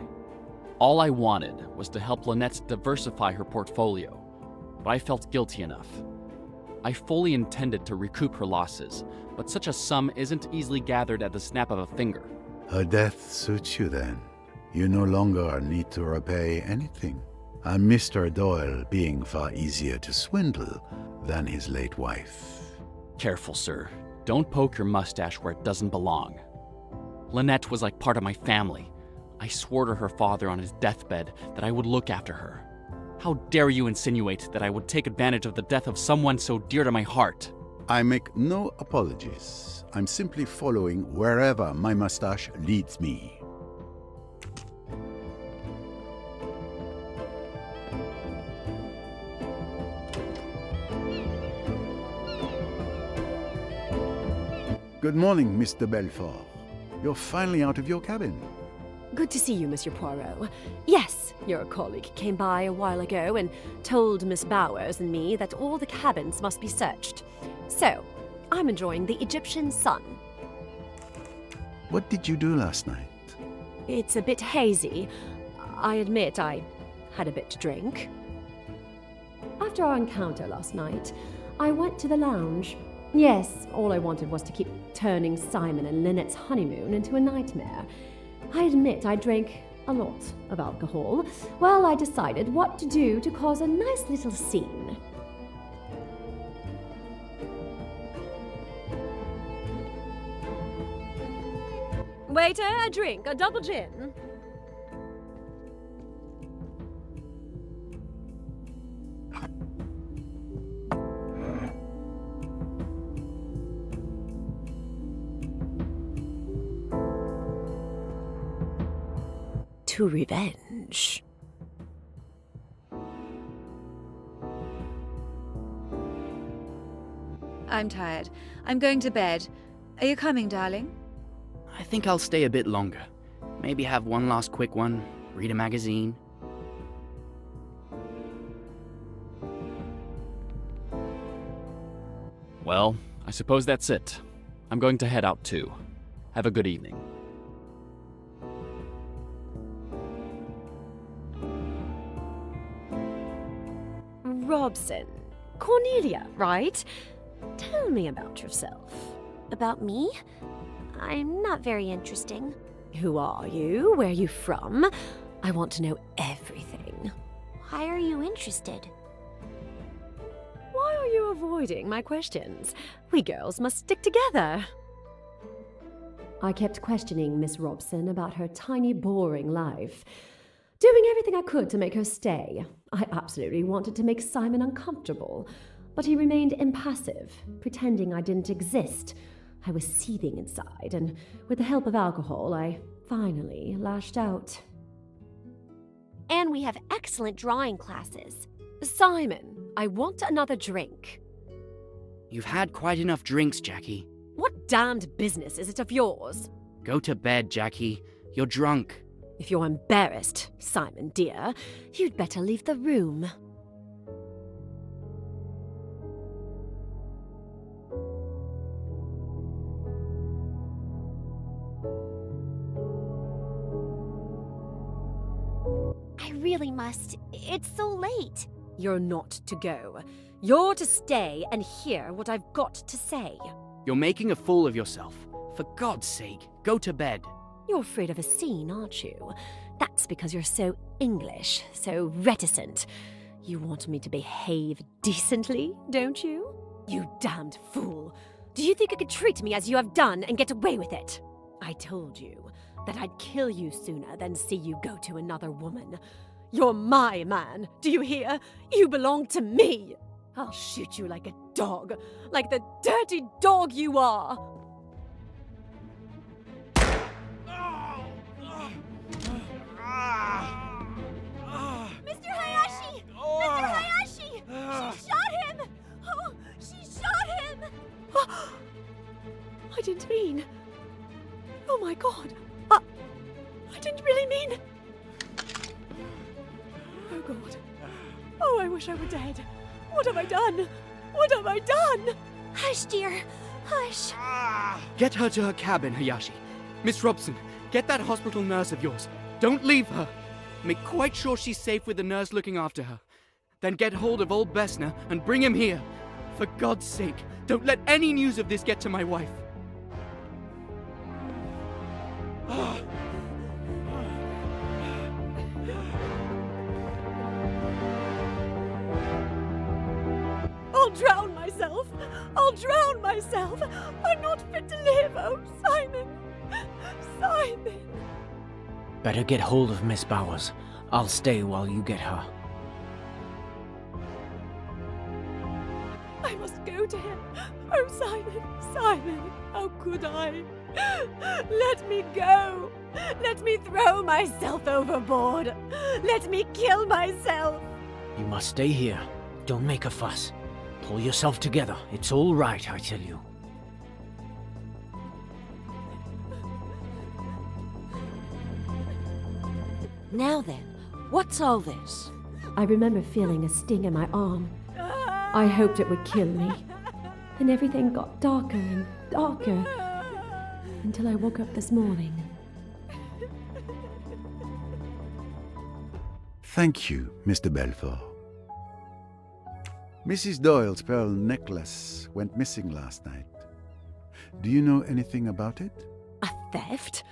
All I wanted was to help Lynette diversify her portfolio, but I felt guilty enough. I fully intended to recoup her losses, but such a sum isn't easily gathered at the snap of a finger. Her death suits you then. You no longer need to repay anything, and Mr. Doyle being far easier to swindle than his late wife. Careful, sir. Don't poke your mustache where it doesn't belong. Lynette was like part of my family. I swore to her father on his deathbed that I would look after her. How dare you insinuate that I would take advantage of the death of someone so dear to my heart? I make no apologies. I'm simply following wherever my mustache leads me. Good morning, Mr. Belfort. You're finally out of your cabin. Good to see you, Monsieur Poirot. Yes, your colleague came by a while ago and told Miss Bowers and me that all the cabins must be searched. So, I'm enjoying the Egyptian sun. What did you do last night? It's a bit hazy. I admit I had a bit to drink. After our encounter last night, I went to the lounge. Yes, all I wanted was to keep turning Simon and Lynette's honeymoon into a nightmare. I admit I drank a lot of alcohol. Well, I decided what to do to cause a nice little scene. Waiter, a drink, a double gin. To revenge. I'm tired. I'm going to bed. Are you coming, darling? I think I'll stay a bit longer. Maybe have one last quick one, read a magazine. Well, I suppose that's it. I'm going to head out too. Have a good evening. Robson. Cornelia, right? Tell me about yourself. About me? I'm not very interesting. Who are you? Where are you from? I want to know everything. Why are you interested? Why are you avoiding my questions? We girls must stick together. I kept questioning Miss Robson about her tiny, boring life, doing everything I could to make her stay. I absolutely wanted to make Simon uncomfortable, but he remained impassive, pretending I didn't exist. I was seething inside, and with the help of alcohol, I finally lashed out. And we have excellent drawing classes. Simon, I want another drink. You've had quite enough drinks, Jackie. What damned business is it of yours? Go to bed, Jackie. You're drunk. If you're embarrassed, Simon dear, you'd better leave the room. I really must. It's so late. You're not to go. You're to stay and hear what I've got to say. You're making a fool of yourself. For God's sake, go to bed. You're afraid of a scene, aren't you? That's because you're so English, so reticent. You want me to behave decently, don't you? You damned fool. Do you think you could treat me as you have done and get away with it? I told you that I'd kill you sooner than see you go to another woman. You're my man, do you hear? You belong to me. I'll shoot you like a dog, like the dirty dog you are. my god! I didn't really mean... Oh god. Oh, I wish I were dead. What have I done? What have I done? Hush, dear. Hush. Get her to her cabin, Hayashi. Miss Robson, get that hospital nurse of yours. Don't leave her. Make quite sure she's safe with the nurse looking after her. Then get hold of old Bessner and bring him here. For God's sake, don't let any news of this get to my wife. I'll drown myself! I'll drown myself! I'm not fit to live! Oh, Simon! Simon! Better get hold of Miss Bowers. I'll stay while you get her. I must go to him! Oh, Simon! Simon! How could I? Let me go! Let me throw myself overboard! Let me kill myself! You must stay here. Don't make a fuss. Pull yourself together. It's all right, I tell you. Now then, what's all this? I remember feeling a sting in my arm. I hoped it would kill me. Then everything got darker and darker until I woke up this morning. Thank you, Mr. Belfort. Mrs. Doyle's pearl necklace went missing last night. Do you know anything about it? A theft?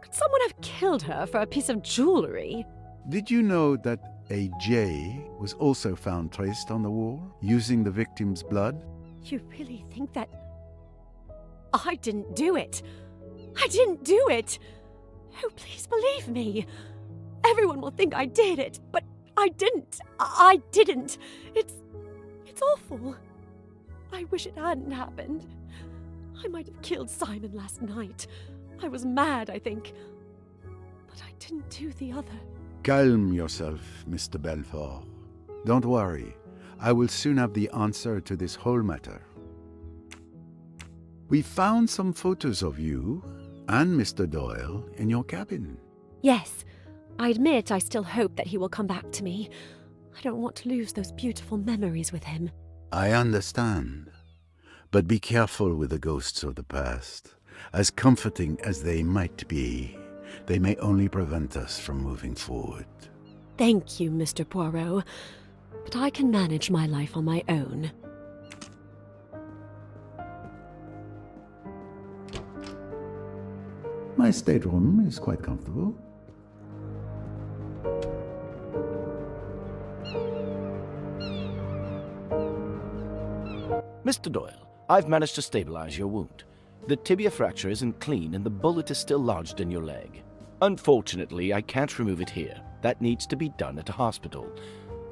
Could someone have killed her for a piece of jewelry? Did you know that a J was also found traced on the wall using the victim's blood? You really think that... I didn't do it? I didn't do it! Oh, please believe me. Everyone will think I did it, but I didn't. I didn't. It's awful. I wish it hadn't happened. I might have killed Simon last night. I was mad, I think. But I didn't do the other. Calm yourself, Mr. Belfort. Don't worry. I will soon have the answer to this whole matter. We found some photos of you and Mr. Doyle in your cabin. Yes, I admit I still hope that he will come back to me. I don't want to lose those beautiful memories with him. I understand. But be careful with the ghosts of the past. As comforting as they might be, they may only prevent us from moving forward. Thank you, Mr. Poirot. But I can manage my life on my own. My stateroom is quite comfortable. Mr. Doyle, I've managed to stabilize your wound. The tibia fracture isn't clean and the bullet is still lodged in your leg. Unfortunately, I can't remove it here. That needs to be done at a hospital.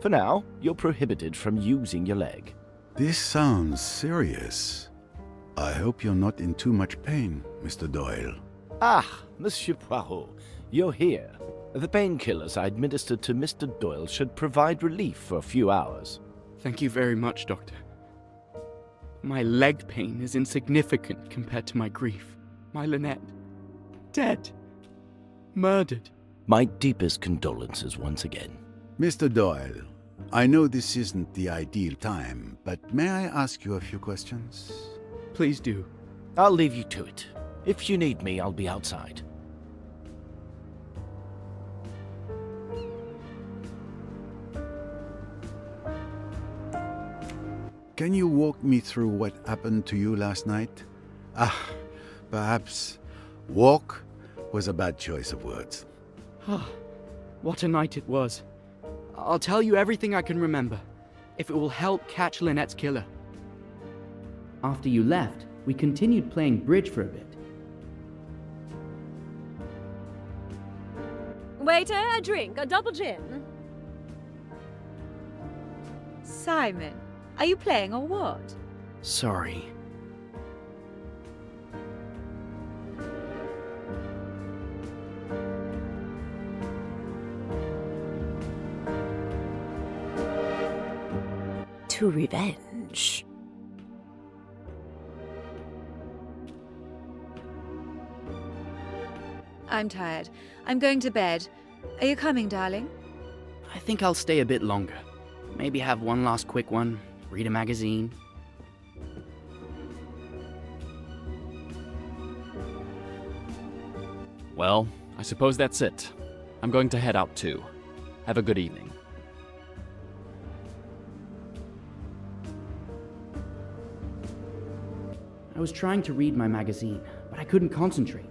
For now, you're prohibited from using your leg. This sounds serious. I hope you're not in too much pain, Mr. Doyle. Ah, Monsieur Poirot, you're here. The painkillers I administered to Mr. Doyle should provide relief for a few hours. Thank you very much, Doctor. My leg pain is insignificant compared to my grief. My Lynette. Dead. Murdered. My deepest condolences once again. Mr. Doyle, I know this isn't the ideal time, but may I ask you a few questions? Please do. I'll leave you to it. If you need me, I'll be outside. Can you walk me through what happened to you last night? Perhaps walk was a bad choice of words. What a night it was. I'll tell you everything I can remember, if it will help catch Lynette's killer. After you left, we continued playing bridge for a bit. Waiter, a drink, a double gin. Simon, are you playing or what? Sorry. To revenge. I'm tired. I'm going to bed. Are you coming, darling? I think I'll stay a bit longer. Maybe have one last quick one, read a magazine. Well, I suppose that's it. I'm going to head out too. Have a good evening. I was trying to read my magazine, but I couldn't concentrate,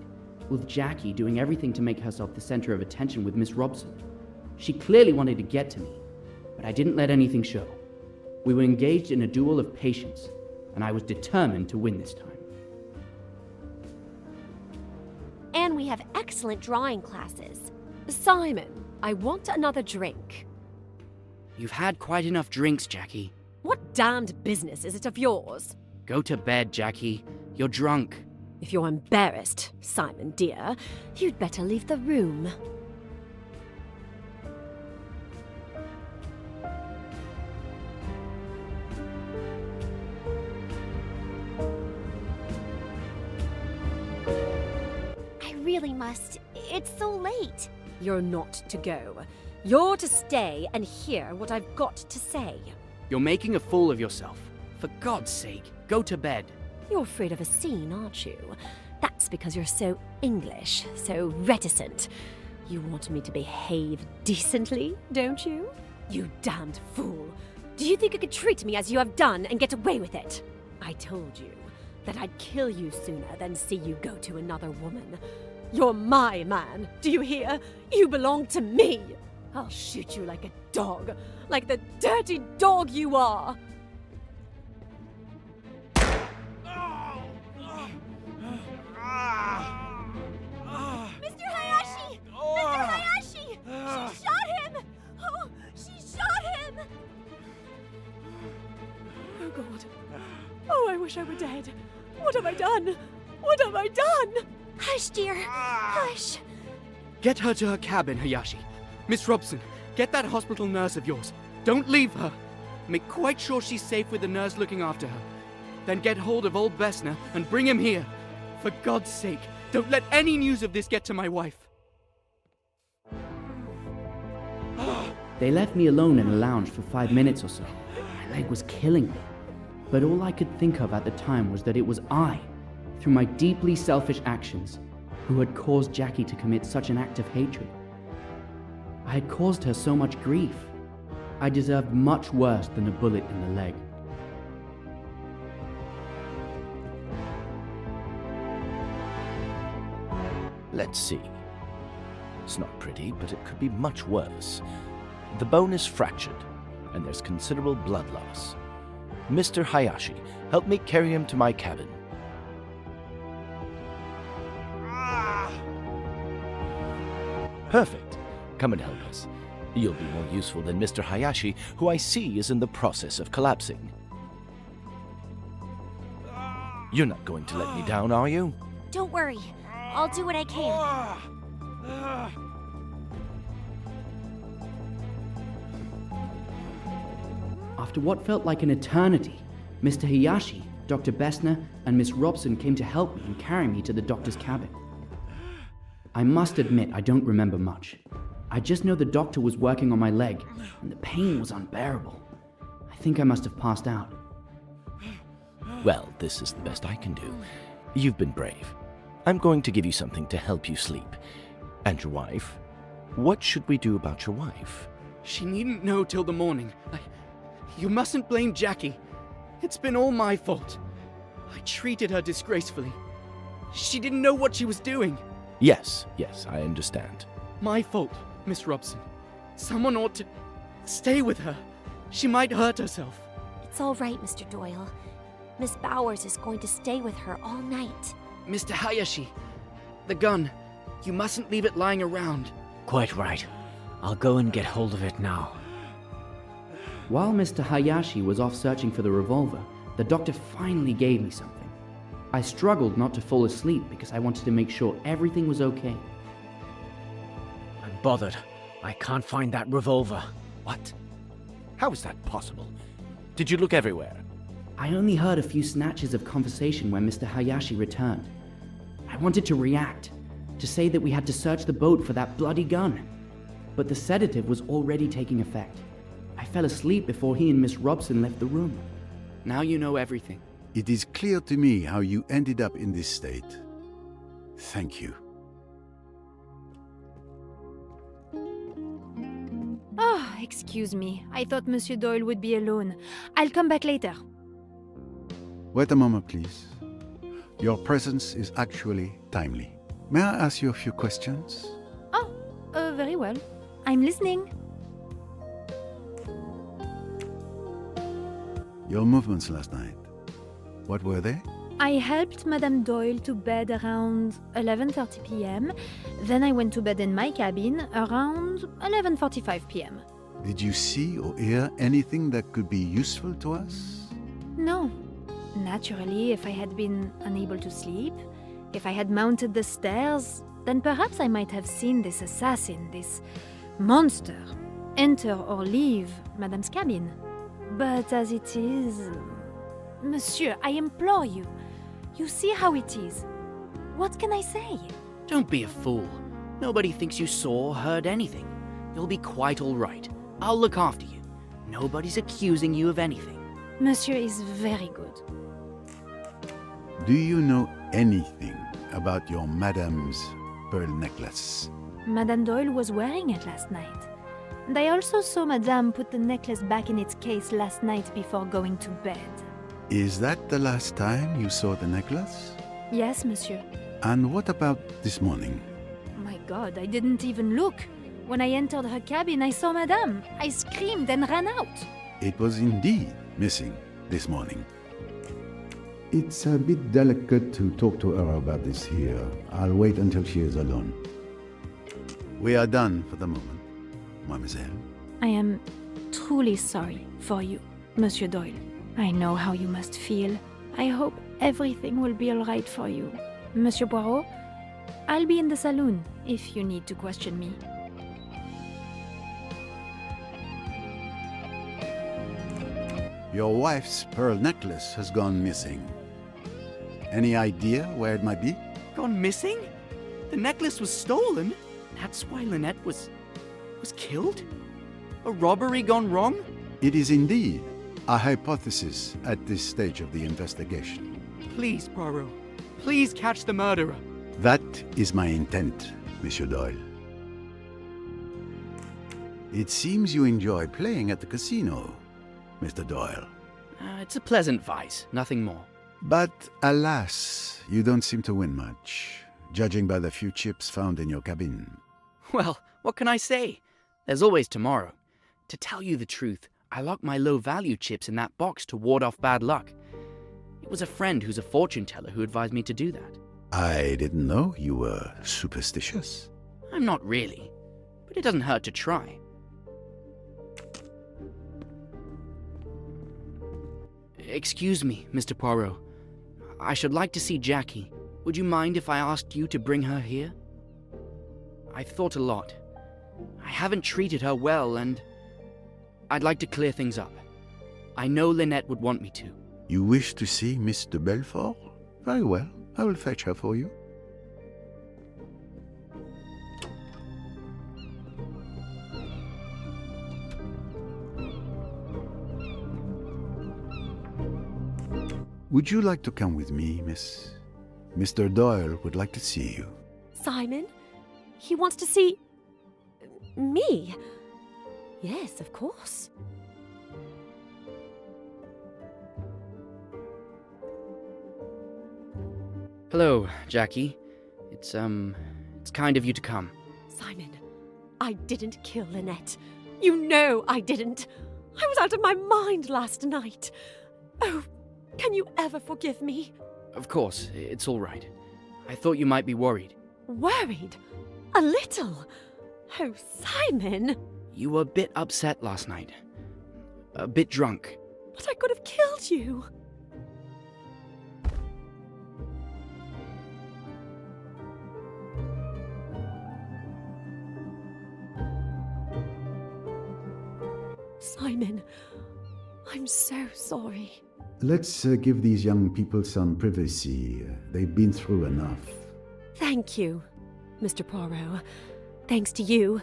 with Jackie doing everything to make herself the center of attention with Miss Robson. She clearly wanted to get to me, but I didn't let anything show. We were engaged in a duel of patience, and I was determined to win this time. And we have excellent drawing classes. Simon, I want another drink. You've had quite enough drinks, Jackie. What damned business is it of yours? Go to bed, Jackie. You're drunk. If you're embarrassed, Simon dear, you'd better leave the room. I really must. It's so late. You're not to go. You're to stay and hear what I've got to say. You're making a fool of yourself. For God's sake, go to bed. You're afraid of a scene, aren't you? That's because you're so English, so reticent. You want me to behave decently, don't you? You damned fool. Do you think you could treat me as you have done and get away with it? I told you that I'd kill you sooner than see you go to another woman. You're my man, do you hear? You belong to me. I'll shoot you like a dog, like the dirty dog you are. Mr. Hayashi! Mr. Hayashi! She shot him! Oh, she shot him! Oh, God. Oh, I wish I were dead. What have I done? What have I done? Hush, dear. Hush. Get her to her cabin, Hayashi. Miss Robson, get that hospital nurse of yours. Don't leave her. Make quite sure she's safe with the nurse looking after her. Then get hold of old Bessner and bring him here. For God's sake, don't let any news of this get to my wife. They left me alone in a lounge for 5 minutes or so. My leg was killing me. But all I could think of at the time was that it was I, through my deeply selfish actions, who had caused Jackie to commit such an act of hatred. I had caused her so much grief. I deserved much worse than a bullet in the leg. Let's see. It's not pretty, but it could be much worse. The bone is fractured, and there's considerable blood loss. Mr. Hayashi, help me carry him to my cabin. Perfect. Come and help us. You'll be more useful than Mr. Hayashi, who I see is in the process of collapsing. You're not going to let me down, are you? Don't worry. I'll do what I can. After what felt like an eternity, Mr. Hayashi, Dr. Bessner, and Miss Robson came to help me and carry me to the doctor's cabin. I must admit I don't remember much. I just know the doctor was working on my leg, and the pain was unbearable. I think I must have passed out. Well, this is the best I can do. You've been brave. I'm going to give you something to help you sleep. And your wife? What should we do about your wife? She needn't know till the morning. You mustn't blame Jackie. It's been all my fault. I treated her disgracefully. She didn't know what she was doing. Yes, I understand. My fault, Miss Robson. Someone ought to stay with her. She might hurt herself. It's all right, Mr. Doyle. Miss Bowers is going to stay with her all night. Mr. Hayashi, the gun. You mustn't leave it lying around. Quite right. I'll go and get hold of it now. While Mr. Hayashi was off searching for the revolver, the doctor finally gave me something. I struggled not to fall asleep because I wanted to make sure everything was okay. I'm bothered. I can't find that revolver. What? How is that possible? Did you look everywhere? I only heard a few snatches of conversation when Mr. Hayashi returned. I wanted to react, to say that we had to search the boat for that bloody gun. But the sedative was already taking effect. I fell asleep before he and Miss Robson left the room. Now you know everything. It is clear to me how you ended up in this state. Thank you. Oh, excuse me. I thought Monsieur Doyle would be alone. I'll come back later. Wait a moment, please. Your presence is actually timely. May I ask you a few questions? Oh, very well. I'm listening. Your movements last night, what were they? I helped Madame Doyle to bed around 11:30 p.m. Then I went to bed in my cabin around 11:45 p.m. Did you see or hear anything that could be useful to us? No. Naturally, if I had been unable to sleep, if I had mounted the stairs, then perhaps I might have seen this assassin, this monster, enter or leave Madame's cabin. But as it is... Monsieur, I implore you. You see how it is. What can I say? Don't be a fool. Nobody thinks you saw or heard anything. You'll be quite all right. I'll look after you. Nobody's accusing you of anything. Monsieur is very good. Do you know anything about your Madame's pearl necklace? Madame Doyle was wearing it last night. And I also saw Madame put the necklace back in its case last night before going to bed. Is that the last time you saw the necklace? Yes, monsieur. And what about this morning? My God, I didn't even look. When I entered her cabin, I saw Madame. I screamed and ran out. It was indeed missing this morning. It's a bit delicate to talk to her about this here. I'll wait until she is alone. We are done for the moment, mademoiselle. I am truly sorry for you, Monsieur Doyle. I know how you must feel. I hope everything will be all right for you. Monsieur Poirot, I'll be in the saloon if you need to question me. Your wife's pearl necklace has gone missing. Any idea where it might be? Gone missing? The necklace was stolen? That's why Lynette was killed? A robbery gone wrong? It is indeed a hypothesis at this stage of the investigation. Please, Poirot. Please catch the murderer. That is my intent, Monsieur Doyle. It seems you enjoy playing at the casino, Mr. Doyle. It's a pleasant vice, nothing more. But alas, you don't seem to win much, judging by the few chips found in your cabin. Well, what can I say? There's always tomorrow. To tell you the truth, I locked my low-value chips in that box to ward off bad luck. It was a friend who's a fortune teller who advised me to do that. I didn't know you were superstitious. I'm not really, but it doesn't hurt to try. Excuse me, Mr. Poirot. I should like to see Jackie. Would you mind if I asked you to bring her here? I've thought a lot. I haven't treated her well, and I'd like to clear things up. I know Lynette would want me to. You wish to see Miss de Belfort? Very well, I will fetch her for you. Would you like to come with me, miss? Mr. Doyle would like to see you. Simon? He wants to see... me? Yes, of course. Hello, Jackie. It's kind of you to come. Simon, I didn't kill Lynette. You know I didn't. I was out of my mind last night. Oh, can you ever forgive me? Of course, it's all right. I thought you might be worried. Worried? A little? Oh, Simon! You were a bit upset last night. A bit drunk. But I could have killed you. Simon, I'm so sorry. Let's give these young people some privacy. They've been through enough. Thank you. Mr. Poirot. Thanks to you,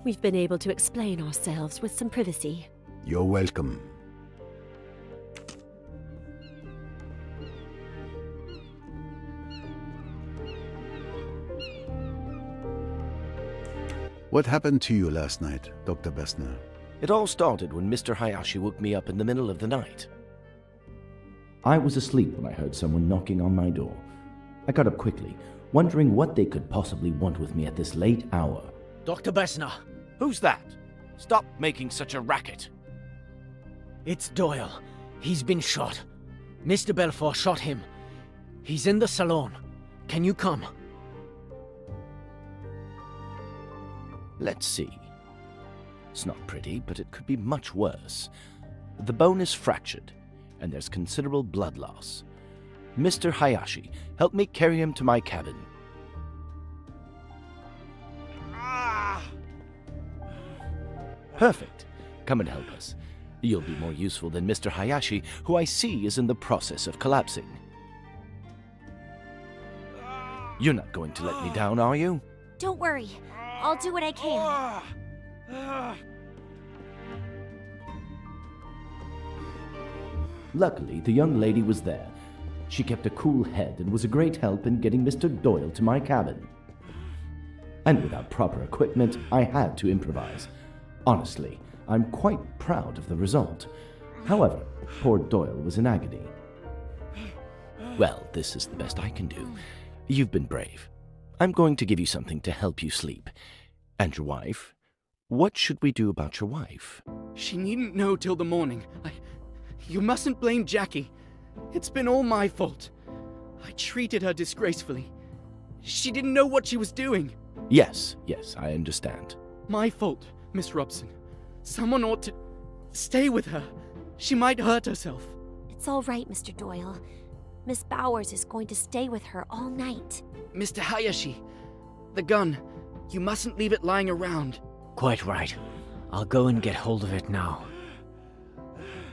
we've been able to explain ourselves with some privacy. You're welcome. What happened to you last night, Dr. Bessner? It all started when Mr. Hayashi woke me up in the middle of the night. I was asleep when I heard someone knocking on my door. I got up quickly, wondering what they could possibly want with me at this late hour. Dr. Bessner! Who's that? Stop making such a racket. It's Doyle. He's been shot. Mr. Belfort shot him. He's in the salon. Can you come? Let's see. It's not pretty, but it could be much worse. The bone is fractured, and there's considerable blood loss. Mr. Hayashi, help me carry him to my cabin. Perfect. Come and help us. You'll be more useful than Mr. Hayashi, who I see is in the process of collapsing. You're not going to let me down, are you? Don't worry. I'll do what I can. Luckily, the young lady was there. She kept a cool head and was a great help in getting Mr. Doyle to my cabin. And without proper equipment, I had to improvise. Honestly, I'm quite proud of the result. However, poor Doyle was in agony. Well, this is the best I can do. You've been brave. I'm going to give you something to help you sleep. And your wife? What should we do about your wife? She needn't know till the morning. You mustn't blame Jackie. It's been all my fault. I treated her disgracefully. She didn't know what she was doing. Yes, I understand. My fault, Miss Robson. Someone ought to stay with her. She might hurt herself. It's all right, Mr. Doyle. Miss Bowers is going to stay with her all night. Mr. Hayashi, the gun. You mustn't leave it lying around. Quite right. I'll go and get hold of it now.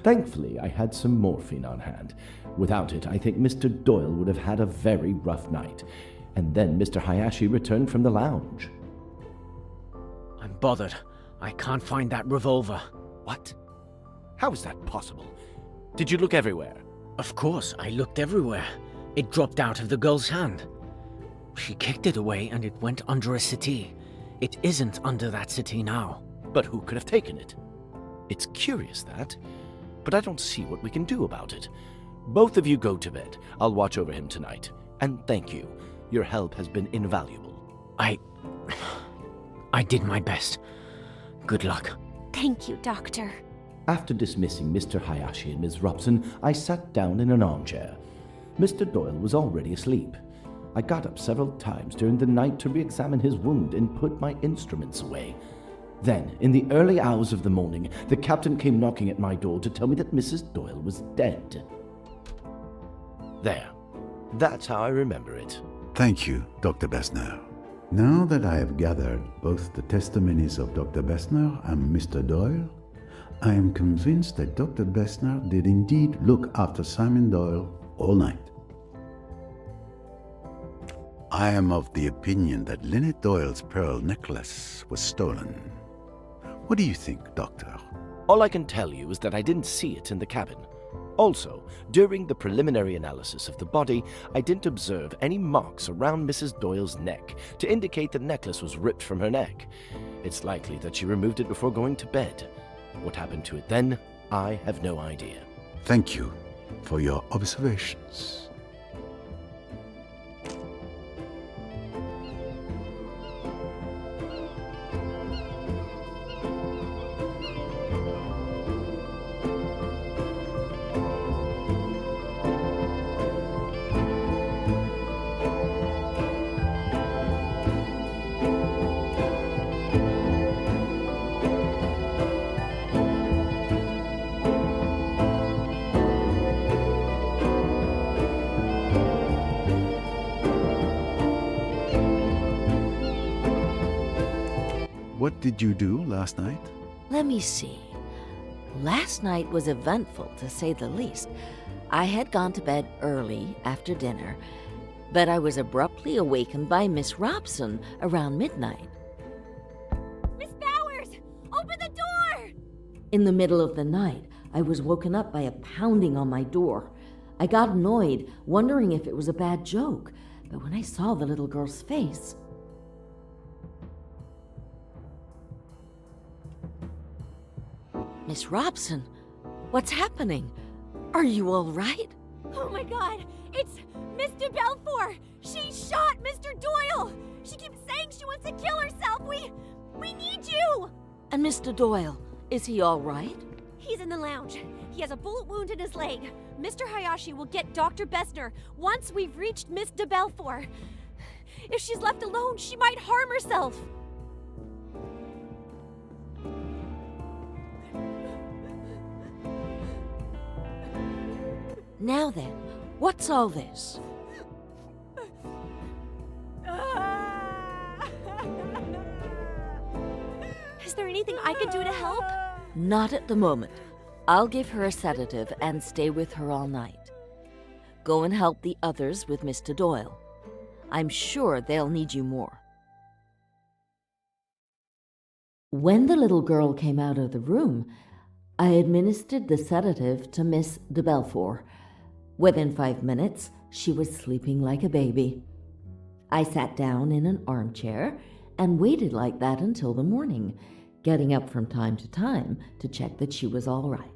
Thankfully, I had some morphine on hand. Without it, I think Mr. Doyle would have had a very rough night. And then Mr. Hayashi returned from the lounge. I'm bothered. I can't find that revolver. What? How is that possible? Did you look everywhere? Of course, I looked everywhere. It dropped out of the girl's hand. She kicked it away and it went under a settee. It isn't under that settee now. But who could have taken it? It's curious, that. But I don't see what we can do about it. Both of you go to bed. I'll watch over him tonight. And thank you. Your help has been invaluable. I did my best. Good luck. Thank you, Doctor. After dismissing Mr. Hayashi and Miss Robson, I sat down in an armchair. Mr. Doyle was already asleep. I got up several times during the night to re-examine his wound and put my instruments away. Then, in the early hours of the morning, the captain came knocking at my door to tell me that Mrs. Doyle was dead. There. That's how I remember it. Thank you, Dr. Bessner. Now that I have gathered both the testimonies of Dr. Bessner and Mr. Doyle, I am convinced that Dr. Bessner did indeed look after Simon Doyle all night. I am of the opinion that Lynette Doyle's pearl necklace was stolen. What do you think, Doctor? All I can tell you is that I didn't see it in the cabin. Also, during the preliminary analysis of the body, I didn't observe any marks around Mrs. Doyle's neck to indicate the necklace was ripped from her neck. It's likely that she removed it before going to bed. What happened to it then, I have no idea. Thank you for your observations. What did you do last night? Let me see. Last night was eventful, to say the least. I had gone to bed early after dinner. but I was abruptly awakened by Miss Robson around midnight. Miss Bowers! Open the door! In the middle of the night, I was woken up by a pounding on my door. I got annoyed, wondering if it was a bad joke, but when I saw the little girl's face... Miss Robson, what's happening? Are you all right? Oh my god! It's Miss de Belfort! She shot Mr. Doyle! She keeps saying she wants to kill herself! We need you! And Mr. Doyle, is he all right? He's in the lounge. He has a bullet wound in his leg. Mr. Hayashi will get Dr. Bessner once we've reached Miss de Belfort. If she's left alone, she might harm herself. Now then, what's all this? Is there anything I can do to help? Not at the moment. I'll give her a sedative and stay with her all night. Go and help the others with Mr. Doyle. I'm sure they'll need you more. When the little girl came out of the room, I administered the sedative to Miss de Belfort. Within 5 minutes, she was sleeping like a baby. I sat down in an armchair and waited like that until the morning, getting up from time to check that she was all right.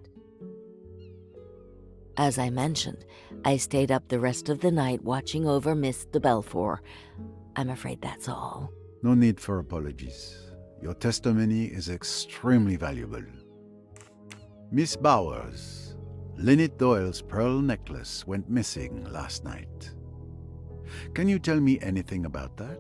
As I mentioned, I stayed up the rest of the night watching over Miss de Belfort. I'm afraid that's all. No need for apologies. Your testimony is extremely valuable. Miss Bowers, Lynette Doyle's pearl necklace went missing last night. Can you tell me anything about that?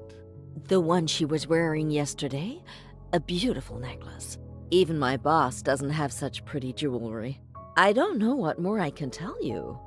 The one she was wearing yesterday? A beautiful necklace. Even my boss doesn't have such pretty jewelry. I don't know what more I can tell you.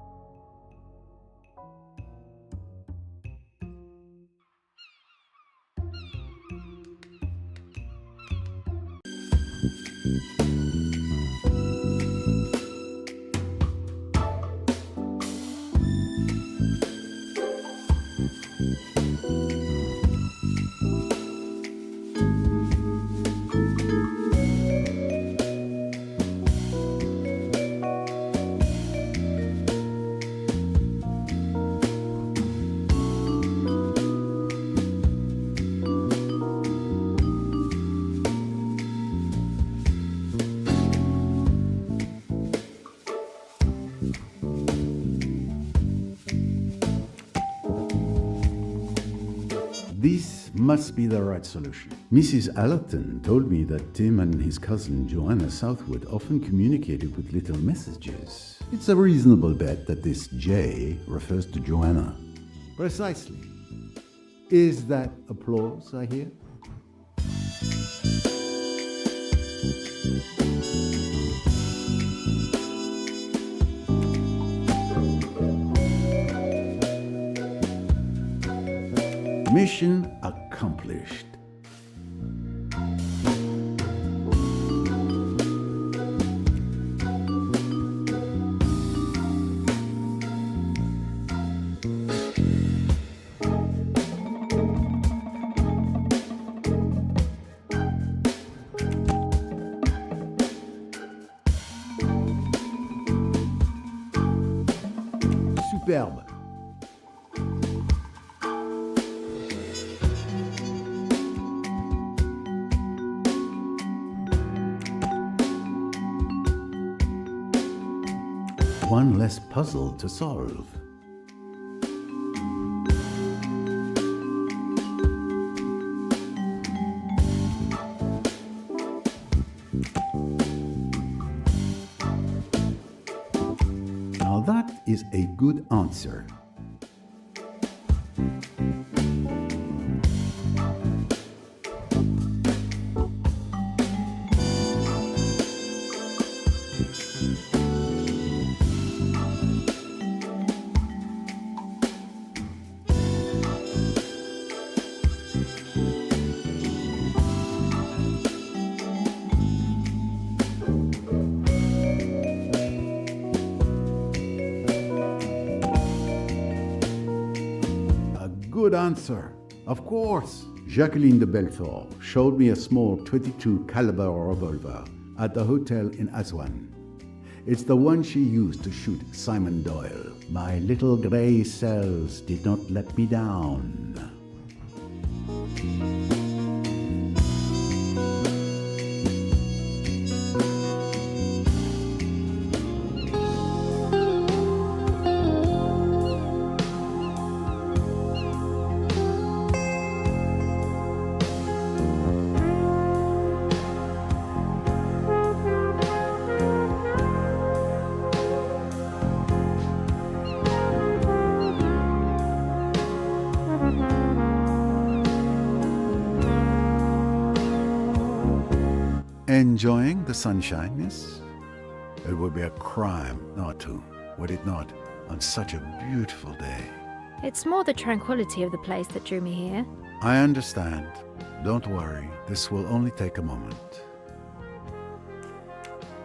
This must be the right solution. Mrs. Allerton told me that Tim and his cousin Joanna Southwood often communicated with little messages. It's a reasonable bet that this J refers to Joanna. Precisely. Is that applause I hear? Mission accomplished. Superbe. One less puzzle to solve. Now that is a good answer. good answer. Of course. Jacqueline de Belfort showed me a small 22 caliber revolver at the hotel in Aswan. It's the one she used to shoot Simon Doyle. My little grey cells did not let me down. Enjoying the sunshine, miss? It would be a crime not to, would it not, on such a beautiful day? It's more the tranquility of the place that drew me here. I understand. Don't worry, this will only take a moment.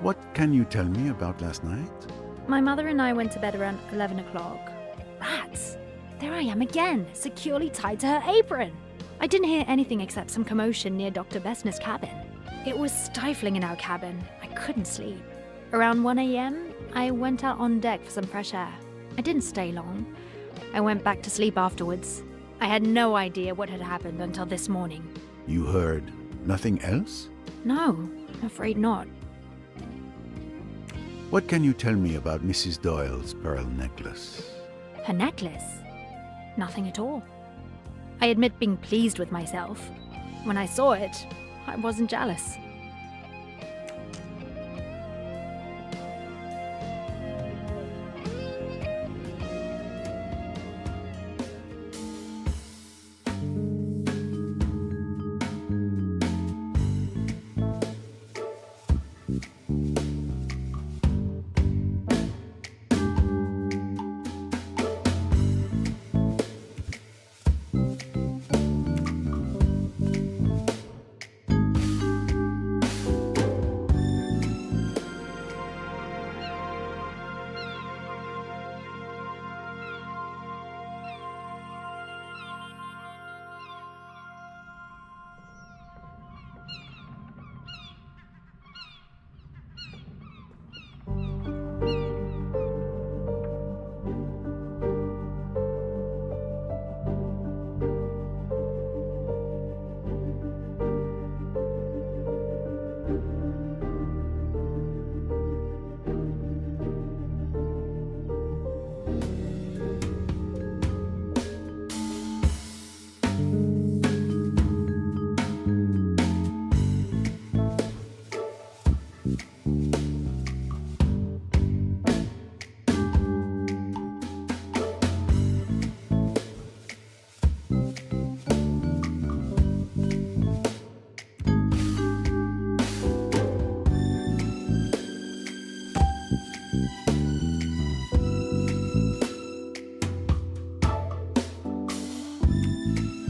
What can you tell me about last night? My mother and I went to bed around 11 o'clock. Rats! There I am again, securely tied to her apron. I didn't hear anything except some commotion near Dr. Bessner's cabin. It was stifling in our cabin. I couldn't sleep. Around 1 a.m., I went out on deck for some fresh air. I didn't stay long. I went back to sleep afterwards. I had no idea what had happened until this morning. You heard nothing else? No, I'm afraid not. What can you tell me about Mrs. Doyle's pearl necklace? Her necklace? Nothing at all. I admit being pleased with myself. When I saw it, I wasn't jealous.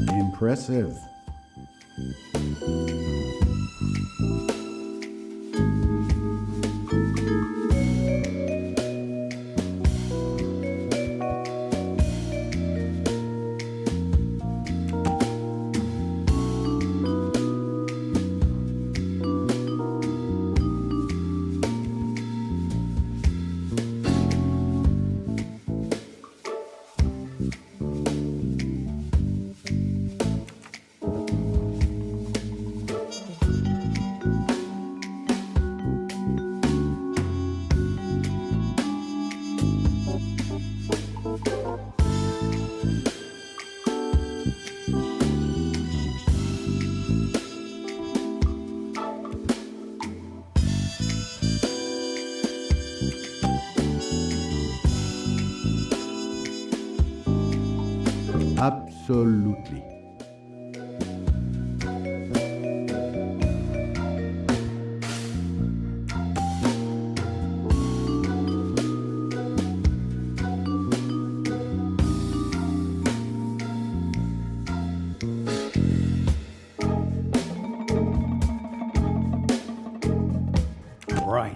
Impressive. Absolutely. Right.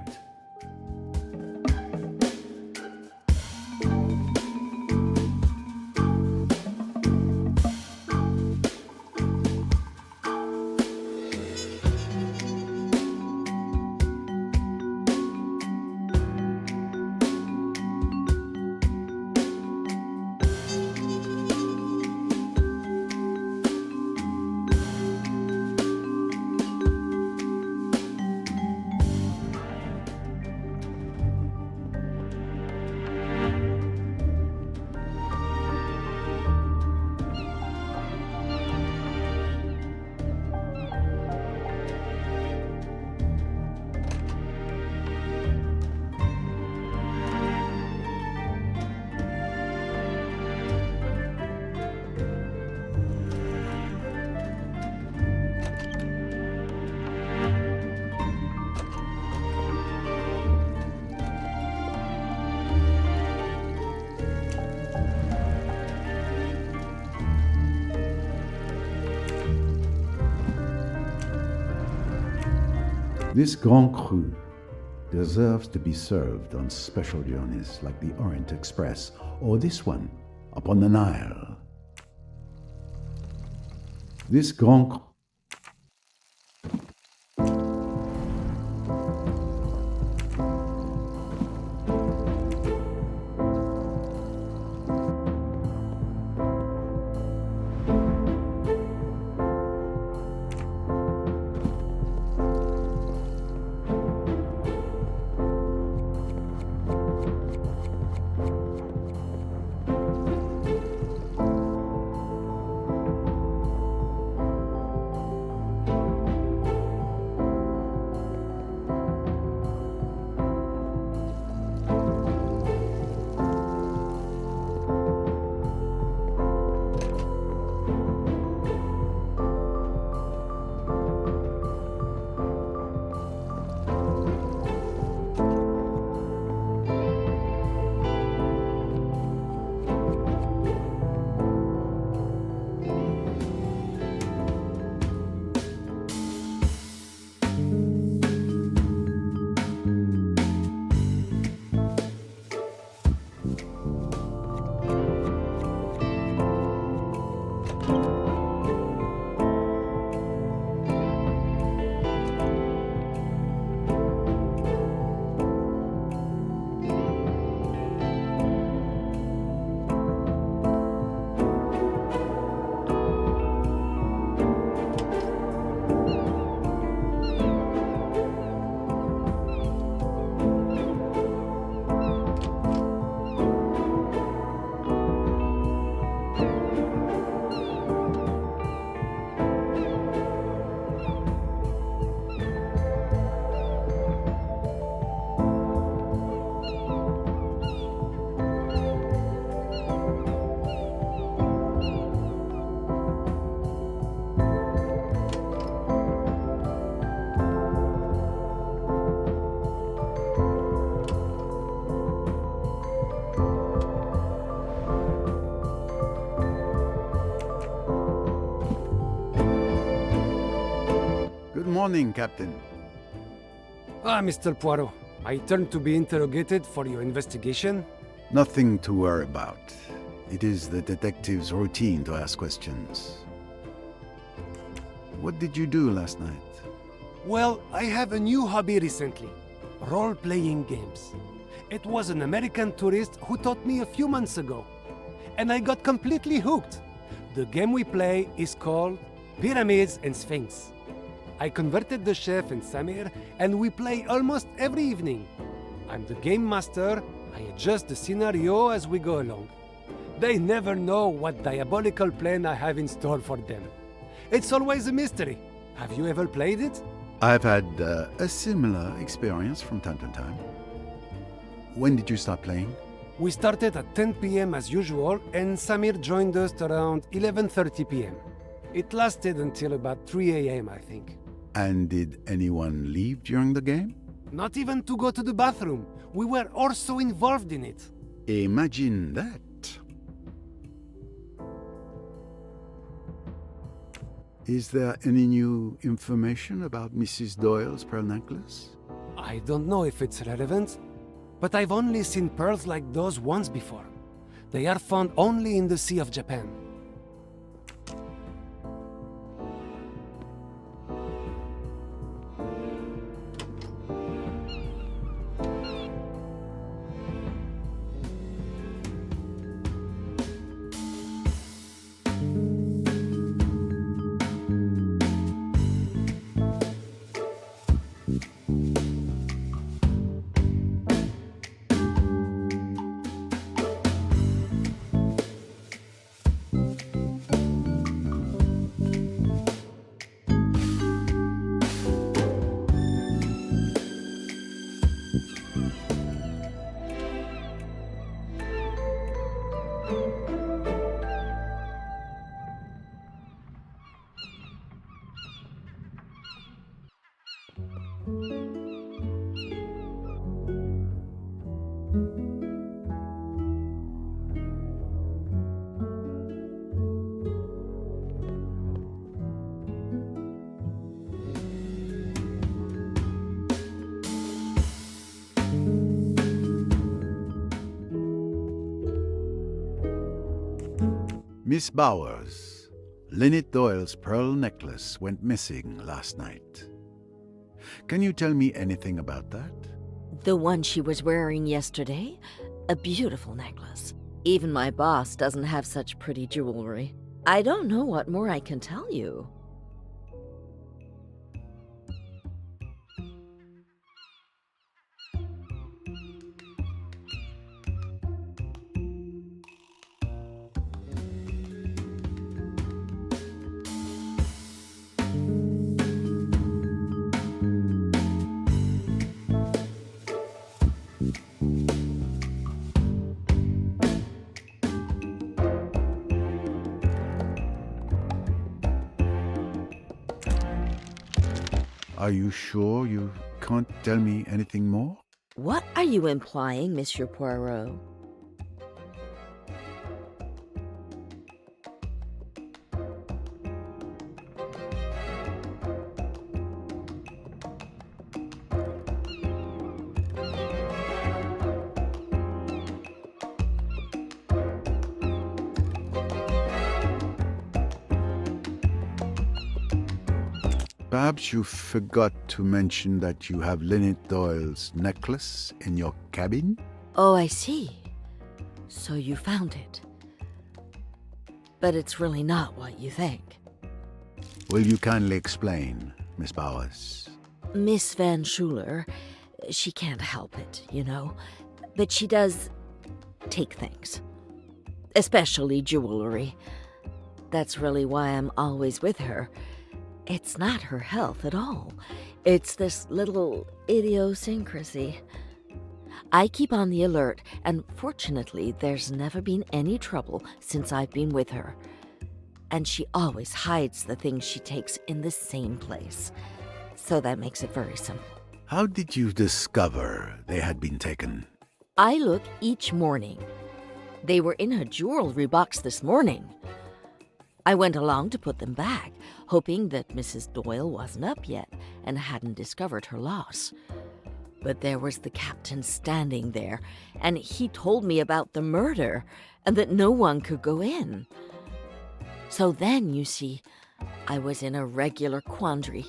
This Grand Cru deserves to be served on special journeys like the Orient Express or this one upon the Nile. This Grand Cru. Good morning, Captain. Mr. Poirot. I turn to be interrogated for your investigation? Nothing to worry about. It is the detective's routine to ask questions. What did you do last night? Well, I have a new hobby recently. Role-playing games. It was an American tourist who taught me a few months ago. And I got completely hooked. The game we play is called Pyramids and Sphinx. I converted the chef and Samir, and we play almost every evening. I'm the game master. I adjust the scenario as we go along. They never know what diabolical plan I have in store for them. It's always a mystery. Have you ever played it? I've had a similar experience from time to time. When did you start playing? We started at 10 p.m. as usual, and Samir joined us around 11:30 p.m. It lasted until about 3 a.m., I think. And did anyone leave during the game? Not even to go to the bathroom. We were also involved in it. Imagine that. Is there any new information about Mrs. Doyle's pearl necklace? I don't know if it's relevant, but I've only seen pearls like those once before. They are found only in the Sea of Japan. Miss Bowers, Lynette Doyle's pearl necklace went missing last night. Can you tell me anything about that? The one she was wearing yesterday? A beautiful necklace. Even my boss doesn't have such pretty jewelry. I don't know what more I can tell you. Are you sure you can't tell me anything more? What are you implying, Monsieur Poirot? Perhaps you forgot to mention that you have Lynette Doyle's necklace in your cabin? Oh, I see. So you found it. But it's really not what you think. Will you kindly explain, Miss Bowers? Miss Van Schuler, she can't help it, you know. But she does take things. Especially jewelry. That's really why I'm always with her. It's not her health at all. It's this little idiosyncrasy. I keep on the alert, and fortunately, there's never been any trouble since I've been with her. And she always hides the things she takes in the same place. So that makes it very simple. How did you discover they had been taken? I look each morning. They were in her jewelry box this morning. I went along to put them back, hoping that Mrs. Doyle wasn't up yet and hadn't discovered her loss. But there was the captain standing there, and he told me about the murder and that no one could go in. So then, you see, I was in a regular quandary.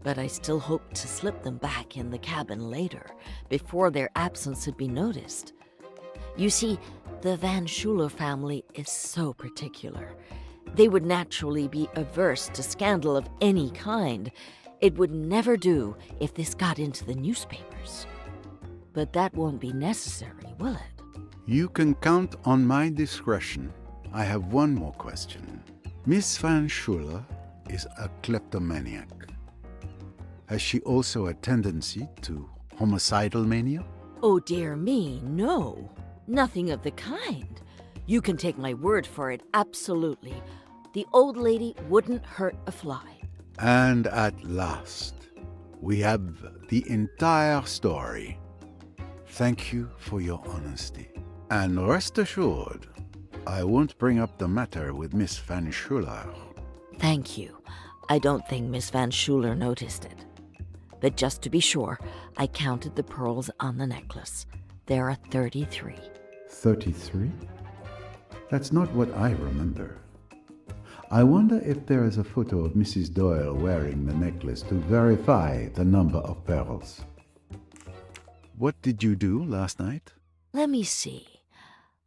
But I still hoped to slip them back in the cabin later, before their absence had been noticed. You see, the Van Schuler family is so particular. They would naturally be averse to scandal of any kind. It would never do if this got into the newspapers. But that won't be necessary, will it? You can count on my discretion. I have one more question. Miss Van Schuler is a kleptomaniac. Has she also a tendency to homicidal mania? Oh, dear me, no. Nothing of the kind. You can take my word for it, absolutely. The old lady wouldn't hurt a fly. And at last, we have the entire story. Thank you for your honesty. And rest assured, I won't bring up the matter with Miss Van Schuler. Thank you. I don't think Miss Van Schuler noticed it. But just to be sure, I counted the pearls on the necklace. There are 33. 33? That's not what I remember. I wonder if there is a photo of Mrs. Doyle wearing the necklace to verify the number of pearls. What did you do last night? Let me see.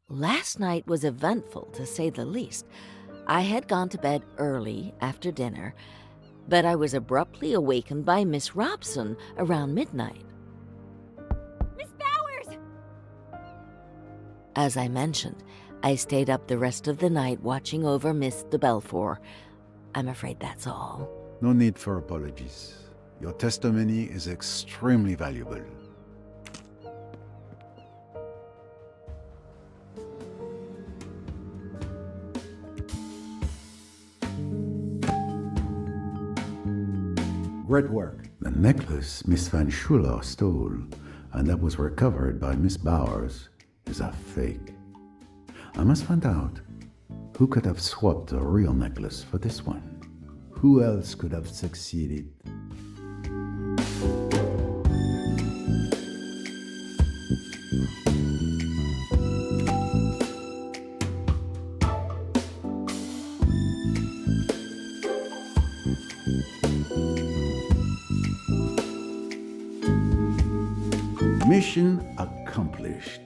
Last night was eventful, to say the least. I had gone to bed early after dinner, but I was abruptly awakened by Miss Robson around midnight. Miss Bowers! As I mentioned, I stayed up the rest of the night watching over Miss de Belfort. I'm afraid that's all. No need for apologies. Your testimony is extremely valuable. Great work. The necklace Miss Van Schuler stole, and that was recovered by Miss Bowers, is a fake. I must find out who could have swapped a real necklace for this one. Who else could have succeeded? Mission accomplished.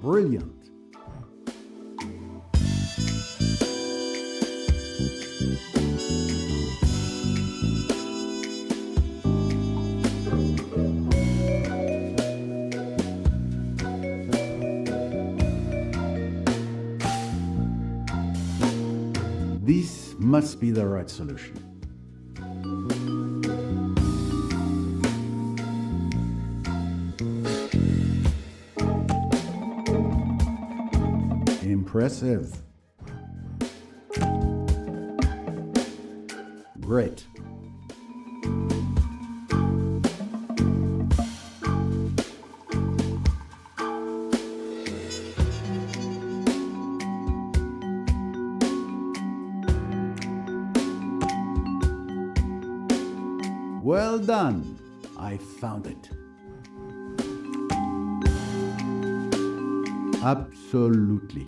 Brilliant. This must be the right solution. Impressive. Great. Well done. I found it. Absolutely.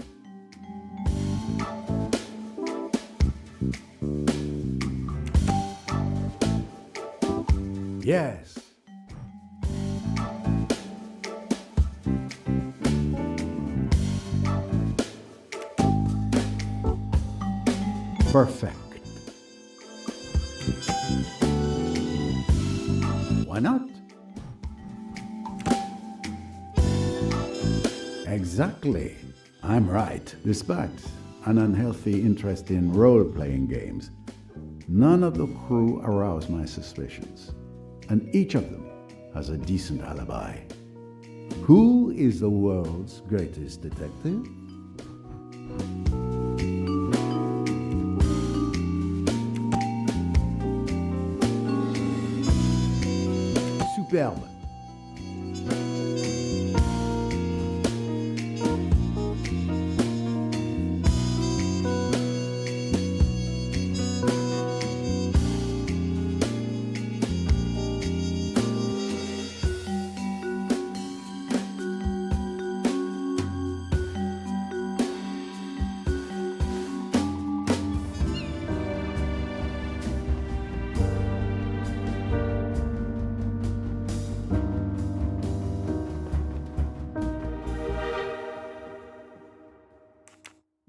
Yes. Perfect. Why not? Exactly. I'm right. Despite an unhealthy interest in role-playing games, none of the crew aroused my suspicions, and each of them has a decent alibi. Who is the world's greatest detective? Superbe.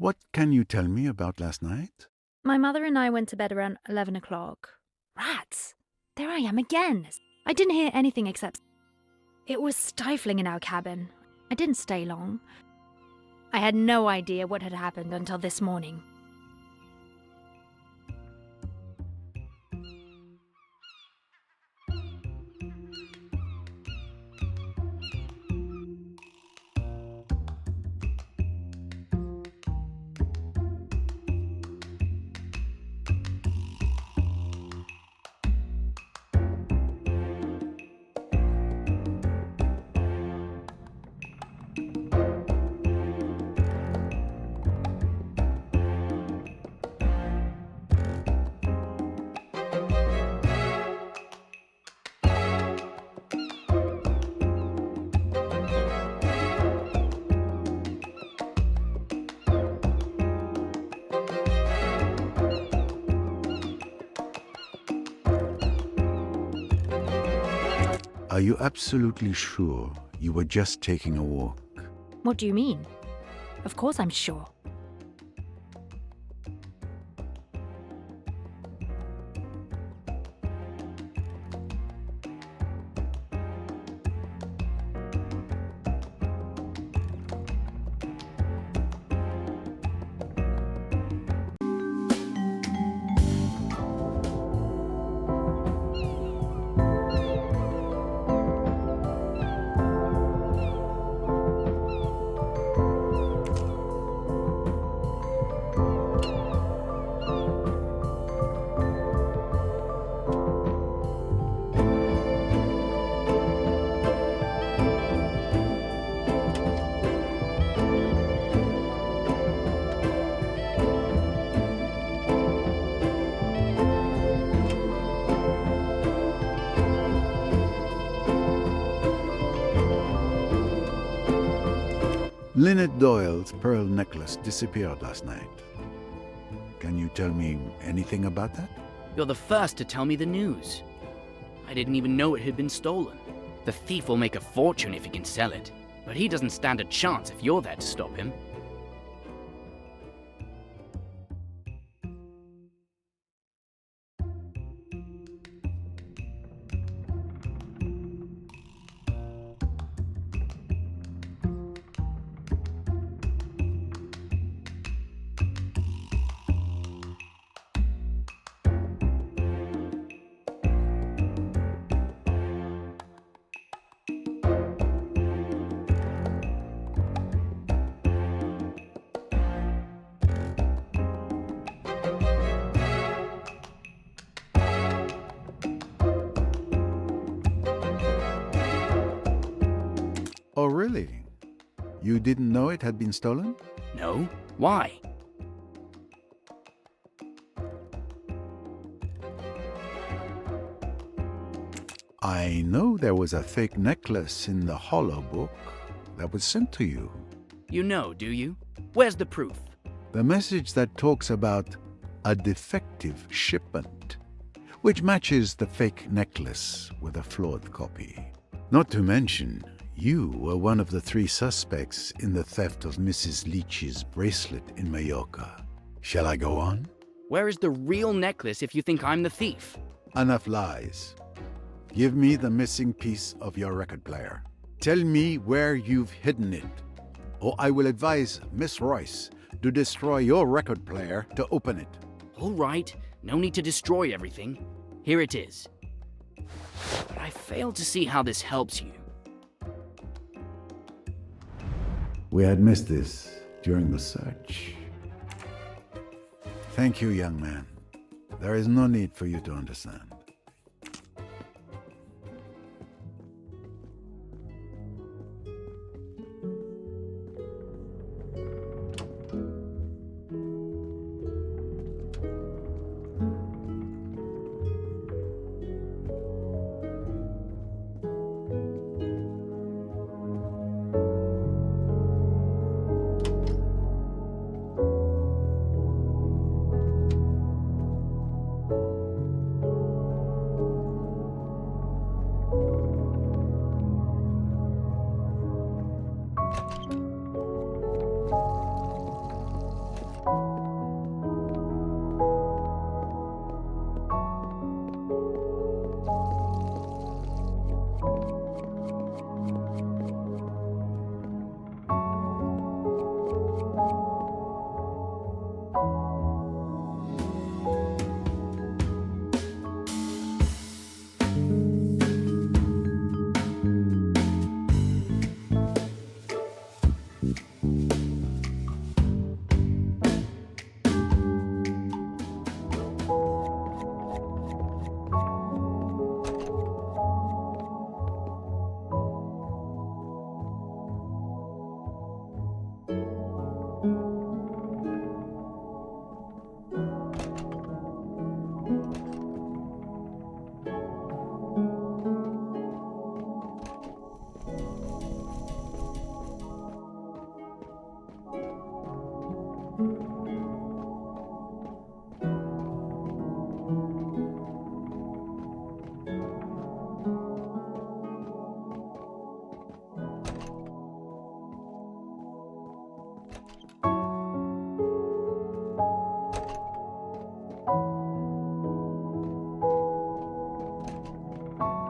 What can you tell me about last night? My mother and I went to bed around 11 o'clock. Rats! There I am again! I didn't hear anything except... It was stifling in our cabin. I didn't stay long. I had no idea what had happened until this morning. Are you absolutely sure you were just taking a walk? What do you mean? Of course I'm sure. Lynette Doyle's pearl necklace disappeared last night. Can you tell me anything about that? You're the first to tell me the news. I didn't even know it had been stolen. The thief will make a fortune if he can sell it, but he doesn't stand a chance if you're there to stop him. Oh, really? You didn't know it had been stolen? No? Why? I know there was a fake necklace in the hollow book that was sent to you. You know, do you? Where's the proof? The message that talks about a defective shipment, which matches the fake necklace with a flawed copy. Not to mention, you were one of the 3 suspects in the theft of Mrs. Leach's bracelet in Mallorca. Shall I go on? Where is the real necklace if you think I'm the thief? Enough lies. Give me the missing piece of your record player. Tell me where you've hidden it, or I will advise Miss Royce to destroy your record player to open it. All right, no need to destroy everything. Here it is. But I fail to see how this helps you. We had missed this during the search. Thank you, young man. There is no need for you to understand.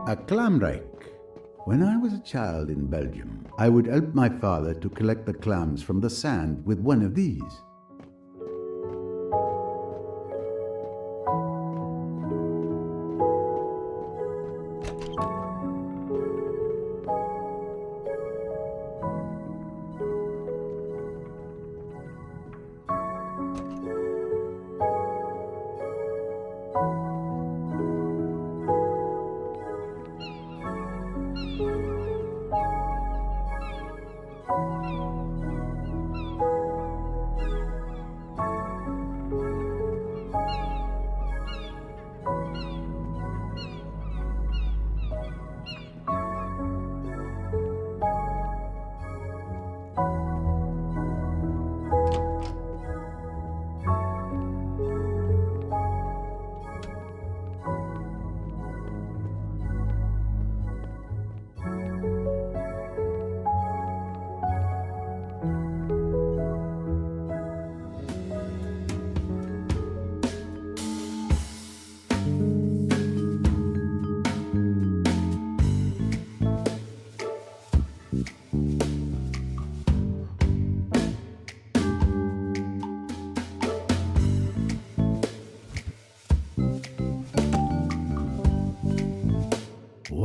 A clam rake. When I was a child in Belgium, I would help my father to collect the clams from the sand with one of these.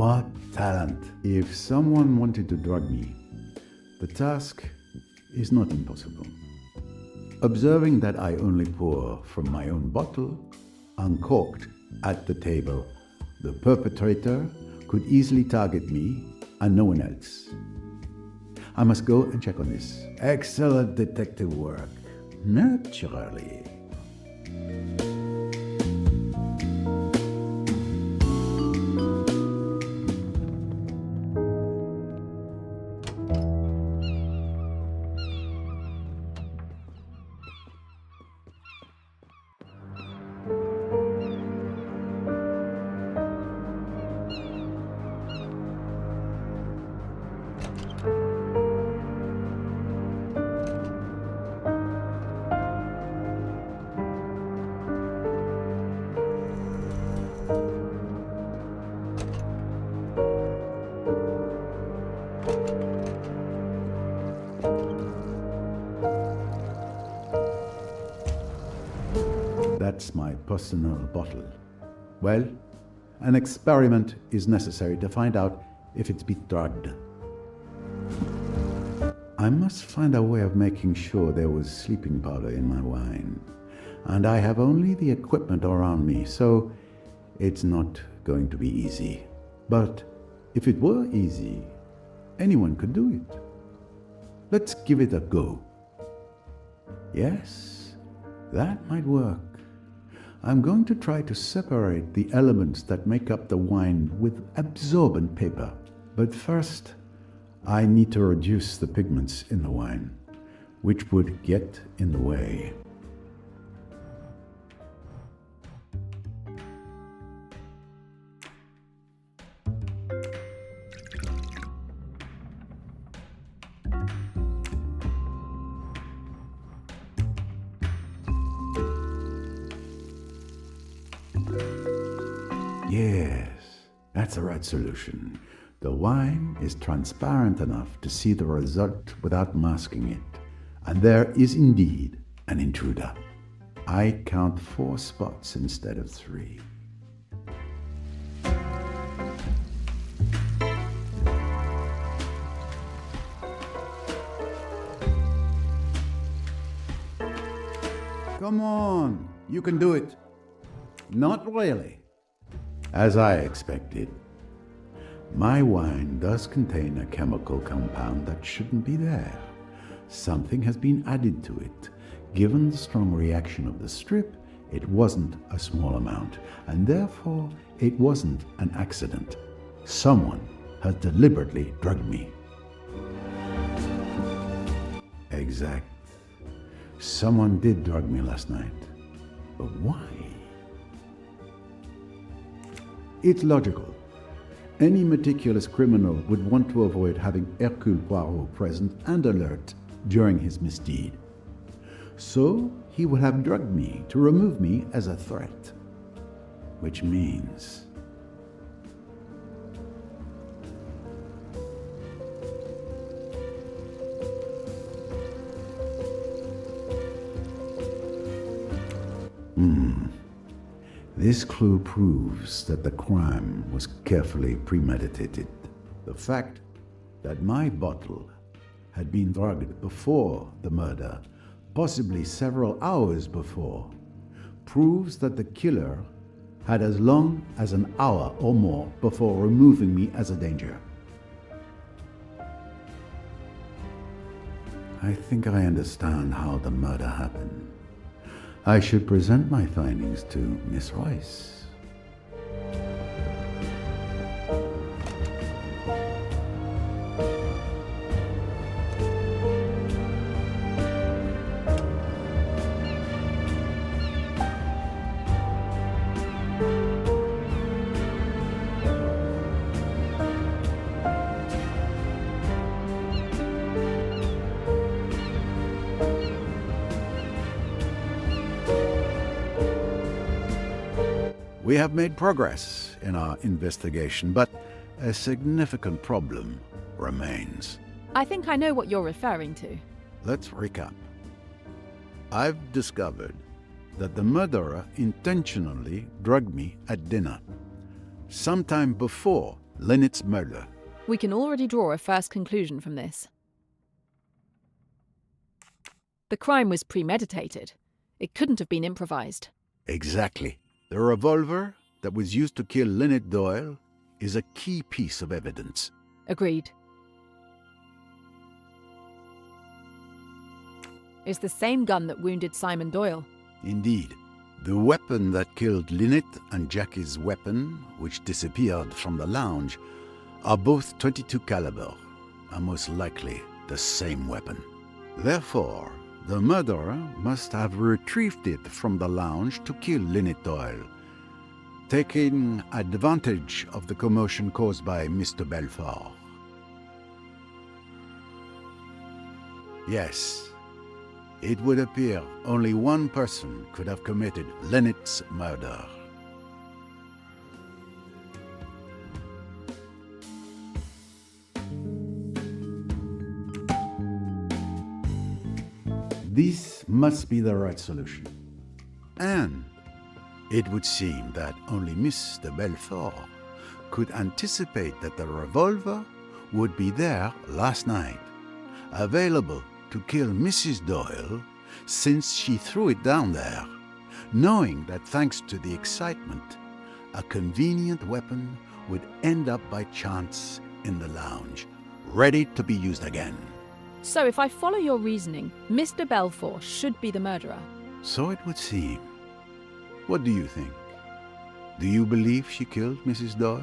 What talent! If someone wanted to drug me, the task is not impossible. Observing that I only pour from my own bottle, uncorked at the table, the perpetrator could easily target me and no one else. I must go and check on this. Excellent detective work. Naturally. That's my personal bottle. Well, an experiment is necessary to find out if it's been drugged. I must find a way of making sure there was sleeping powder in my wine. And I have only the equipment around me, so it's not going to be easy. But if it were easy, anyone could do it. Let's give it a go. Yes, that might work. I'm going to try to separate the elements that make up the wine with absorbent paper. But first, I need to reduce the pigments in the wine, which would get in the way. Yes, that's the right solution. The wine is transparent enough to see the result without masking it. And there is indeed an intruder. I count 4 spots instead of 3. Come on, you can do it. Not really. As I expected. My wine does contain a chemical compound that shouldn't be there. Something has been added to it. Given the strong reaction of the strip, it wasn't a small amount, and therefore it wasn't an accident. Someone has deliberately drugged me. Exact. Someone did drug me last night. But why? It's logical. Any meticulous criminal would want to avoid having Hercule Poirot present and alert during his misdeed. So he would have drugged me to remove me as a threat. Which means... This clue proves that the crime was carefully premeditated. The fact that my bottle had been drugged before the murder, possibly several hours before, proves that the killer had as long as an hour or more before removing me as a danger. I think I understand how the murder happened. I should present my findings to Miss Royce. We have made progress in our investigation, but a significant problem remains. I think I know what you're referring to. Let's recap. I've discovered that the murderer intentionally drugged me at dinner, sometime before Lynette's murder. We can already draw a first conclusion from this. The crime was premeditated. It couldn't have been improvised. Exactly. The revolver that was used to kill Lynette Doyle is a key piece of evidence. Agreed. It's the same gun that wounded Simon Doyle. Indeed. The weapon that killed Lynette and Jackie's weapon, which disappeared from the lounge, are both .22 caliber, and most likely the same weapon. Therefore, the murderer must have retrieved it from the lounge to kill Lynette Doyle, taking advantage of the commotion caused by Mr. Belfort. Yes, it would appear only one person could have committed Lynette's murder. This must be the right solution. And it would seem that only Mr. Belfort could anticipate that the revolver would be there last night, available to kill Mrs. Doyle since she threw it down there, knowing that thanks to the excitement, a convenient weapon would end up by chance in the lounge, ready to be used again. So if I follow your reasoning, Mr. Belfort should be the murderer. So it would seem. What do you think? Do you believe she killed Mrs. Doyle?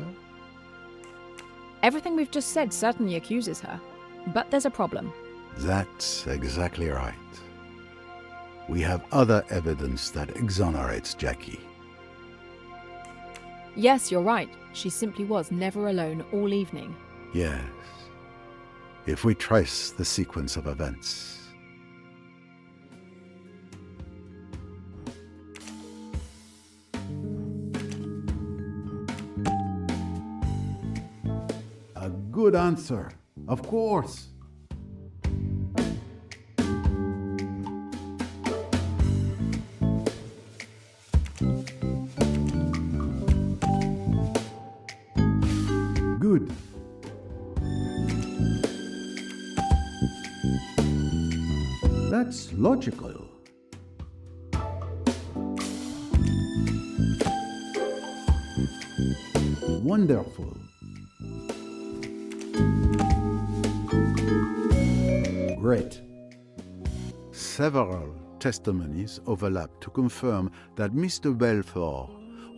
Everything we've just said certainly accuses her. But there's a problem. That's exactly right. We have other evidence that exonerates Jackie. Yes, you're right. She simply was never alone all evening. Yes. If we trace the sequence of events. A good answer, of course. Good. That's logical. Wonderful. Great. Several testimonies overlap to confirm that Mr. Belfort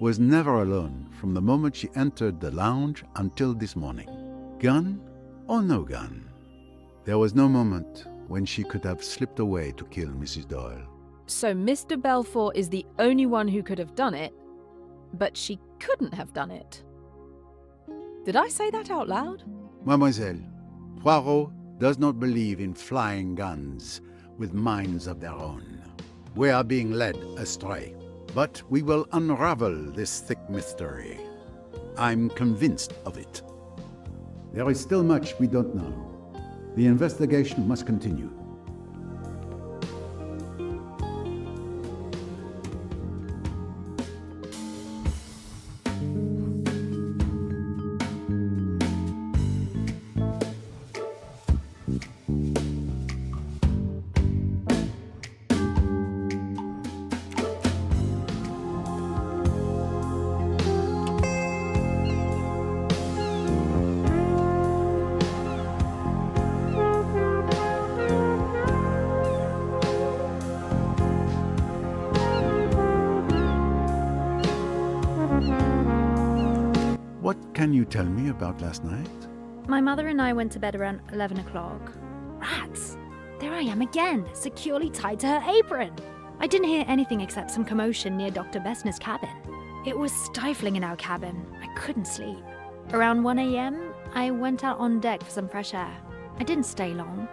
was never alone from the moment she entered the lounge until this morning. Gun or no gun? There was no moment when she could have slipped away to kill Mrs. Doyle. So Mr. Belfort is the only one who could have done it, but she couldn't have done it. Did I say that out loud? Mademoiselle, Poirot does not believe in flying guns with minds of their own. We are being led astray, but we will unravel this thick mystery. I'm convinced of it. There is still much we don't know. The investigation must continue. What can you tell me about last night? My mother and I went to bed around 11 o'clock. Rats! There I am again, securely tied to her apron. I didn't hear anything except some commotion near Dr. Bessner's cabin. It was stifling in our cabin. I couldn't sleep. Around 1 a.m., I went out on deck for some fresh air. I didn't stay long.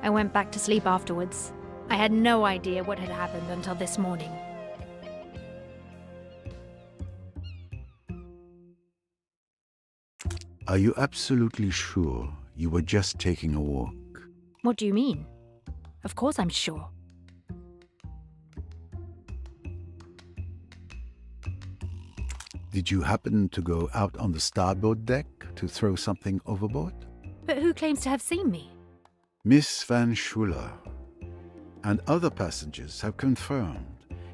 I went back to sleep afterwards. I had no idea what had happened until this morning. Are you absolutely sure you were just taking a walk? What do you mean? Of course I'm sure. Did you happen to go out on the starboard deck to throw something overboard? But who claims to have seen me? Miss Van Schuler and other passengers have confirmed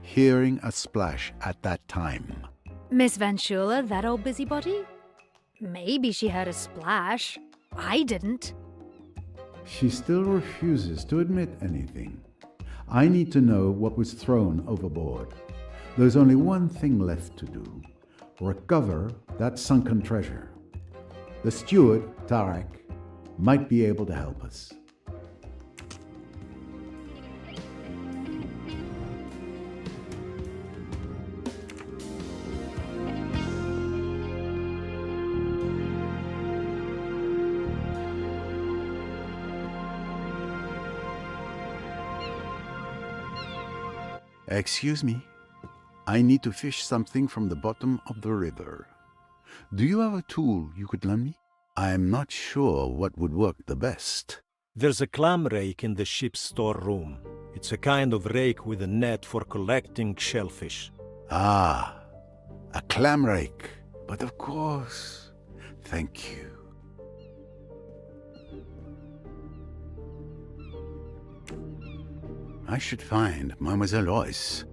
hearing a splash at that time. Miss Van Schuler, that old busybody? Maybe she heard a splash. I didn't. She still refuses to admit anything. I need to know what was thrown overboard. There's only one thing left to do. Recover that sunken treasure. The steward, Tarek, might be able to help us. Excuse me. I need to fish something from the bottom of the river. Do you have a tool you could lend me? I'm not sure what would work the best. There's a clam rake in the ship's storeroom. It's a kind of rake with a net for collecting shellfish. Ah, a clam rake. But of course. Thank you. I should find Mademoiselle Royce.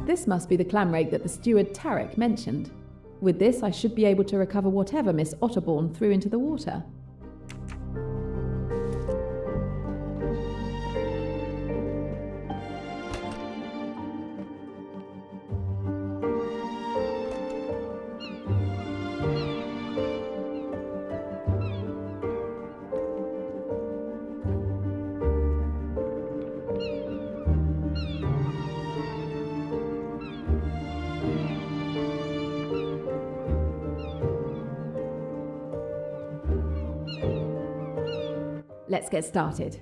This must be the clam rake that the steward Tarek mentioned. With this, I should be able to recover whatever Miss Otterbourne threw into the water. Let's get started.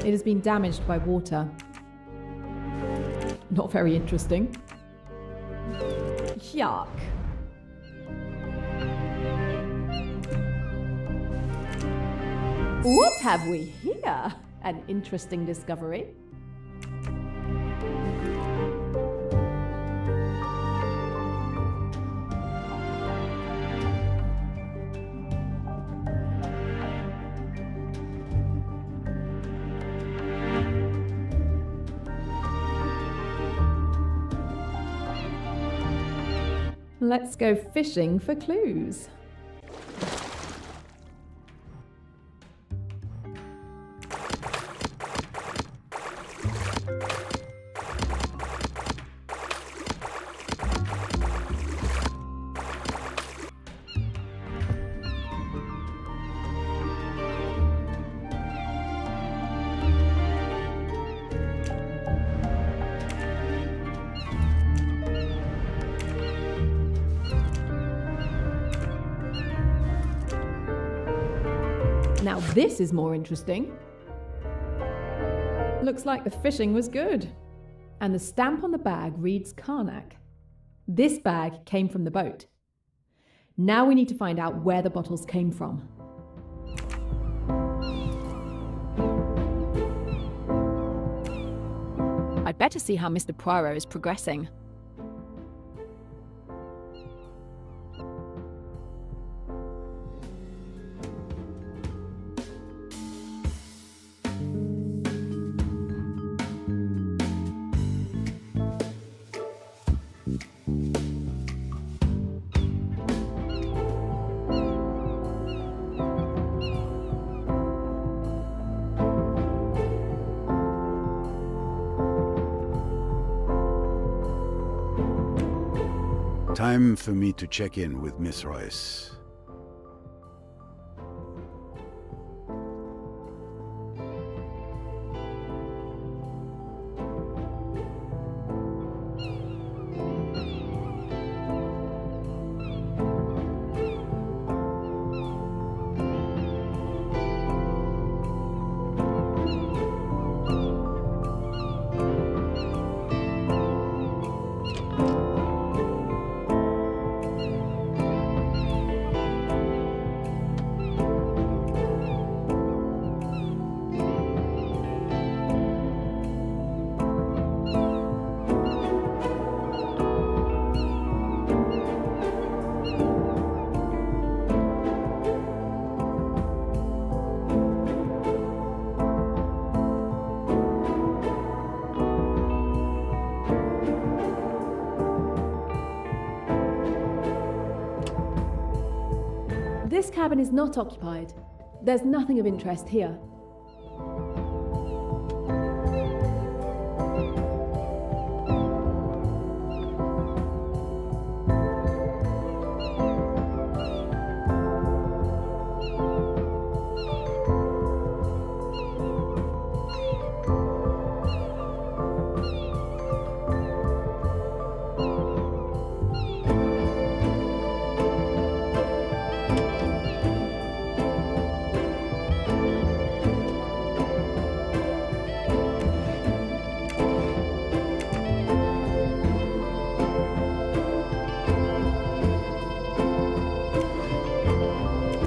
It has been damaged by water. Not very interesting. Yuck. What have we here? An interesting discovery. Let's go fishing for clues. Now this is more interesting. Looks like the fishing was good. And the stamp on the bag reads Karnak. This bag came from the boat. Now we need to find out where the bottles came from. I'd better see how Mr. Poirot is progressing. Time for me to check in with Miss Royce. This cabin is not occupied. There's nothing of interest here.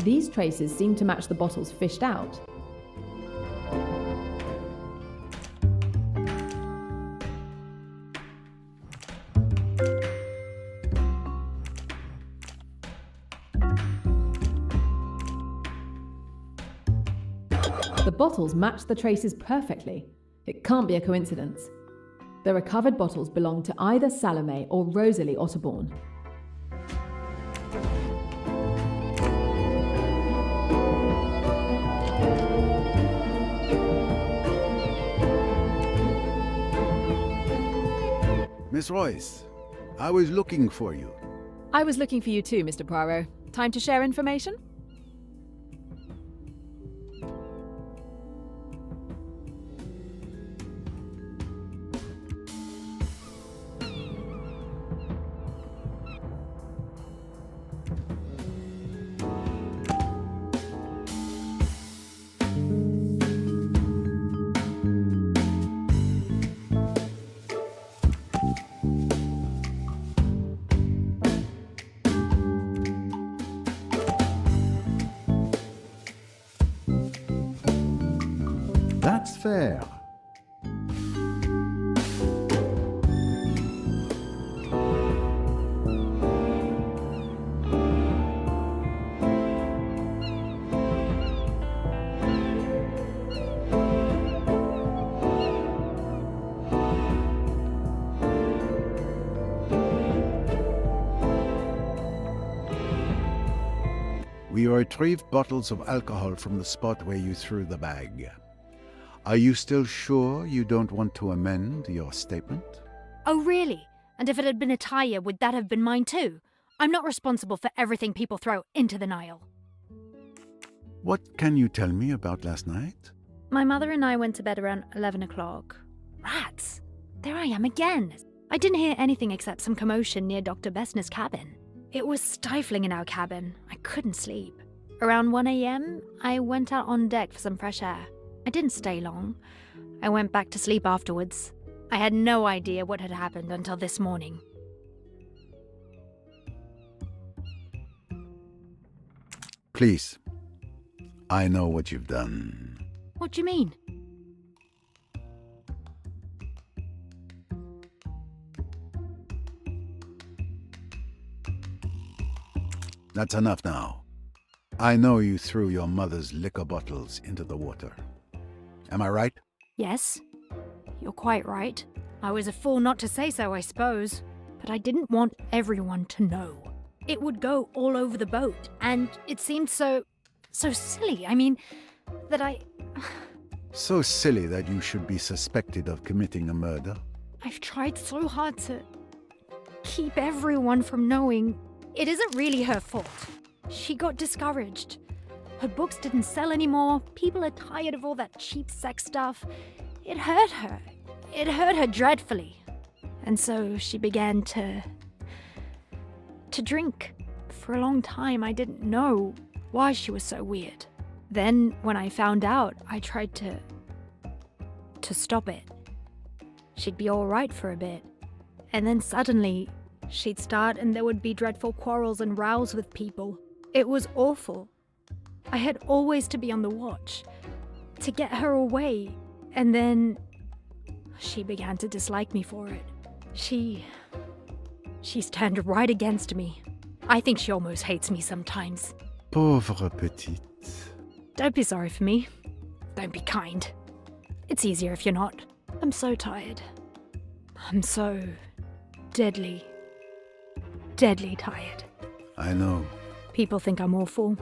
These traces seem to match the bottles fished out. The bottles match the traces perfectly. It can't be a coincidence. The recovered bottles belong to either Salome or Rosalie Otterbourne. Miss Royce, I was looking for you. I was looking for you too, Mr. Poirot. Time to share information? That's fair. We retrieved bottles of alcohol from the spot where you threw the bag. Are you still sure you don't want to amend your statement? Oh, really? And if it had been a tire, would that have been mine too? I'm not responsible for everything people throw into the Nile. What can you tell me about last night? My mother and I went to bed around 11 o'clock. Rats! There I am again. I didn't hear anything except some commotion near Dr. Bessner's cabin. It was stifling in our cabin. I couldn't sleep. Around 1 a.m., I went out on deck for some fresh air. I didn't stay long. I went back to sleep afterwards. I had no idea what had happened until this morning. Please, I know what you've done. What do you mean? That's enough now. I know you threw your mother's liquor bottles into the water. Am I right? Yes, you're quite right. I was a fool not to say so, I suppose. But I didn't want everyone to know. It would go all over the boat, and it seemed so silly. I mean, that I... So silly that you should be suspected of committing a murder. I've tried so hard to keep everyone from knowing it isn't really her fault. She got discouraged. Her books didn't sell anymore. People are tired of all that cheap sex stuff. It hurt her. It hurt her dreadfully. And so she began to drink. For a long time, I didn't know why she was so weird. Then, when I found out, I tried to stop it. She'd be all right for a bit. And then suddenly, she'd start and there would be dreadful quarrels and rows with people. It was awful. I had always to be on the watch to get her away. And then she began to dislike me for it. She's turned right against me. I think she almost hates me sometimes. Pauvre petite. Don't be sorry for me. Don't be kind. It's easier if you're not. I'm so tired. I'm so deadly tired. I know. People think I'm awful.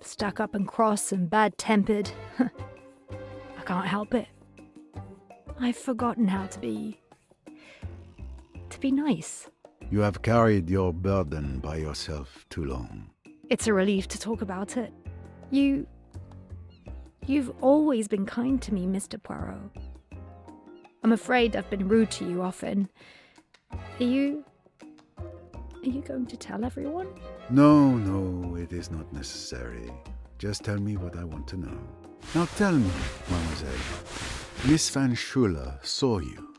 Stuck up and cross and bad-tempered. I can't help it. I've forgotten how to be nice. You have carried your burden by yourself too long. It's a relief to talk about it. You've always been kind to me, Mr. Poirot. I'm afraid I've been rude to you often. Are you going to tell everyone? No, it is not necessary. Just tell me what I want to know. Now tell me, mademoiselle, Miss Van Schuler saw you.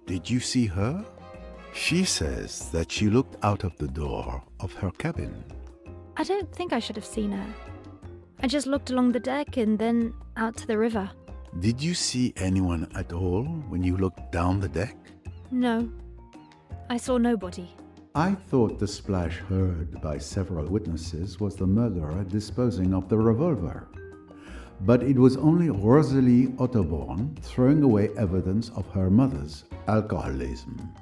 Did you see her? She says that she looked out of the door of her cabin. I don't think I should have seen her. I just looked along the deck and then out to the river. Did you see anyone at all when you looked down the deck? No. I saw nobody. I thought the splash heard by several witnesses was the murderer disposing of the revolver. But it was only Rosalie Otterborn throwing away evidence of her mother's alcoholism.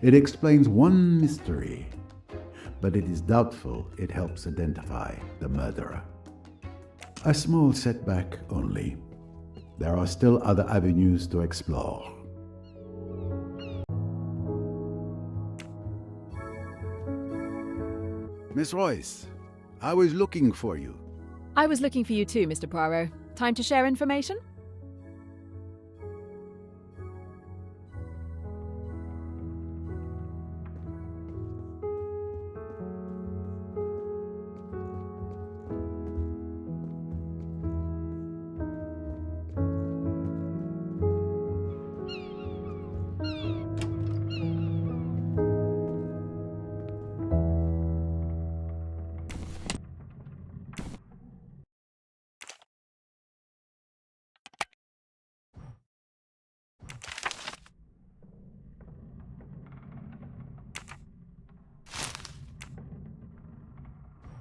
It explains one mystery, but it is doubtful it helps identify the murderer. A small setback only. There are still other avenues to explore. Miss Royce, I was looking for you. I was looking for you too, Mr. Poirot. Time to share information?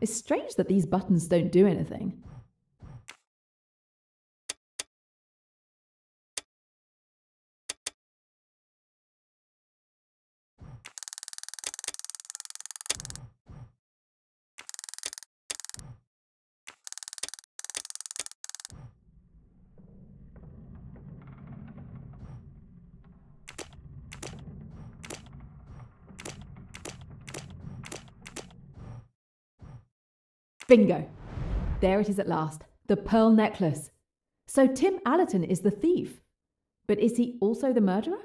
It's strange that these buttons don't do anything. Bingo! There it is at last. The pearl necklace. So Tim Allerton is the thief. But is he also the murderer?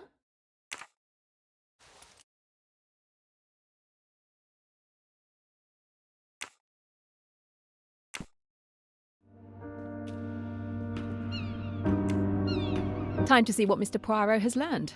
Time to see what Mr. Poirot has learned.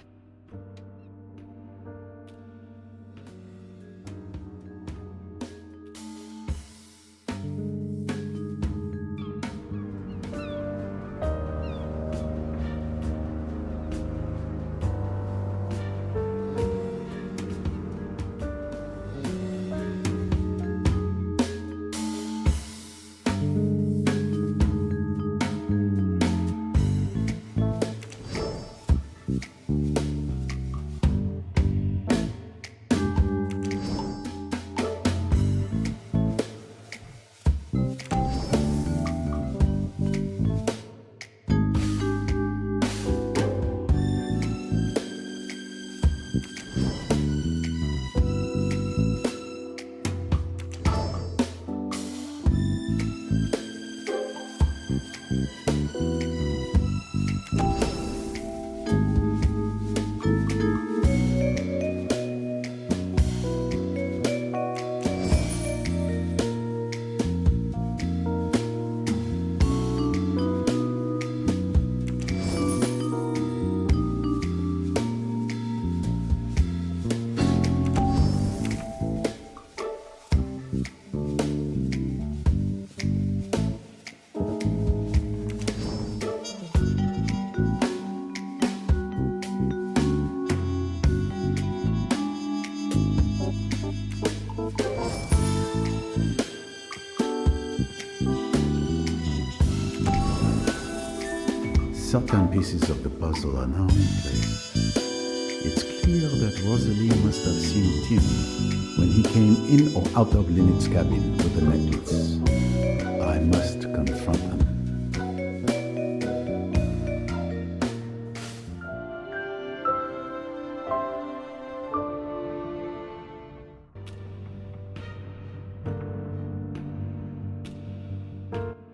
certain pieces of the puzzle are now in place. It's clear that Rosalie must have seen Tim when he came in or out of Lynette's cabin with the necklace. I must confront them.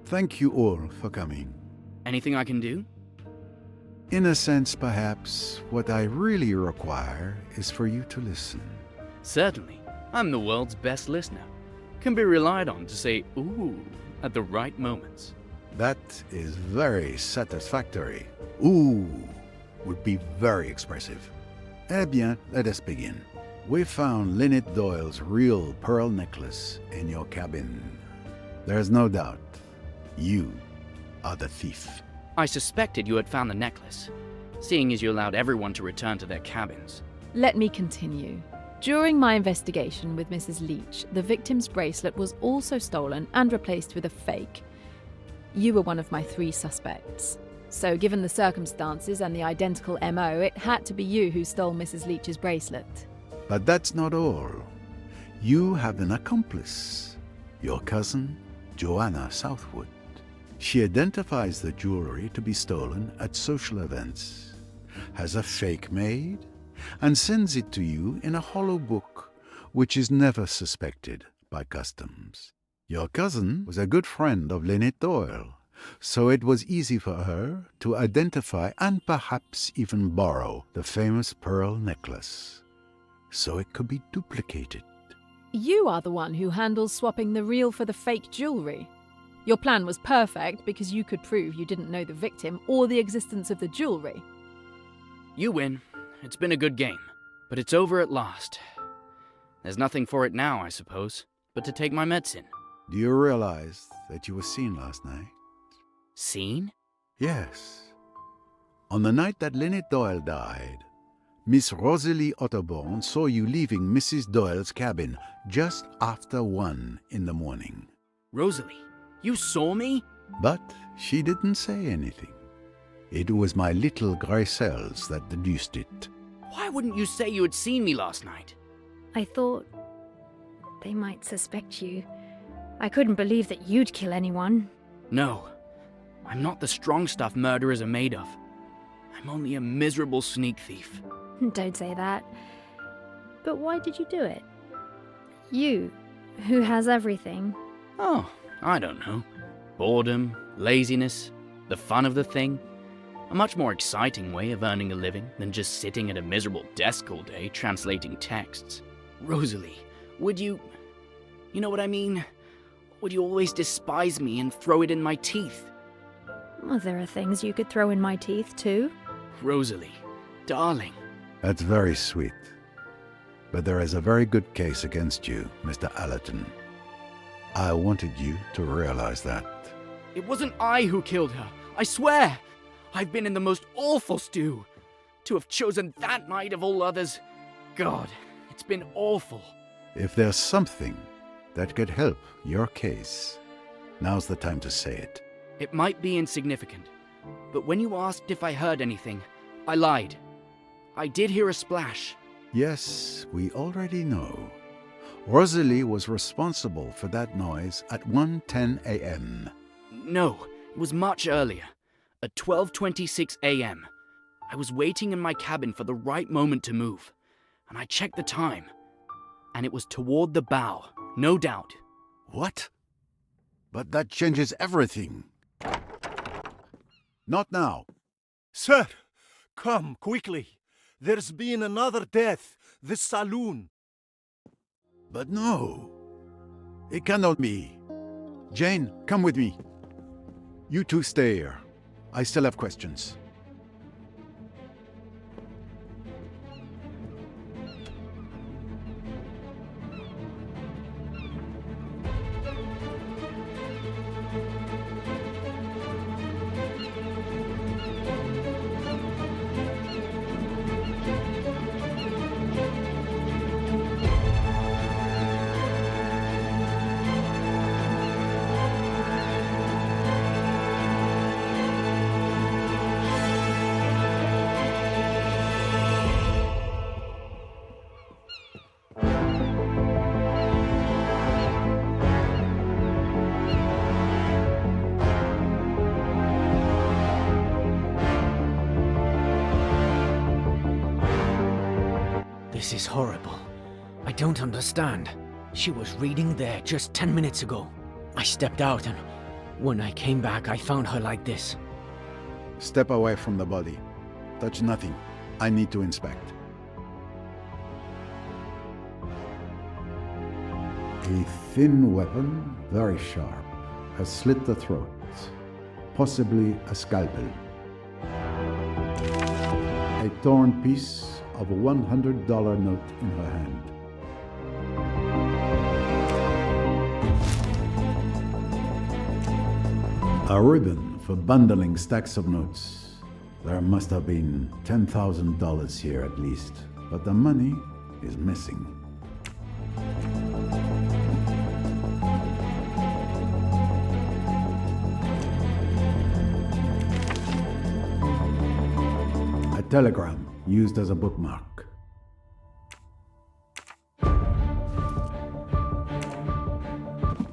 Thank you all for coming. Anything I can do? In a sense, perhaps, what I really require is for you to listen. Certainly. I'm the world's best listener. Can be relied on to say ooh at the right moments. That is very satisfactory. Ooh would be very expressive. Eh bien, let us begin. We found Lynette Doyle's real pearl necklace in your cabin. There's no doubt. You are the thief. I suspected you had found the necklace, seeing as you allowed everyone to return to their cabins. Let me continue. During my investigation with Mrs. Leach, the victim's bracelet was also stolen and replaced with a fake. You were one of my 3 suspects. So given the circumstances and the identical MO, it had to be you who stole Mrs. Leach's bracelet. But that's not all. You have an accomplice, your cousin, Joanna Southwood. She identifies the jewelry to be stolen at social events, has a fake made, and sends it to you in a hollow book, which is never suspected by customs. Your cousin was a good friend of Lynette Doyle, so it was easy for her to identify and perhaps even borrow the famous pearl necklace, so it could be duplicated. You are the one who handles swapping the real for the fake jewelry. Your plan was perfect because you could prove you didn't know the victim or the existence of the jewelry. You win. It's been a good game, but it's over at last. There's nothing for it now, I suppose, but to take my medicine. Do you realize that you were seen last night? Seen? Yes. On the night that Lynette Doyle died, Miss Rosalie Otterborn saw you leaving Mrs. Doyle's cabin just after 1 in the morning. Rosalie, you saw me? But she didn't say anything. It was my little grey cells that deduced it. Why wouldn't you say you had seen me last night? I thought they might suspect you. I couldn't believe that you'd kill anyone. No, I'm not the strong stuff murderers are made of. I'm only a miserable sneak thief. Don't say that. But why did you do it? You, who has everything. Oh, I don't know. Boredom, laziness, the fun of the thing. A much more exciting way of earning a living than just sitting at a miserable desk all day translating texts. Rosalie, would you know what I mean? Would you always despise me and throw it in my teeth? Well, there are things you could throw in my teeth, too. Rosalie, darling. That's very sweet. But there is a very good case against you, Mr. Allerton. I wanted you to realize that. It wasn't I who killed her, I swear! I've been in the most awful stew. To have chosen that night of all others. God, it's been awful. If there's something that could help your case, now's the time to say it. It might be insignificant, but when you asked if I heard anything, I lied. I did hear a splash. Yes, we already know. Rosalie was responsible for that noise at 1:10 a.m. No, it was much earlier. At 12:26 a.m. I was waiting in my cabin for the right moment to move, and I checked the time, and it was toward the bow, no doubt. What? But that changes everything. Not now. Sir, come quickly. There's been another death. This saloon. But no. It cannot be. Jane, come with me. You two stay here. I still have questions. This is horrible. I don't understand. She was reading there just 10 minutes ago. I stepped out and when I came back, I found her like this. Step away from the body. Touch nothing. I need to inspect. A thin weapon, very sharp, has slit the throat. Possibly a scalpel. A torn piece of a $100 note in her hand. A ribbon for bundling stacks of notes. There must have been $10,000 here at least, but the money is missing. A telegram used as a bookmark.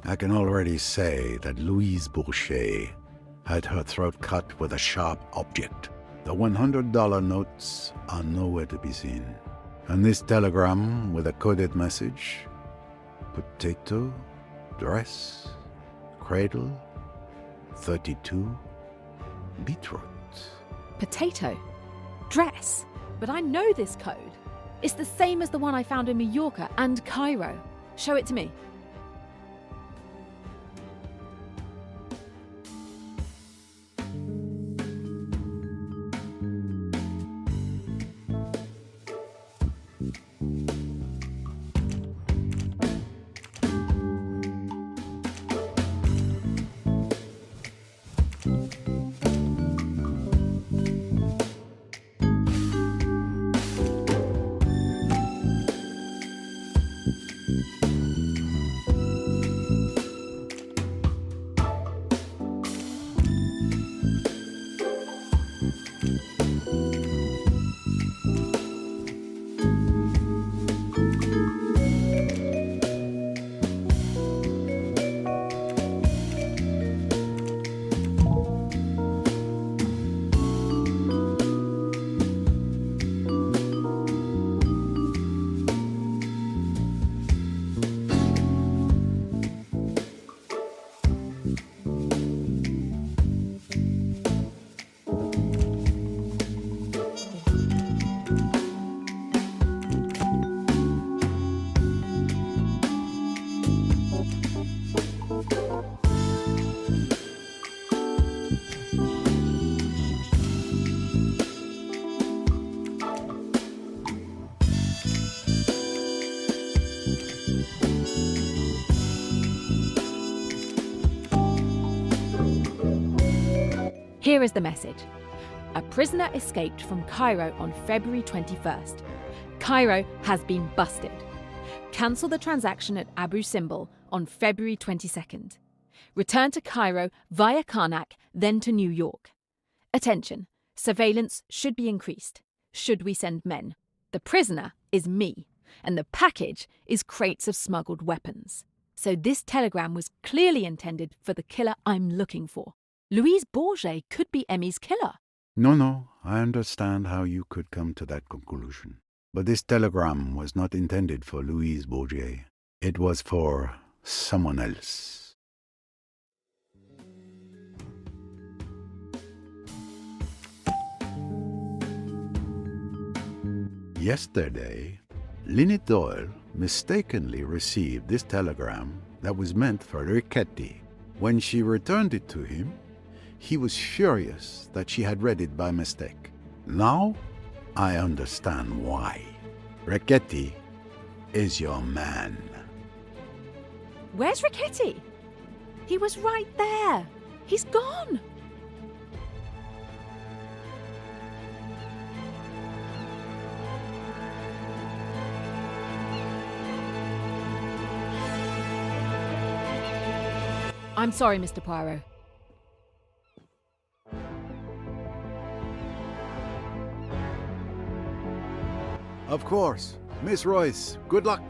I can already say that Louise Bourget had her throat cut with a sharp object. The $100 notes are nowhere to be seen. And this telegram with a coded message: potato, dress, cradle, 32, beetroot. Potato. Dress. But I know this code. It's the same as the one I found in Mallorca and Cairo. Show it to me. Here is the message. A prisoner escaped from Cairo on February 21st. Cairo has been busted. Cancel the transaction at Abu Simbel on February 22nd. Return to Cairo via Karnak, then to New York. Attention, surveillance should be increased. Should we send men? The prisoner is me, and the package is crates of smuggled weapons. So this telegram was clearly intended for the killer I'm looking for. Louise Bourget could be Emmy's killer. No, I understand how you could come to that conclusion. But this telegram was not intended for Louise Bourget. It was for someone else. Yesterday, Lynette Doyle mistakenly received this telegram that was meant for Riquetti. When she returned it to him, he was furious that she had read it by mistake. Now, I understand why. Riquetti is your man. Where's Riquetti? He was right there. He's gone. I'm sorry, Mr. Poirot. Of course. Miss Royce, good luck.